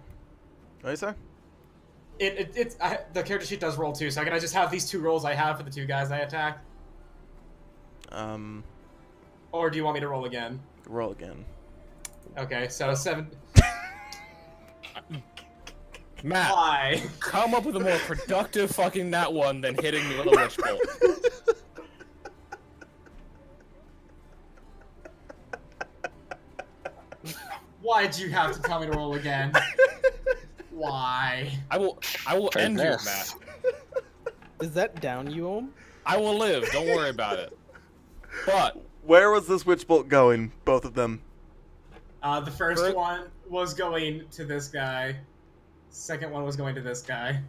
What do you say? The character sheet does roll 2, so can I just have these 2 rolls I have for the 2 guys I attacked? Or do you want me to roll again? Roll again. Okay, so 7. Matt, Why? come up with a more productive fucking nat 1 than hitting me with a witch bolt. Why'd you have to tell me to roll again? Why? I will For end you, this. Matt. Is that down you, Om? I will live. Don't worry about it. But Where was this witch bolt going? Both of them. The first one was going to this guy. Second one was going to this guy.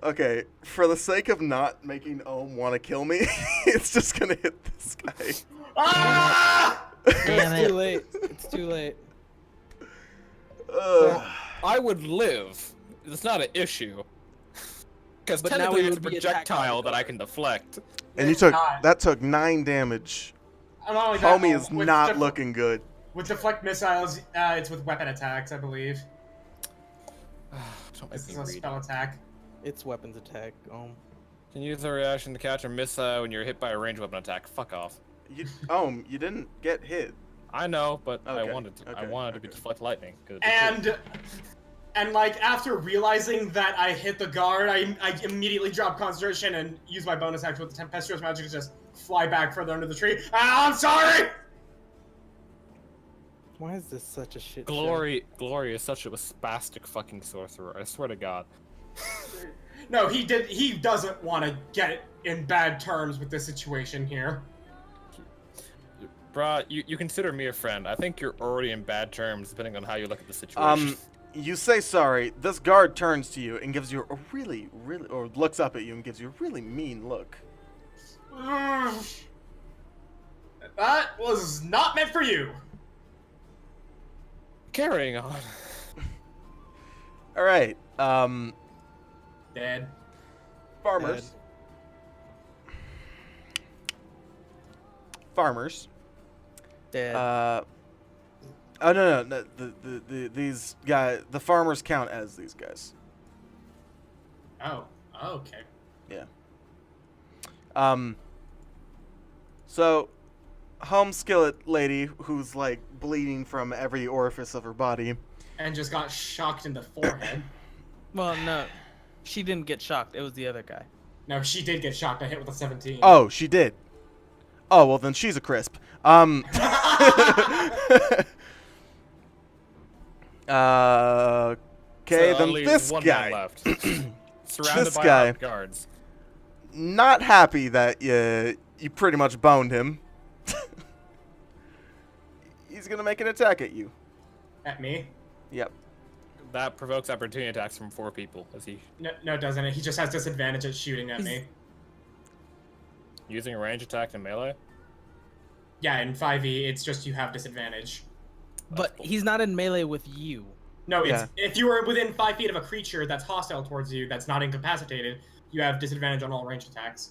Okay, for the sake of not making Ohm want to kill me, it's just gonna hit this guy. Ah! Damn It's too it. late. It's too late. Ugh. I would live. It's not an issue. Because But now technically we it's a would be attacked by projectile the that I can deflect. And you It's took not. that took 9 damage. Not only that, Homie is with not looking good. With deflect missiles, it's with weapon attacks, I believe. Don't This make is me a read. spell attack. It's weapons attack, Om. Can use a reaction to catch or miss when you're hit by a ranged weapon attack. Fuck off. Ohm, you didn't get hit. I know, but I Okay, wanted to. I okay, wanted to be okay. deflect lightning. 'Cause it'd be cool. And like after realizing that I hit the guard, I immediately drop concentration and use my bonus action with the tempestuous magic to just fly back further under the tree. Ah, I'm sorry. Why is this such a shit show? Glory is such a spastic fucking sorcerer. I swear to God. No, he did. He doesn't want to get in bad terms with this situation here. Bruh, you consider me a friend. I think you're already in bad terms, depending on how you look at the situation. You say sorry. This guard turns to you and gives you a really, or looks up at you and gives you a really mean look. That was not meant for you. Carrying on. All right. Dead. Farmers. Farmers. Dead. Oh no, these guys. The farmers count as these guys. Oh. Okay. Yeah. So, home skillet lady who's like bleeding from every orifice of her body. And just got shocked in the forehead. Well, no. She didn't get shocked. It was the other guy. No, she did get shocked. I hit with a 17. Oh, she did. Oh well, then she's a crisp. Okay, So that then leaves this one man guy. left. Surrounded This by guy. armed guards. Not happy that you pretty much boned him. He's gonna make an attack at you. At me? Yep. That provokes opportunity attacks from 4 people. As he No, it doesn't. He just has disadvantage at shooting at me. using a range attack in melee. Yeah, in 5e, it's just you have disadvantage. But he's not in melee with you. No, Yeah. if you are within 5 feet of a creature that's hostile towards you, that's not incapacitated, you have disadvantage on all ranged attacks.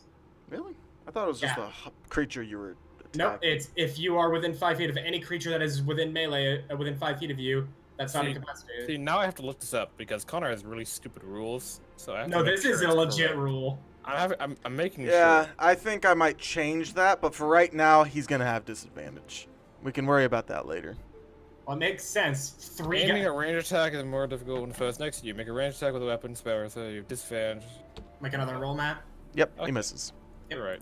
Really? I thought it was just Yeah. a creature you were attacking. Nope, it's if you are within 5 feet of any creature that is within melee, within 5 feet of you, that's not incapacitated. See, now I have to look this up because Connor has really stupid rules. So I have No, to make this sure is a it's legit correct. rule. I'm making Yeah, sure. I think I might change that, but for right now, he's gonna have disadvantage. We can worry about that later. Well, it makes sense. 3 Aiming guys. a range attack is more difficult when first next to you. Make a range attack with a weapon spell, so you have disadvantage. Make another roll, Matt. Yep, Okay. he misses. You're right.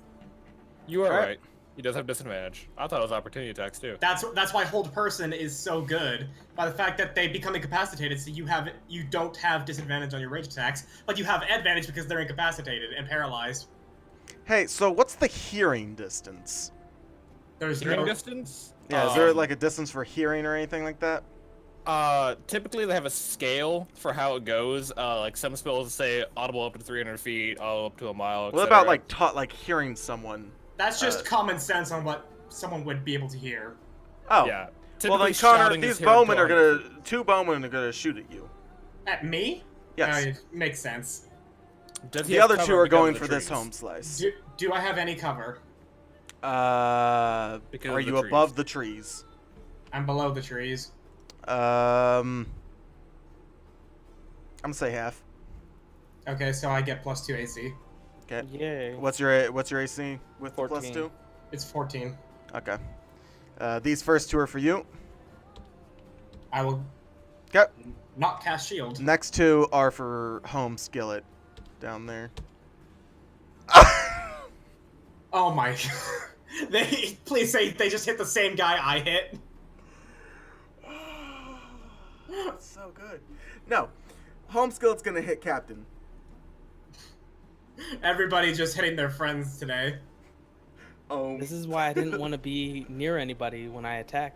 You are Alright. right. He does have disadvantage. I thought it was opportunity attacks too. That's why hold person is so good. By the fact that they become incapacitated, so you don't have disadvantage on your range attacks, but you have advantage because they're incapacitated and paralyzed. Hey, so what's the hearing distance? There's Hearing no distance? Yeah, is there like a distance for hearing or anything like that? Typically they have a scale for how it goes. Like some spells say audible up to 300 feet, all up to a mile. What about like hearing someone? That's just common sense on what someone would be able to hear. Oh, Yeah. well Typically then Connor, shouting is these heard bowmen are to two bowmen are gonna shoot at you. At me? Yes. Makes sense. Does he The have other cover two are because of going the for this trees? home slice. Do I have any cover? Because Are of the you trees. above the trees? I'm below the trees. I'm gonna say half. Okay, so I get +2 AC. Okay. Yay. What's your AC with the 14. +2? It's 14. Okay. These first two are for you. I will Okay. not cast shield. Next two are for home skillet down there. Oh my. Please say they just hit the same guy I hit. That's so good. No. Home skillet's gonna hit Captain. Everybody just hitting their friends today. Oh. This is why I didn't want to be near anybody when I attack.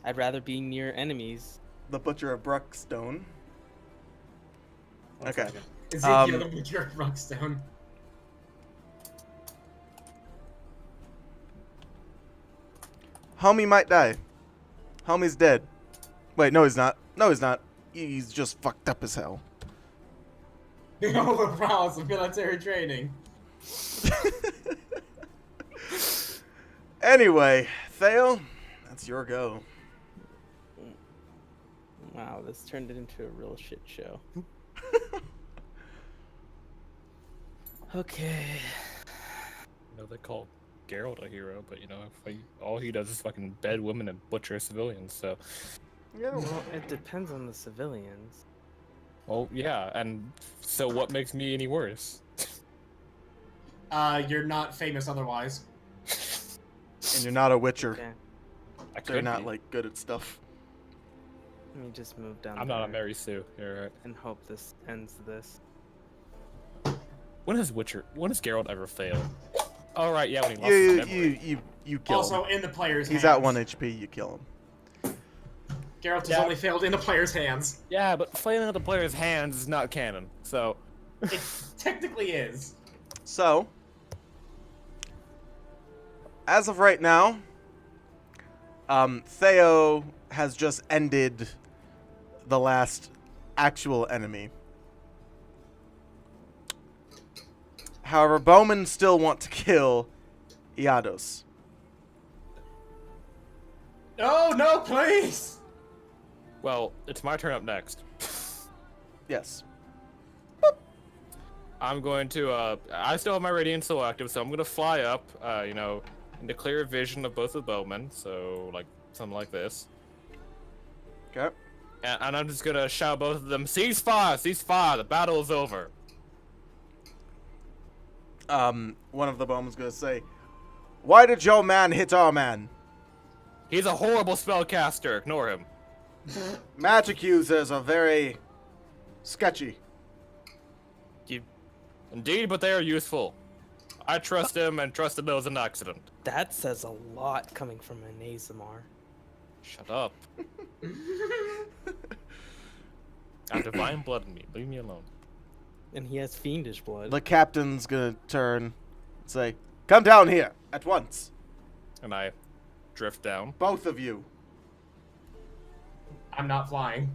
I'd rather be near enemies. The Butcher of Bruckstone. One Okay. second. Ezekiel the Butcher of Rockstone. Homie might die. Homie's dead. Wait, no he's not. No he's not. He's just fucked up as hell. Behold the prowess of military training. Anyway, Theo, that's your go. Wow, this turned it into a real shit show. Okay. You know, they call Geralt a hero, but you know, all he does is fucking bed women and butcher civilians. So, Well, it depends on the civilians. well, yeah. And so, what makes me any worse? You're not famous otherwise. And you're not a witcher. Okay. I So you're could not be. like good at stuff. Let me just move down I'm not a there Mary Sue. You're right. and hope this ends this. When has Geralt ever failed? All right, yeah, when he lost You his memory. you kill Also him. in the player's He's hands. at 1 HP, you kill him. Geralt has Yeah. only failed in the player's hands. Yeah, but flailing at the player's hands is not canon. So, It technically is. So, as of right now, Theo has just ended the last actual enemy. However, Bowmen still want to kill Iados. No, please! well, it's my turn up next. Yes. I'm going to, I still have my radiant still active, so I'm going to fly up, you know, into clear vision of both the bowmen, so, like, something like this. Okay. And I'm just going to shout both of them, ceasefire, ceasefire, the battle is over. One of the Bowmen's gonna say, "Why did your man hit our man? He's a horrible spellcaster, ignore him. Magic users are very sketchy." Indeed, but they are useful. I trust him and trust him it was an accident. That says a lot coming from an ASMR. Shut up. I have divine blood in me, leave me alone. And he has fiendish blood. The captain's gonna turn and say, "Come down here at once, And I drift down. both of you." I'm not flying.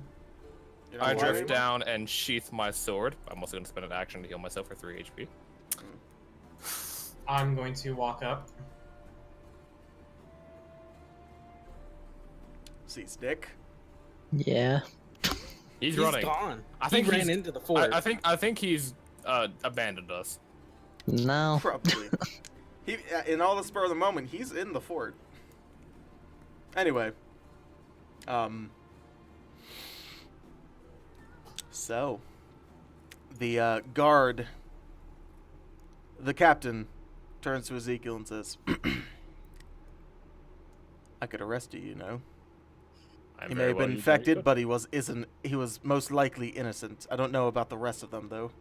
You're I not drift worried? down and sheath my sword. I'm also going to spend an action to heal myself for 3 HP. I'm going to walk up. See, Stick. Yeah. He's He's running. gone. I think he ran he's- into the fort. I think he's abandoned us. No. Probably. He, in all the spur of the moment, he's in the fort. Anyway. So, the guard, the captain, turns to Ezekiel and says, I could arrest you, you know. He may have been infected, but he was most likely innocent. I don't know about the rest of them, though.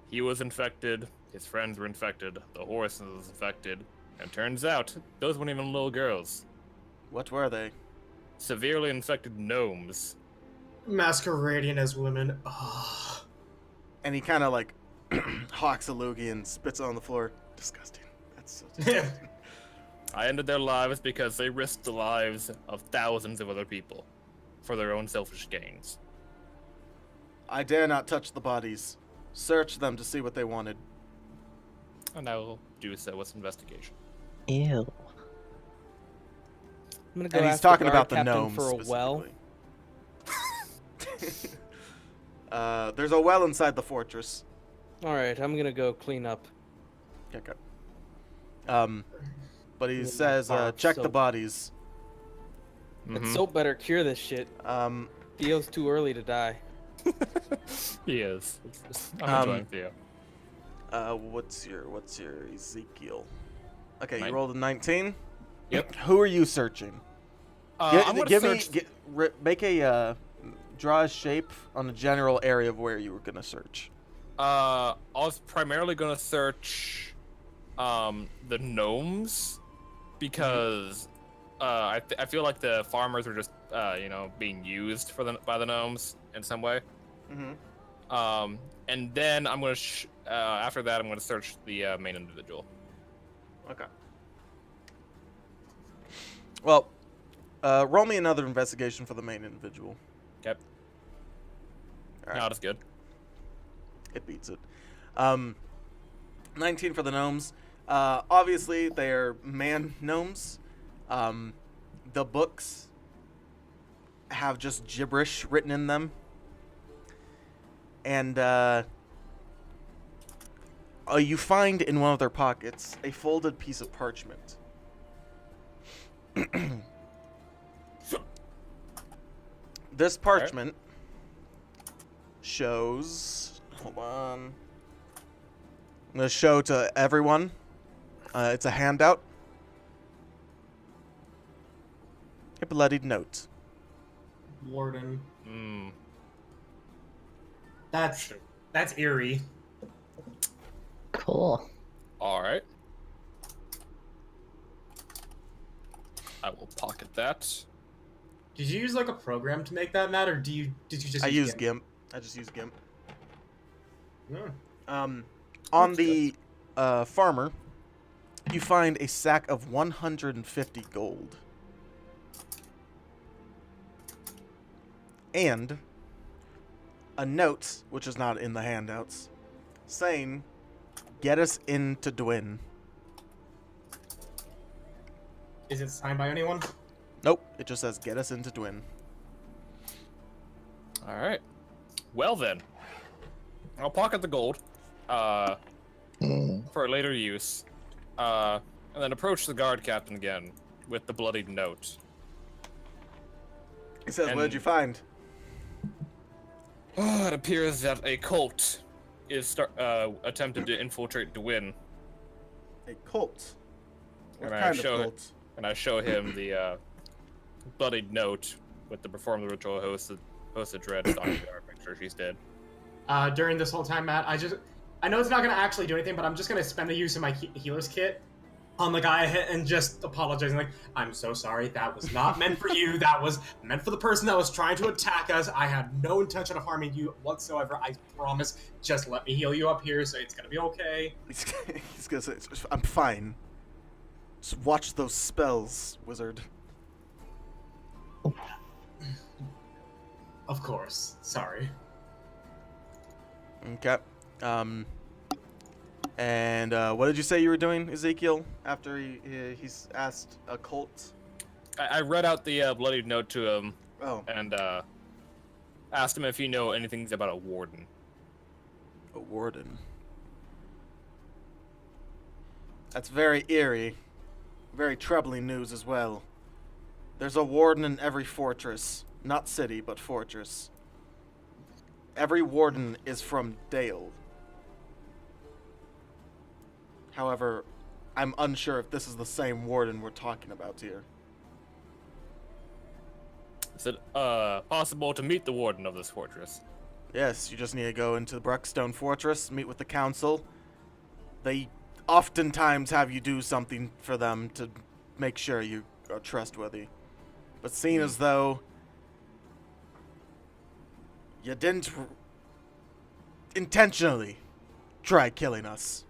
He was infected, his friends were infected, the horse was infected, and turns out, those weren't even little girls. What were they? Severely infected gnomes. Masquerading as women. Ugh. And he kind of like hawks a loogie and spits it on the floor. Disgusting. That's so disgusting. I ended their lives because they risked the lives of thousands of other people for their own selfish gains. I dare not touch the bodies. Search them to see what they wanted. And I will do so with investigation. Ew. I'm gonna go And he's ask talking the about guard the captain gnomes for a well. specifically. There's a well inside the fortress. All right, I'm gonna go clean up. Okay. But he Yeah, says, bar check the soap. bodies. That Mhm. soap better cure this shit. Theo's too early to die. He is. I'm Um, enjoying Theo. What's your Ezekiel? Okay, you Nine. rolled a 19. Yep. Who are you searching? I'm gonna search. Make a draw a shape on the general area of where you were gonna search. I was primarily gonna search, the gnomes, because, I feel like the farmers are just, being used by the gnomes in some way. Mm-hmm. And then I'm gonna, after that, I'm gonna search the main individual. Okay. Well, roll me another investigation for the main individual. Okay. All right. No, that's good. It beats it. 19 for the gnomes. Obviously, they're man gnomes. The books have just gibberish written in them. And you find in one of their pockets a folded piece of parchment. This parchment shows... Hold on. I'm going to show to everyone. It's a handout. A bloodied note. Warden. Mm. That's eerie. Cool. All right. I will pocket that. Did you use like a program to make that, Matt, or did you just? I use used GIMP. I just used GIMP. Hmm. On the farmer, you find a sack of 150 gold. And a note, which is not in the handouts, saying, get us into Dwin. Is it signed by anyone? Nope, it just says, get us into Dwin. All right. Well then, I'll pocket the gold for later use, and then approach the guard captain again with the bloodied note. It says, what did And- you find? It appears that a cult is attempted to infiltrate Dwin, A cult. What And kind I show of it- cult? and I show him the bloodied note with the perform the ritual hostage red on the arm. Make sure she's dead. During this whole time, Matt, I know it's not gonna actually do anything, but I'm just gonna spend the use of my healer's kit on the guy I hit and just apologizing, like, I'm so sorry, that was not meant for you, that was meant for the person that was trying to attack us, I had no intention of harming you whatsoever, I promise, just let me heal you up here, so it's gonna be okay. He's gonna say, I'm fine. Just watch those spells, wizard. Of course. Sorry. Okay. And what did you say you were doing, Ezekiel? After he's asked a cult. I read out the bloody note to him Oh, and asked him if he know anything about a warden. a warden. That's very eerie. Very troubling news as well. There's a warden in every fortress. Not city, but fortress. Every warden is from Dale. However, I'm unsure if this is the same warden we're talking about here. Is it possible to meet the warden of this fortress? Yes, you just need to go into the Bruckstone Fortress, meet with the council. They oftentimes have you do something for them to make sure you are trustworthy. But seeing as though you didn't intentionally try killing us,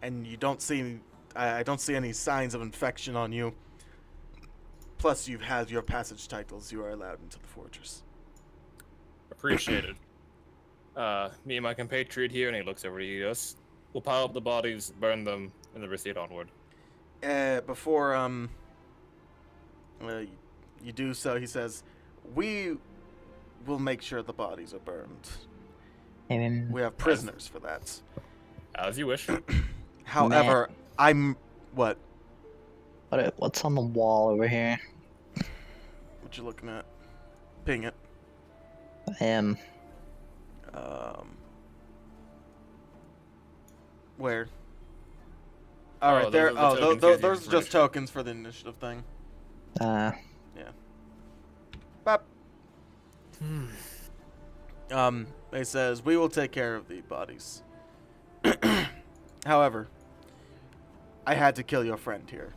and you don't see, I don't see any signs of infection on you. Plus, you've had your passage titles. You are allowed into the fortress. Appreciated. Me and my compatriot here, and he looks over to you. Us. We'll pile up the bodies, burn them, and then proceed onward. Before you do so, he says, "We will make sure the bodies are burned. We have prisoners for that. As you wish. However, I'm what? What's on the wall over here? What you looking at? Ping it. I am. Where? All right, those there. are the Oh, tokens those used are for just initiative. tokens for the initiative thing. Uh, Bop. He says, we will take care of the bodies. However, I had to kill your friend here.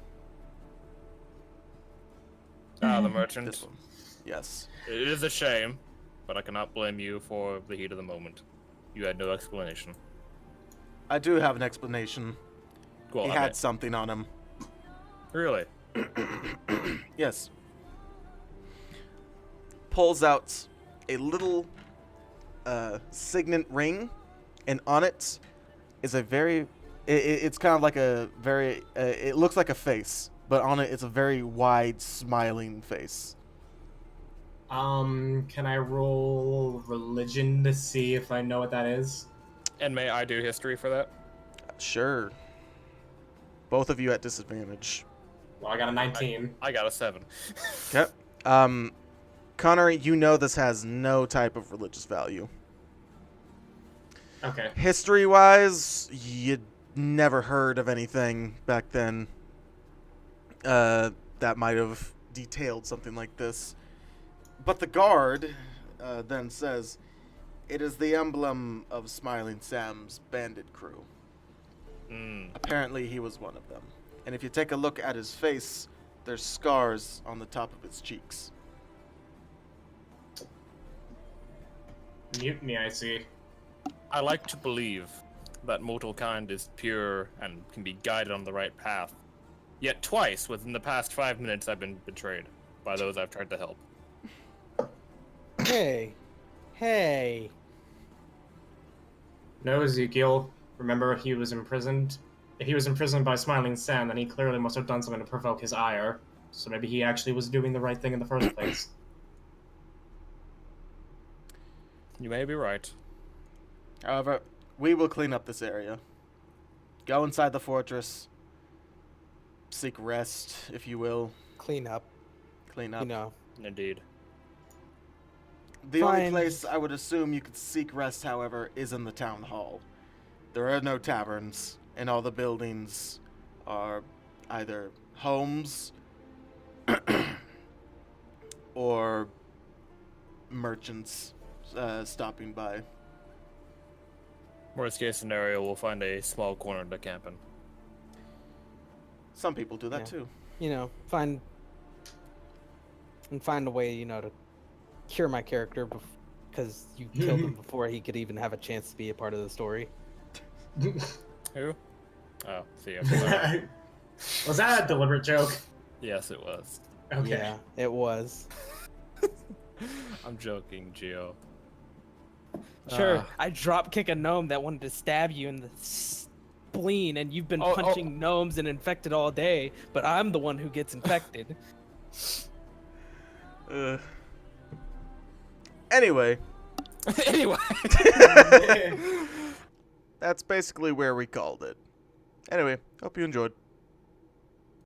The merchant. This one. Yes. It is a shame, but I cannot blame you for the heat of the moment. You had no explanation. I do have an explanation. Go on, He had something on him. Really? Yes. Pulls out a little signet ring, and on it is a very... It's kind of like a very... it looks like a face, but on it it's a very wide, smiling face. Can I roll religion to see if I know what that is? And may I do history for that? Sure. Both of you at disadvantage. Well, I got a 19. I got a 7. Okay. Connor, you know this has no type of religious value. Okay. History-wise, you'd never heard of anything back then that might have detailed something like this. But the guard then says, it is the emblem of Smiling Sam's bandit crew. Apparently he was one of them. And if you take a look at his face, there's scars on the top of his cheeks. Mutiny, I see. I like to believe that mortal kind is pure and can be guided on the right path. Yet twice within the past 5 minutes I've been betrayed by those I've tried to help. Hey. No, Ezekiel. Remember, he was imprisoned? If he was imprisoned by Smiling Sam, then he clearly must have done something to provoke his ire. So maybe he actually was doing the right thing in the first place. You may be right. However, we will clean up this area. Go inside the fortress. Seek rest, if you will. Clean up. Clean up. You know. Indeed. The only Fine. place I would assume you could seek rest, however, is in the town hall. There are no taverns, and all the buildings are either homes or merchants stopping by. Worst case scenario, we'll find a small corner to camp in. Some people do that Yeah. too. You know, find a way, you know, to cure my character because you killed him before he could even have a chance to be a part of the story. Who? Oh, see, I'm sorry. Was that a deliberate joke? Yes, it was. Okay. Yeah, it was. I'm joking, Gio. Sure, I drop kick a gnome that wanted to stab you in the spleen, and you've been Oh, punching gnomes and infected all day, but I'm the one who gets infected. Anyway, Anyway. that's basically where we called it. Anyway, hope you enjoyed.